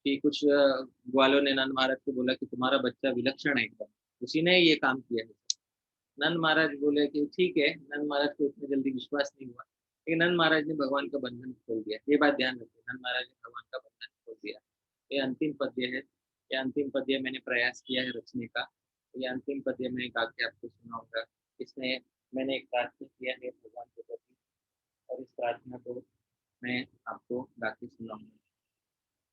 कि कुछ ग्वालों ने नंद महाराज को बोला कि तुम्हारा बच्चा विलक्षण है एकदम, उसी ने ये काम किया है। नंद महाराज बोले कि ठीक है। नंद महाराज को इतने जल्दी विश्वास नहीं हुआ, लेकिन नंद महाराज ने भगवान का बंधन खोल दिया। ये बात ध्यान रखिए, नंद महाराज ने भगवान का बंधन खोल दिया। ये अंतिम पद्य है, ये अंतिम पद्य मैंने प्रयास किया है रचने का। ये अंतिम पद्य मैं गा के आपको सुनाऊंगा। इसमें मैंने एक प्रार्थना किया है भगवान के प्रति, और इस प्रार्थना को मैं आपको गा के सुनाऊंगा।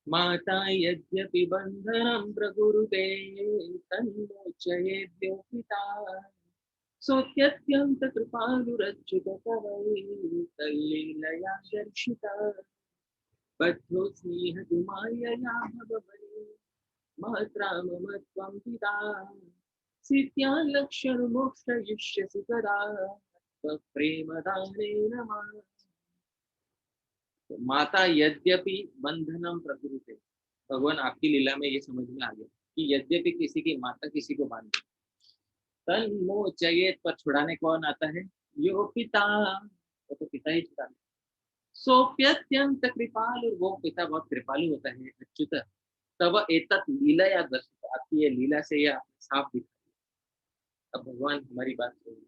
माता यद्यपि बंधनं प्रकुरुते तन्मोचयेद्यो पिता सोऽत्यन्त कृपालुरच्युत तवै तल्लीलया दर्शिता बद्धोऽस्मि हतुमायया भवबले महत्रा मम त्वं पिता सीत्या लक्ष्यमोक्षयिष्यसि कदा प्रेमदानेन माम्। माता यद्यपि बंधनम प्रकुरुते, भगवान आपकी लीला में ये समझ में आ गया कि यद्यपि किसी की माता किसी को बांधे, तन मोचयेत पर छुड़ाने कौन आता है? यो पिता, वो तो पिता ही छुड़ाने। सोप्यत्यंत कृपालु, वो पिता बहुत कृपालु होता है। अच्युत तब एतत लीला या दर्शित, आपकी ये लीला से यह साफ दिखा। अब भगवान हमारी बात सुनिए।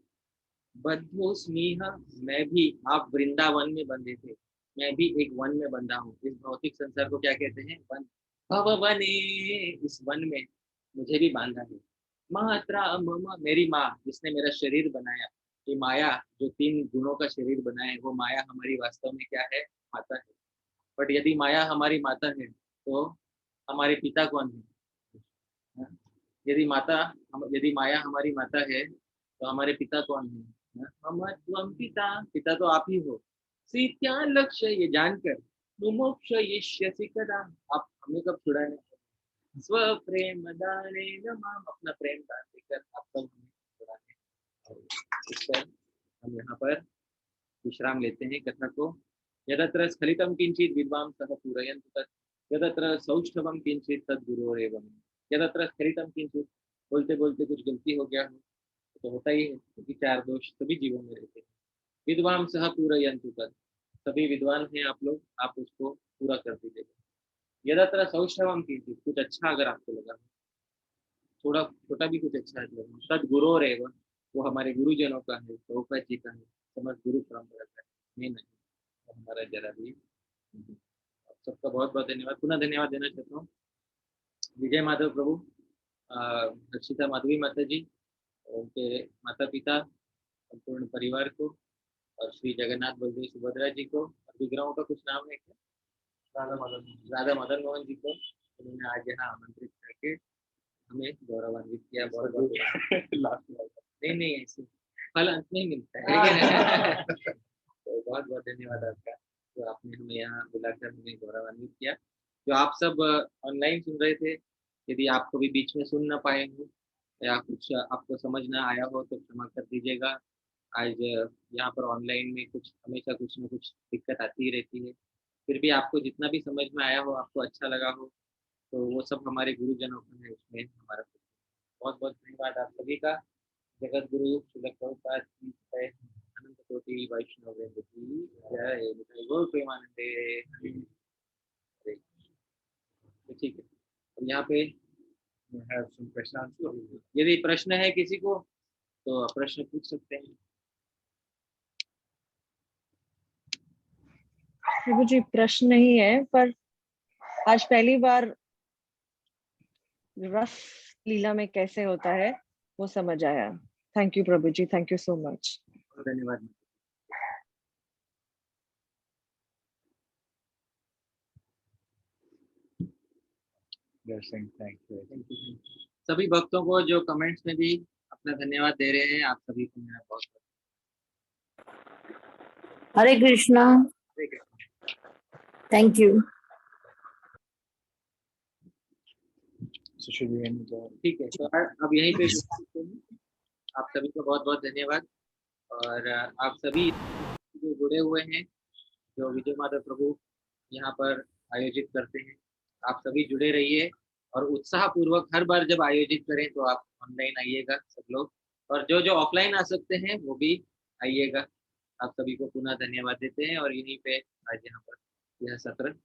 बद्धोस्मीह, मैं भी, आप वृंदावन में बंधे थे, मैं भी एक वन में बंधा हूँ। इस भौतिक संसार को क्या कहते हैं? वन। भववने, इस वन में मुझे भी बांधा है। मात्रा मम, मेरी माँ जिसने मेरा शरीर बनाया। ये माया जो 3 गुणों का शरीर बनाया है, वो माया हमारी वास्तव में क्या है? माता है। बट यदि माया हमारी माता है तो हमारे पिता कौन है? हाँ? यदि माया हमारी माता है तो हमारे पिता कौन है? मम त्वं पिता, पिता तो आप ही हो। सीत्या लक्ष्य, ये जानकर मुमोक्ष यिष्यसि कदा, आप हमें कब छुड़ाने? स्व प्रेम दाने माम, अपना प्रेम दान देकर आप कब हमें छुड़ाने? और इस पर हम यहाँ पर विश्राम लेते हैं कथा को। यदत्र स्खलितं किंचित विद्वांसः पूरयन्तु तत्, यदत्र सौष्ठवं किंचित तद्गुरोरेव मे। यदत्र स्खलितं किंचित, बोलते बोलते कुछ गलती हो गया हो तो होता ही है, क्योंकि 4 दोष सभी जीवों में रहते हैं। विद्वांसः पूरयन्तु तत्, सभी विद्वान हैं आप लोग, आप उसको पूरा कर दीजिएगा। यदत्र सौष्ठवं किंचित, कुछ अच्छा अगर आपको लगा, थोड़ा छोटा भी कुछ अच्छा लगा, तद्गुरोरेव, वो हमारे गुरुजनों का है, प्रभुपाद जी का है, समस्त गुरु परंपरा का है, मैं नहीं, तो हमारा जरा भी नहीं। आप सबका बहुत बहुत धन्यवाद। पुनः धन्यवाद देना चाहता हूँ विजय माधव प्रभु, हर्षिता माधवी माता जी, उनके माता पिता, संपूर्ण परिवार को, और श्री जगन्नाथ बलदेव सुभद्रा जी को, और विग्रहों का कुछ नाम है क्या? राधा मदन मोहन जी को, उन्होंने आज यहाँ आमंत्रित करके हमें गौरवान्वित किया। बहुत बहुत नहीं नहीं, ऐसे फल अंत में ही मिलता है। तो बहुत बहुत धन्यवाद आपका, जो आपने हमें यहाँ बुलाकर हमें गौरवान्वित किया। जो आप सब ऑनलाइन सुन रहे थे, यदि आप कभी बीच में सुन ना पाए हो या कुछ आपको समझ ना आया हो तो क्षमा कर दीजिएगा। आज यहाँ पर ऑनलाइन में कुछ हमेशा कुछ ना कुछ दिक्कत आती ही रहती है। फिर भी आपको जितना भी समझ में आया हो, आपको अच्छा लगा हो, तो वो सब हमारे गुरुजनों का है, उसमें हमारा बहुत बहुत धन्यवाद आप सभी का। जगत गुरु श्रील प्रभुपाद की जय, अनंत कोटि वैष्णव वृंद की जय, निताई गौर प्रेमानंदे। हरे। तो ठीक है, अब यहाँ पे यदि प्रश्न है किसी को तो प्रश्न पूछ सकते हैं। प्रभु जी प्रश्न नहीं है, पर आज पहली बार रस लीला में कैसे होता है वो समझ आया। थैंक यू प्रभु जी, थैंक यू सो मच। धन्यवाद। सभी भक्तों को जो कमेंट्स में भी अपना धन्यवाद दे रहे हैं, आप सभी को मेरा बहुत हरे कृष्णा, थैंक यू। ठीक है, तो अब यहीं पे आप सभी को बहुत बहुत धन्यवाद। और आप सभी जो जुड़े हुए हैं, जो विजय माधव प्रभु यहाँ पर आयोजित करते हैं, आप सभी जुड़े रहिए और उत्साह पूर्वक हर बार जब आयोजित करें तो आप ऑनलाइन आइएगा सब लोग, और जो जो ऑफलाइन आ सकते हैं वो भी आइएगा। आप सभी को पुनः धन्यवाद देते हैं और यहीं पे आज यहाँ पर यह सत्र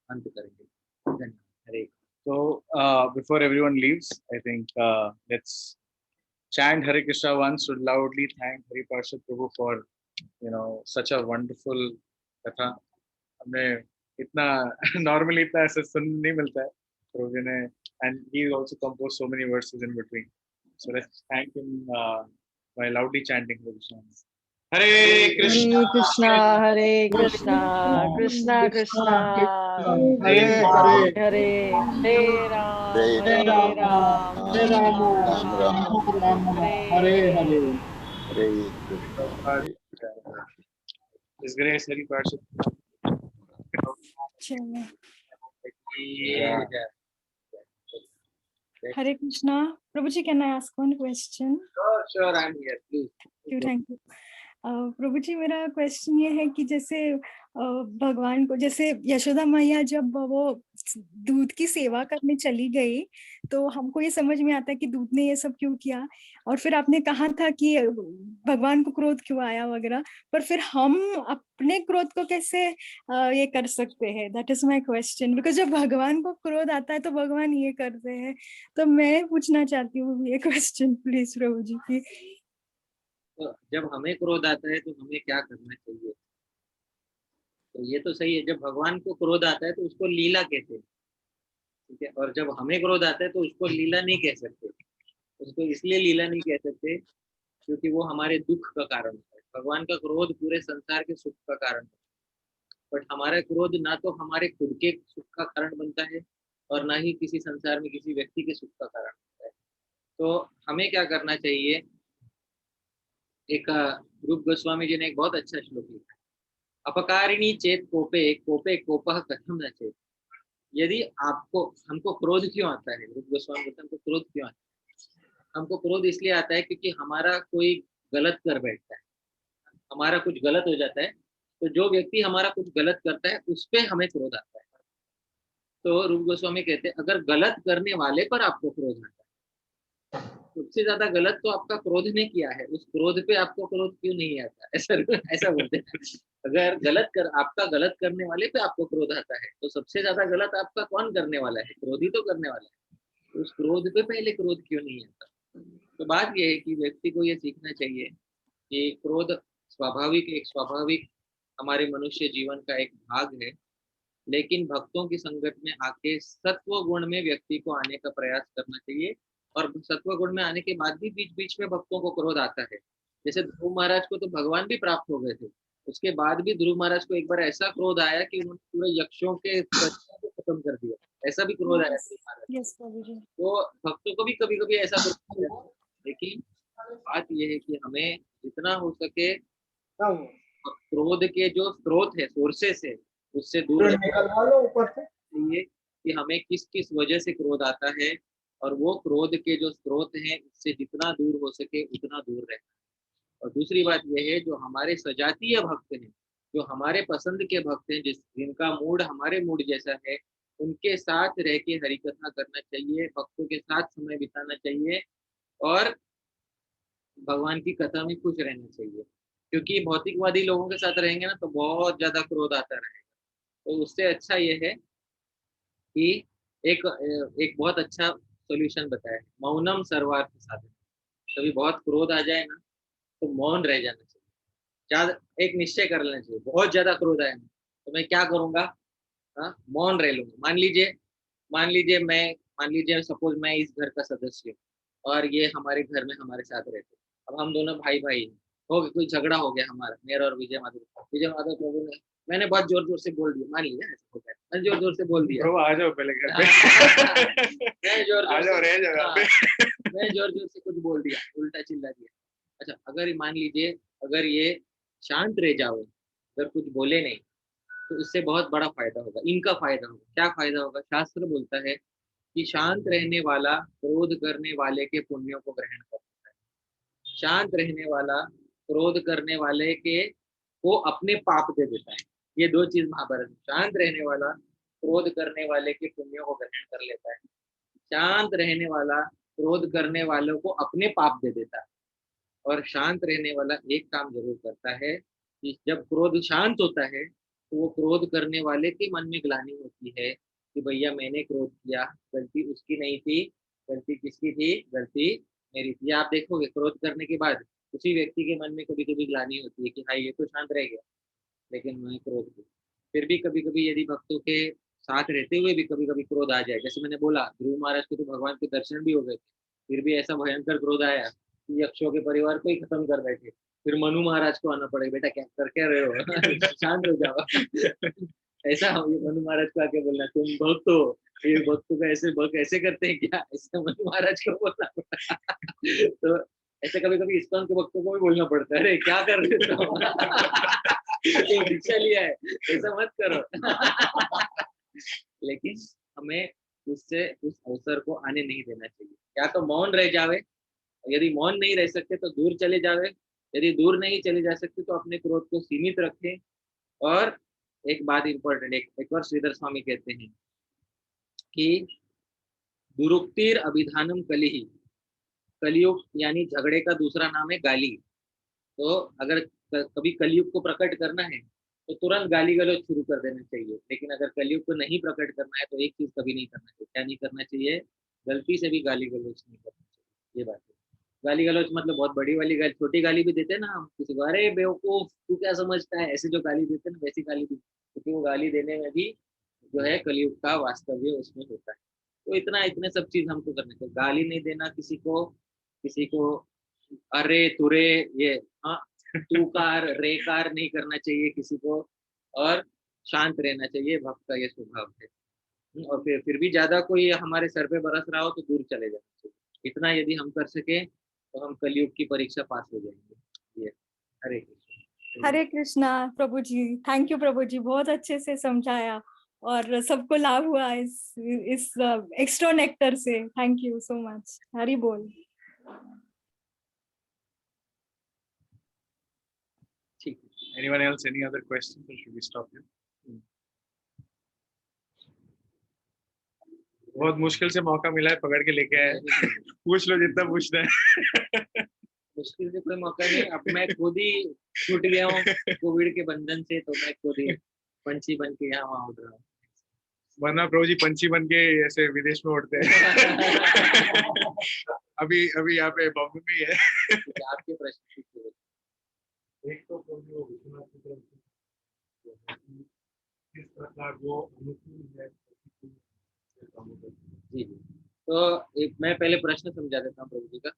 अंत करेंगे। धन्यवाद। हरे So before everyone leaves, I think let's chant Hare Krishna once to loudly thank Hari Parshad Prabhu for such a wonderful katha. हमने इतना normally इतना ऐसे सुन नहीं मिलता है प्रभु जी ने, and he also composed so many verses in between. So let's thank him by loudly chanting Hare Krishna. Hare Krishna, Hare Krishna, Krishna Krishna, Hare Hare Hare, Hare Ram, Hare Ram, Ram Ram, Hare Hare. His Grace Hari Parshad. Yeah. Hare Krishna. Prabhuji, can I ask one question? Sure, I'm here, please. Thank you. प्रभुजी मेरा question ये है कि जैसे भगवान को, जैसे यशोदा मैया जब वो दूध की सेवा करने चली गई तो हमको ये समझ में आता है कि दूध ने ये सब क्यों किया, और फिर आपने कहा था कि भगवान को क्रोध क्यों आया वगैरह, पर फिर हम अपने क्रोध को कैसे ये कर सकते हैं? That is my question, because जब भगवान को क्रोध आता है तो भगवान ये करते हैं। तो मैं पूछना चाहती हूँ ये क्वेश्चन प्लीज प्रभुजी की। तो जब हमें क्रोध आता है तो हमें क्या करना चाहिए? तो ये तो सही है, जब भगवान को क्रोध आता है तो उसको लीला कहते हैं, ठीक है। और जब हमें क्रोध आता है तो उसको लीला नहीं कह सकते। उसको इसलिए लीला नहीं कह सकते क्योंकि वो हमारे दुख का कारण है। भगवान का क्रोध पूरे संसार के सुख का कारण है, बट हमारा क्रोध ना तो हमारे खुद के सुख का कारण बनता है और ना ही किसी संसार में किसी व्यक्ति के सुख का कारण बनता है। तो हमें क्या करना चाहिए? एक रूप गोस्वामी जी ने एक बहुत अच्छा श्लोक लिखा, अपकारिणी चेत कोपे कोपे कोपः कथम न चेत। यदि हमको क्रोध क्यों आता है? रूप गोस्वामी बोलते हैं हमको क्रोध क्यों आता है? हमको क्रोध इसलिए आता है क्योंकि हमारा कोई गलत कर बैठता है, हमारा कुछ गलत हो जाता है। तो जो व्यक्ति हमारा कुछ गलत करता है उस पर हमें क्रोध आता है। तो रूप गोस्वामी कहते हैं अगर गलत करने वाले पर आपको क्रोध आता है, सबसे ज्यादा गलत तो आपका क्रोध ने किया है, उस क्रोध पे आपको क्रोध क्यों नहीं आता? ऐसा बोलते हैं। अगर आपका गलत करने वाले पे आपको क्रोध आता है तो सबसे ज्यादा गलत आपका कौन करने वाला है? क्रोध ही तो करने वाला है। तो उस क्रोध पे पहले क्रोध क्यों नहीं आता? तो बात यह है कि व्यक्ति को ये सीखना चाहिए कि क्रोध एक स्वाभाविक हमारे मनुष्य जीवन का एक भाग है, लेकिन भक्तों की संगत में आके सत्व गुण में व्यक्ति को आने का प्रयास करना चाहिए। और सत्व गुण में आने के बाद भी बीच बीच में भक्तों को क्रोध आता है। जैसे ध्रुव महाराज को तो भगवान भी प्राप्त हो गए थे, उसके बाद भी ध्रुव महाराज को एक बार ऐसा क्रोध आया कि उन्होंने पूरे यक्षों के को खत्म कर दिया। ऐसा भी क्रोध आया तो भक्तों को भी कभी कभी ऐसा क्रोध आता है। लेकिन बात यह है कि हमें जितना हो सके क्रोध के जो स्रोत है, सोर्सेस है, उससे दूर चाहिए कि हमें किस किस वजह से क्रोध आता है, और वो क्रोध के जो स्रोत हैं उससे जितना दूर हो सके उतना दूर रहना। और दूसरी बात यह है जो हमारे सजातीय भक्त हैं, जो हमारे पसंद के भक्त हैं, जिनका मूड हमारे मूड जैसा है, उनके साथ रह के हरि कथा करना चाहिए, भक्तों के साथ समय बिताना चाहिए और भगवान की कथा में खुश रहना चाहिए। क्योंकि भौतिकवादी लोगों के साथ रहेंगे ना तो बहुत ज्यादा क्रोध आता रहेगा। तो उससे अच्छा यह है कि एक बहुत अच्छा सोल्यूशन बताया है, मौनम सर्वार्थ साधन। कभी बहुत क्रोध आ जाए ना तो मौन रह जाना चाहिए। एक निश्चय कर लेना चाहिए, बहुत ज्यादा क्रोध आया ना तो मैं क्या करूंगा? मौन रह लूंगा। मान लीजिए सपोज मैं इस घर का सदस्य हूँ और ये हमारे घर में हमारे साथ रहते, अब हम दोनों भाई हो गए, कोई झगड़ा हो गया हमारा, मेरा और विजय माधव प्रभु ने, मैंने बहुत जोर जोर से बोल दिया, मान लीजिए ऐसा हो गया, मैंने जोर जोर से बोल दिया, आ जाओ पहले घर पे। मैं जोर जोर से कुछ बोल दिया, उल्टा चिल्ला दिया। अच्छा, अगर मान लीजिए अगर ये शांत रह जाओ, अगर कुछ बोले नहीं, तो इससे बहुत बड़ा फायदा होगा, इनका फायदा होगा। क्या फायदा होगा? शास्त्र बोलता है कि शांत रहने वाला क्रोध करने वाले के पुण्यों को ग्रहण करता है। शांत रहने वाला क्रोध करने वाले के को अपने पाप दे देता है। ये दो चीज महाभारत में, शांत रहने वाला क्रोध करने वाले के पुण्यों को ग्रहण कर लेता है, शांत रहने वाला क्रोध करने वालों को अपने पाप दे देता है। और शांत रहने वाला एक काम जरूर करता है कि जब क्रोध शांत होता है तो वो क्रोध करने वाले के मन में ग्लानि होती है कि भैया मैंने क्रोध किया, गलती उसकी नहीं थी, गलती किसकी थी, गलती मेरी थी। आप देखोगे क्रोध करने के बाद उसी व्यक्ति के मन में कभी कभी ग्लानि होती है कि हाँ ये तो शांत रह गया, लेकिन मैं क्रोध किया। फिर भी कभी कभी यदि भक्तों के साथ रहते हुए भी कभी कभी क्रोध आ जाए, जैसे मैंने बोला ध्रुव महाराज के तो भगवान के दर्शन भी हो गए थे, फिर भी ऐसा भयंकर क्रोध आया कि यक्षों के परिवार को ही खत्म कर बैठे। फिर मनु महाराज को आना पड़ेगा, बेटा क्या कर क्या रहे हो शांत हो जाओ। ऐसा ये मनु महाराज को आके बोलना तुम भक्त हो, ये भक्तों का ऐसे भक्त ऐसे करते हैं क्या, ऐसा मनु महाराज को बोलना पड़ा। तो ऐसे कभी कभी इस्कॉन के भक्तों को भी बोलना पड़ता है, अरे क्या कर रहे हो तो दीक्षा लिया है, ऐसा मत करो। लेकिन हमें उससे उस अवसर को आने नहीं देना चाहिए। या तो मौन रह जावे, यदि मौन नहीं रह सकते तो दूर चले जावे, यदि दूर नहीं चले जा सकते तो अपने क्रोध को सीमित रखें। और एक बात इंपॉर्टेंट, एक बार श्रीधर स्वामी कहते हैं कि दुरुक्तिर अभिधानम कलिही, कलियुग यानी झगड़े का दूसरा नाम है गाली। तो अगर कभी कलयुग को प्रकट करना है तो तुरंत गाली गलौज शुरू कर देना चाहिए, लेकिन अगर कलयुग को नहीं प्रकट करना है तो एक चीज कभी नहीं करना चाहिए। क्या नहीं करना चाहिए? गलती से भी गाली गलौज नहीं करना चाहिए। ये बात है। गाली गलौज मतलब बहुत बड़ी वाली गाली, छोटी गाली भी देते हैं ना हम किसी को, अरे बेवकूफ तू क्या समझता है, ऐसे जो गाली देते हैं ना वैसी गाली भी, क्योंकि वो गाली देने में भी जो है कलयुग का वास्तव्य उसमें होता है। तो इतने सब चीज हमको करने चाहिए। गाली नहीं देना किसी को अरे तुरे, ये हाँ तूकार रेकार नहीं करना चाहिए किसी को, और शांत रहना चाहिए। भक्त का ये स्वभाव है। और फिर भी ज्यादा कोई हमारे सर पे बरस रहा हो तो दूर चले जाना चाहिए। इतना यदि हम कर सके तो हम कलयुग की परीक्षा पास हो जाएंगे। ये हरे कृष्ण। हरे कृष्णा प्रभु जी, थैंक यू प्रभु जी, बहुत अच्छे से समझाया और सबको लाभ हुआ इस एक्स्ट्रा नेक्टर से। Thank you so much. Hari बोल। ठीक। Anyone else? Any other questions, or should we stop here? बहुत मुश्किल से मौका मिला है, पकड़ के लेके आए। पूछ लो जितना पूछना है। मुश्किल से कोई मौका नहीं। अब मैं खुद ही छूट गया हूँ कोविड के बंधन से, तो मैं खुद ही पंछी बन के यहाँ वहाँ उड़ रहा हूँ। वरना प्रभु जी पंछी बन के ऐसे विदेश में उड़ते हैं। अभी यहाँ पे बॉम्बे में ही है। आपके प्रश्न पूछिए। एक तो प्रभु वो विश्वनाथ की तरफ से किस प्रकार वो अनुकूल है जी। तो मैं पहले प्रश्न समझा देता हूँ प्रभु जी का।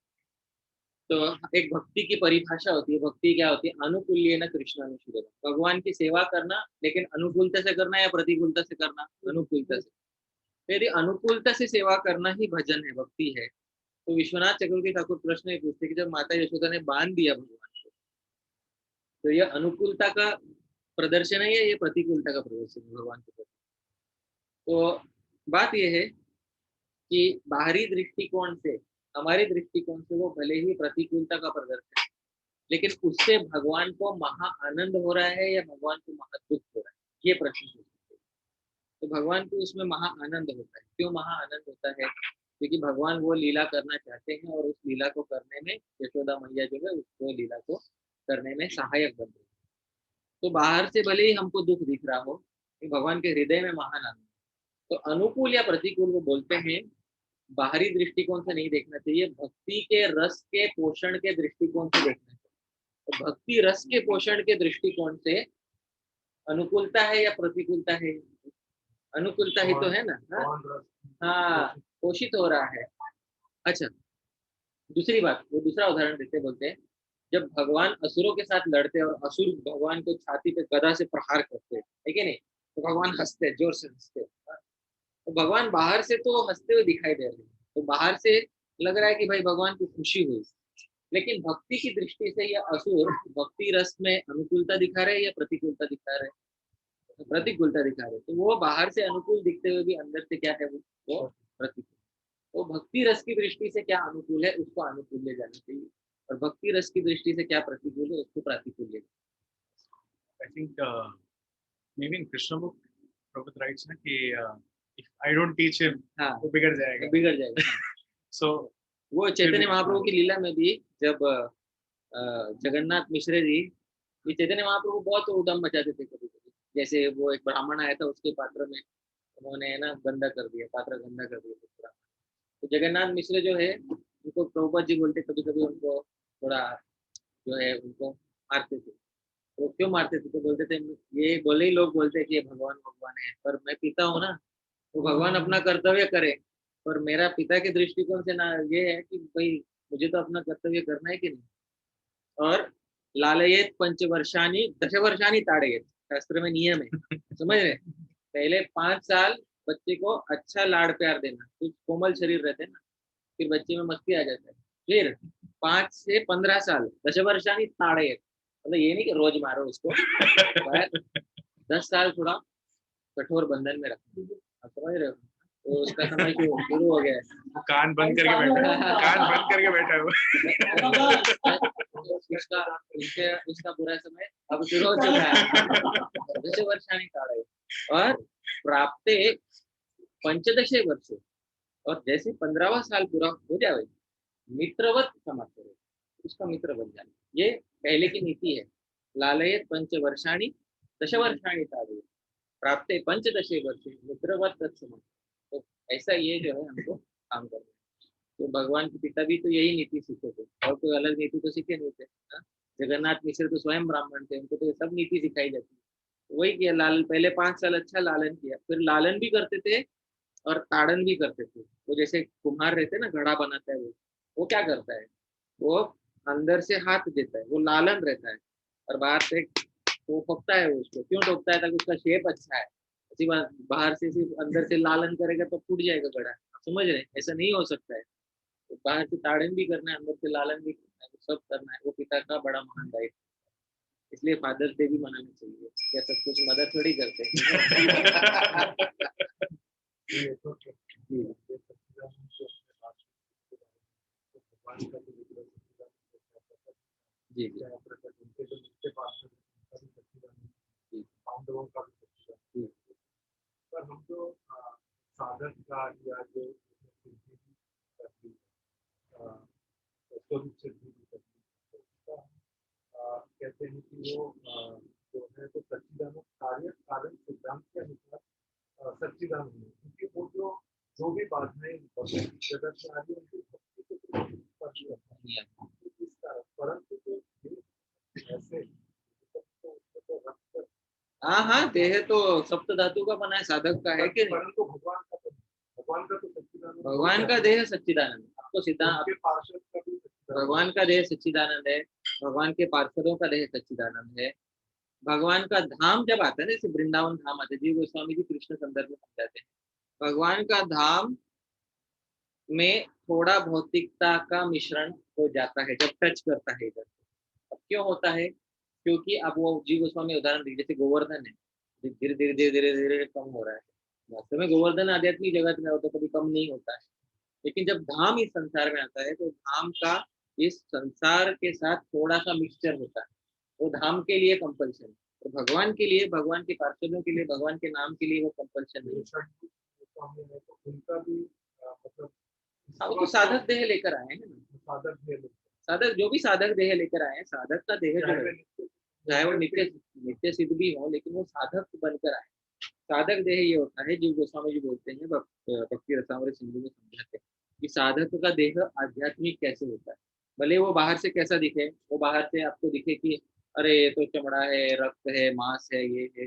तो एक भक्ति की परिभाषा होती है। भक्ति क्या होती है? अनुकूल्य न कृष्णानुशीलन, भगवान की सेवा करना, लेकिन अनुकूलता से करना या प्रतिकूलता से करना? अनुकूलता से। तो यदि अनुकूलता से सेवा करना ही भजन है, भक्ति है, तो विश्वनाथ चक्रवर्ती ठाकुर प्रश्न ये पूछते कि जब माता यशोदा ने बांध दिया भगवान को, तो यह अनुकूलता का प्रदर्शन है या ये प्रतिकूलता का प्रदर्शन है भगवान के प्रति? तो बात यह है कि बाहरी दृष्टिकोण से, हमारे दृष्टिकोण से वो भले ही प्रतिकूलता का प्रदर्शन है, लेकिन उससे भगवान को महा आनंद हो रहा है या भगवान को महा दुख हो रहा है, ये प्रश्न पूछ सकते हैं। तो भगवान को उसमें महा आनंद होता है। क्यों महा आनंद होता है? क्योंकि भगवान वो लीला करना चाहते हैं और उस लीला को करने में यशोदा मैया जो है उसको लीला को करने में सहायक बन रही है। तो बाहर से भले ही हमको दुख दिख रहा हो, भगवान के हृदय में महान आनंद। तो अनुकूल या प्रतिकूल वो बोलते हैं बाहरी दृष्टिकोण से नहीं देखना चाहिए, भक्ति के रस के पोषण के दृष्टिकोण से देखना चाहिए। तो भक्ति रस के पोषण के दृष्टिकोण से अनुकूलता है या प्रतिकूलता है? अनुकूलता ही तो है ना। हाँ, पोषित हो रहा है। अच्छा, दूसरी बात, वो दूसरा उदाहरण देते बोलते हैं जब भगवान असुरों के साथ लड़ते और असुर भगवान को छाती पे गदा से प्रहार करते, है कि नहीं? तो भगवान हंसते, जोर से हंसते। तो भगवान बाहर से तो हंसते हुए दिखाई दे रहे हैं, तो बाहर से लग रहा है कि भाई भगवान को खुशी हुई, लेकिन भक्ति की दृष्टि से यह असुर भक्ति रस में अनुकूलता दिखा रहे या प्रतिकूलता दिखा रहे? तो प्रतिकूलता दिखा रहे। तो वो बाहर से अनुकूल दिखते हुए भी अंदर से क्या है? वो प्रतिकूल। तो भक्ति रस की दृष्टि से क्या अनुकूल है उसको अनुकूल ले जाना चाहिए। और भक्ति रस की दृष्टि से क्या प्रतिकूल है उसको प्रातिकूल लेगा। I think maybe in Krishna book, Prabhupada writes ना कि if I don't teach him, हाँ वो बिगड़ जाएगा. बिगड़ जाएगा। So वो चैतन्य महाप्रभु की लीला में भी जब जगन्नाथ मिश्र जी, ये चैतन्य महाप्रभु बहुत उदम मचाते थे कभी कभी, जैसे वो एक ब्राह्मण आया था उसके पात्र में उन्होंने ना गंदा कर दिया, पात्र गंदा कर दिया पूरा। तो जगन्नाथ मिश्र जो है उनको प्रभुपाद जी बोलते कभी कभी उनको थोड़ा जो है उनको मारते थे। वो क्यों मारते थे? तो बोलते थे ये बोले ही लोग बोलते हैं कि ये भगवान भगवान है, पर मैं पिता हूँ ना, तो भगवान अपना कर्तव्य करे, पर मेरा पिता के दृष्टिकोण से ना ये है कि भाई मुझे तो अपना कर्तव्य करना है कि नहीं। और लालयेत पंचवर्षानी दशवर्षानी ताड़येत, शास्त्र में नियम है, समझ रहे? पहले 5 साल बच्चे को अच्छा लाड़ प्यार देना, कुछ कोमल शरीर रहते हैं ना, फिर बच्चे में मस्ती आ जाता है। फिर 5 से 15 साल दशवर्षानी ताड़येत, मतलब ये नहीं कि रोज मारो उसको, 10 साल थोड़ा कठोर बंधन में रखो, आप समझ रहे हो? तो उसका समय शुरू हो गया है। कान बंद करके बैठा है, कान बंद करके बैठा है उसका बुरा समय अब शुरू हो चुका है। दशवर्षानी ताड़येत और प्राप्ते पंचदशे वर्षे, और जैसे 15वां साल पूरा हो जाए मित्रवत समाप्त करो, उसका मित्र बन जाए। ये पहले की नीति है। लालयेत पंचवर्षाणी दशवर्षाणी ताड़येत प्राप्ते पंचदशे वर्षे मित्रवत तत्समाप्त। तो ऐसा ये जो है हमको काम करना है। तो भगवान के पिता भी तो यही नीति सीखे थे, और कोई अलग नीति तो सीखे नहीं थे ना। जगन्नाथ मिश्र तो स्वयं ब्राह्मण थे, उनको तो ये सब नीति सिखाई जाती है। वही किया, पहले 5 साल अच्छा लालन किया, फिर लालन भी करते थे और ताड़न भी करते थे। वो जैसे कुम्हार रहते हैं ना, घड़ा बनाता है, वो क्या करता है, वो अंदर से हाथ देता है, वो लालन रहता है, और बाहर से वो ठोकता है। उसको क्यों ठोकता है? ताकि उसका शेप अच्छा है। ऐसी बात, बाहर से सिर्फ अंदर से लालन करेगा तो फूट जाएगा घड़ा, आप समझ रहे हैं? ऐसा नहीं हो सकता है। तो बाहर से ताड़न भी करना है, अंदर से लालन भी करना है, तो सब करना है। वो पिता का बड़ा महान दायित्व, इसलिए फादर्स डे भी मनाना चाहिए। क्या सब कुछ मदद थोड़ी करते हैं। जी जी पर हम जो साधक का या जो कहते हैं कि वो जो है तो सच्चिदानंद कार्य कारण सिद्धांत के अनुसार सच्चिदानंद है, क्योंकि वो जो भी बाधाएं जगत में आ रही है उनकी परंतु जो ऐसे हाँ, देह तो सप्त धातु का बना है, साधक का है कि नहीं? परंतु भगवान का तो सच्चिदानंद, भगवान का देह सच्चिदानंद, आपको भगवान का देह सच्चिदानंद है, भगवान के पार्षदों का देह सच्चिदानंद है। भगवान का धाम जब आता है ना, जैसे वृंदावन धाम आता है, जी गोस्वामी जी कृष्ण संदर्भ में समझाते हैं, भगवान का धाम में थोड़ा भौतिकता का मिश्रण हो जाता है जब टच करता है इधर। अब क्यों होता है? क्योंकि अब वो जी गोस्वामी उदाहरण दी, जैसे गोवर्धन है, धीरे धीरे धीरे धीरे धीरे कम हो रहा है। वास्तव में गोवर्धन आध्यात्मिक जगत में होता, कभी कम नहीं होता है, लेकिन जब धाम इस संसार में आता है तो धाम का इस संसार के साथ थोड़ा सा मिक्सचर होता है, वो धाम के लिए कंपल्सन। तो भगवान के लिए, भगवान के पार्षदों के लिए, भगवान के नाम के लिए वो कंपल्सन नहीं है। उनका भी मतलब वो तो साधक देह लेकर आए हैं ना, साधक जो भी साधक देह लेकर आए हैं, साधक का देह जो है चाहे वो नित्य सिद्ध भी हो, लेकिन वो साधक बनकर आए। साधक देह ये होता है, जीव गोस्वामी जी बोलते हैं, भक्ति रसामृत सिंधु में समझाते हैं कि साधक का देह आध्यात्मिक कैसे होता है। भले वो बाहर से कैसा दिखे, वो बाहर से आपको दिखे कि अरे ये तो चमड़ा है, रक्त है, मांस है, ये है,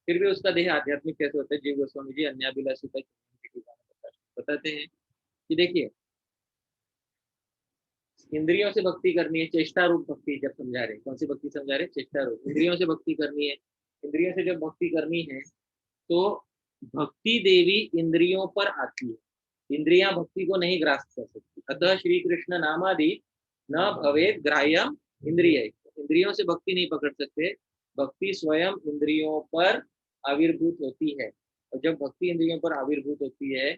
फिर भी उसका देह आध्यात्मिक कैसे होता है। जीव गोस्वामी जी अन्याभिलाषी का बताते हैं कि देखिए, इंद्रियों से भक्ति करनी है, चेष्टा रूप भक्ति जब समझा रहे, कौन सी भक्ति समझा रहे? चेष्टा रूप। इंद्रियों से भक्ति करनी है, इंद्रियों से जब भक्ति करनी है तो भक्ति देवी इंद्रियों पर आती है, इंद्रियां भक्ति को नहीं ग्रास कर सकती। अतः श्री कृष्ण नामादि न भवेद ग्राह्यम इंद्रिय, इंद्रियों से भक्ति नहीं पकड़ सकते, भक्ति स्वयं इंद्रियों पर आविर्भूत होती है। और जब भक्ति इंद्रियों पर आविर्भूत होती है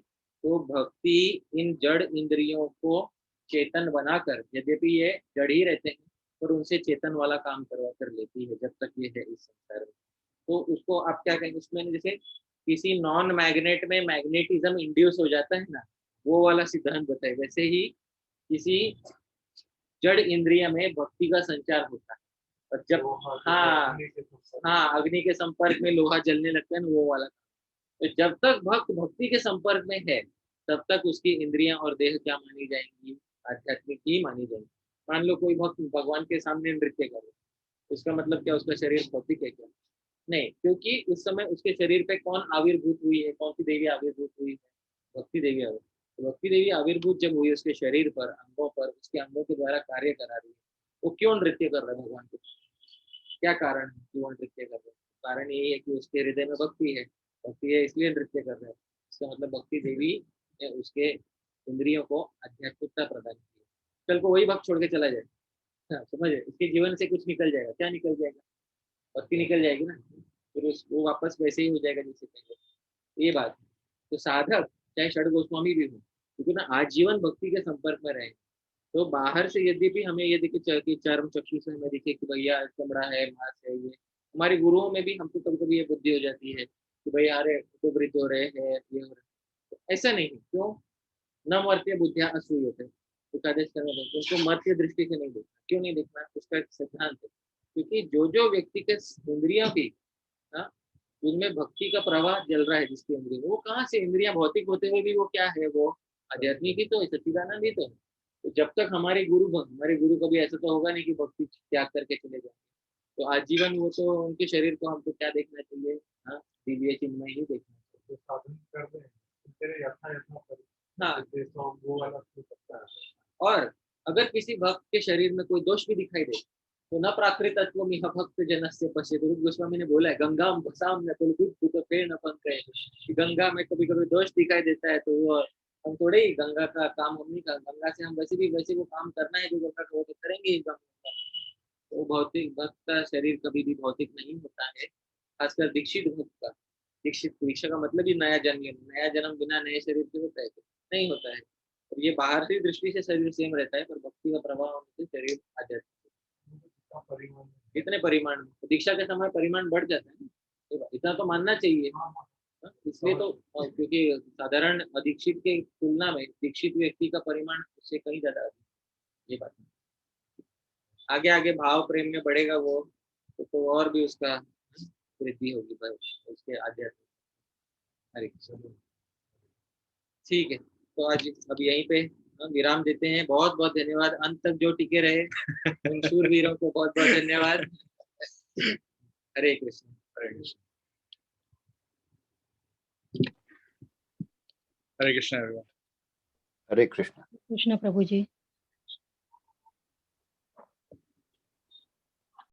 तो भक्ति इन जड़ इंद्रियों को चेतन बनाकर, यद्यपि ये जड़ ही रहते हैं पर उनसे चेतन वाला काम करवा कर लेती है जब तक ये है इस संसार में। तो उसको आप क्या कहेंगे उसमें, जैसे किसी नॉन मैग्नेट में मैग्नेटिज्म इंड्यूस हो जाता है ना, वो वाला सिद्धांत बताए, वैसे ही किसी जड़ इंद्रिय में भक्ति का संचार होता है। और जब हाँ हाँ अग्नि के संपर्क में लोहा जलने लगता है ना, वो वाला। तो जब तक भक्त भक्ति के संपर्क में है तब तक उसकी इंद्रियां और देह क्या मानी जाएंगी, आध्यात्मिक ही मानी जाएंगी। मान लो कोई भक्त भगवान के सामने नृत्य करे, उसका मतलब क्या, उसका शरीर भौतिक है क्या? नहीं, क्योंकि उस समय उसके शरीर पे कौन आविर्भूत हुई है, कौन सी देवी आविर्भूत हुई है? भक्ति देवी आविर्भूत। तो भक्ति देवी आविर्भूत जब हुई उसके शरीर पर, अंगों पर, उसके अंगों के द्वारा कार्य करा रही है, वो क्यों नृत्य कर रहे हैं भगवान के सामने? क्या कारण है कि वो नृत्य कर रहे हैं? कारण यही है कि उसके हृदय में भक्ति है, भक्ति है इसलिए नृत्य कर रहे हैं। इसका मतलब भक्ति देवी ने उसके इंद्रियों को आध्यात्मिकता प्रदान की। कल को वही भक्त छोड़ के चला जाए, हाँ, समझे, उसके जीवन से कुछ निकल जाएगा, क्या निकल जाएगा? भक्ति निकल जाएगी ना, फिर वो वापस वैसे ही हो जाएगा जैसे पहले। ये बात है। तो साधक चाहे षड गोस्वामी भी हो, क्योंकि ना आजीवन भक्ति के संपर्क में रहे, तो बाहर से यद्यपि हमें ये दिखे कि चर्म चक्षु से हमें दिखे कि भैया चमड़ा है, मांस है, ये हमारे गुरुओं में भी हमको कभी कभी ये बुद्धि हो जाती है कि भाई अरे तो वृद्ध हो रहे हैं, ये हो रहे हैं। तो ऐसा नहीं, क्यों? न मर्त्य बुद्धिया असूयते, एकादश कर्म बोलते हैं, उनको मर्त्य दृष्टि से नहीं देखना। क्यों नहीं देखना? उसका एक सिद्धांत है, क्योंकि जो जो व्यक्ति के इंद्रियां भी, हाँ, उनमें भक्ति का प्रवाह जल रहा है जिसकी इंद्रिय, वो कहाँ से, इंद्रियां भौतिक होते हुए भी वो क्या है, वो आध्यात्मिक ही तो है, सच्चिदानंद ही तो है। तो जब तक हमारे गुरु कभी ऐसा तो होगा नहीं कि भक्ति त्याग करके चले जाए। तो आजीवन वो तो उनके शरीर को हमको क्या देखना चाहिए, हाँ, दिव्य चिन्मय ही देखना चाहिए। जो साधन कर रहे हैं तेरे यथा यथा पर हाँ, तो वो वाला हो सकता है। और अगर किसी भक्त के शरीर में कोई दोष भी दिखाई दे तो न प्राकृतत्व मिह भक्त जनस्य पश्येत, रूप गोस्वामी ने बोला है, गंगा भसाम न तो पेड़ न पंकज, कि गंगा में कभी कभी दोष दिखाई देता है तो वो हम थोड़े ही, गंगा का काम हम नहीं कर, गंगा से हम वैसे वो काम करना है जो गंगा का, वो तो करेंगे ही गंगा का। तो भौतिक भक्त का शरीर कभी भी भौतिक नहीं होता है, खासकर दीक्षित भक्त का। दीक्षा का मतलब ही नया जन्म, नया जन्म बिना नए शरीर के होता है? नहीं होता है। तो ये बाहर से दृष्टि से शरीर सेम रहता है, पर भक्ति का प्रभाव होने से शरीर आ जाता है। कितने परिमाण में? दीक्षा के समय परिमाण बढ़ जाता है ना, इतना तो मानना चाहिए। इसलिए तो क्योंकि साधारण अदीक्षित के तुलना में दीक्षित व्यक्ति का परिमाण उससे कहीं ज्यादा अधिक है। ये बात आगे आगे भाव प्रेम में बढ़ेगा वो, तो और भी उसका वृद्धि होगी पर उसके आध्यात्मिक। हरे कृष्ण। ठीक है, तो आज अब यहीं पे विराम देते हैं। बहुत बहुत धन्यवाद अंत तक जो टिके रहे उन शूरवीरों को बहुत बहुत धन्यवाद। हरे कृष्ण। हरे कृष्ण। हरे कृष्ण everyone. हरे कृष्ण। कृष्ण प्रभु जी।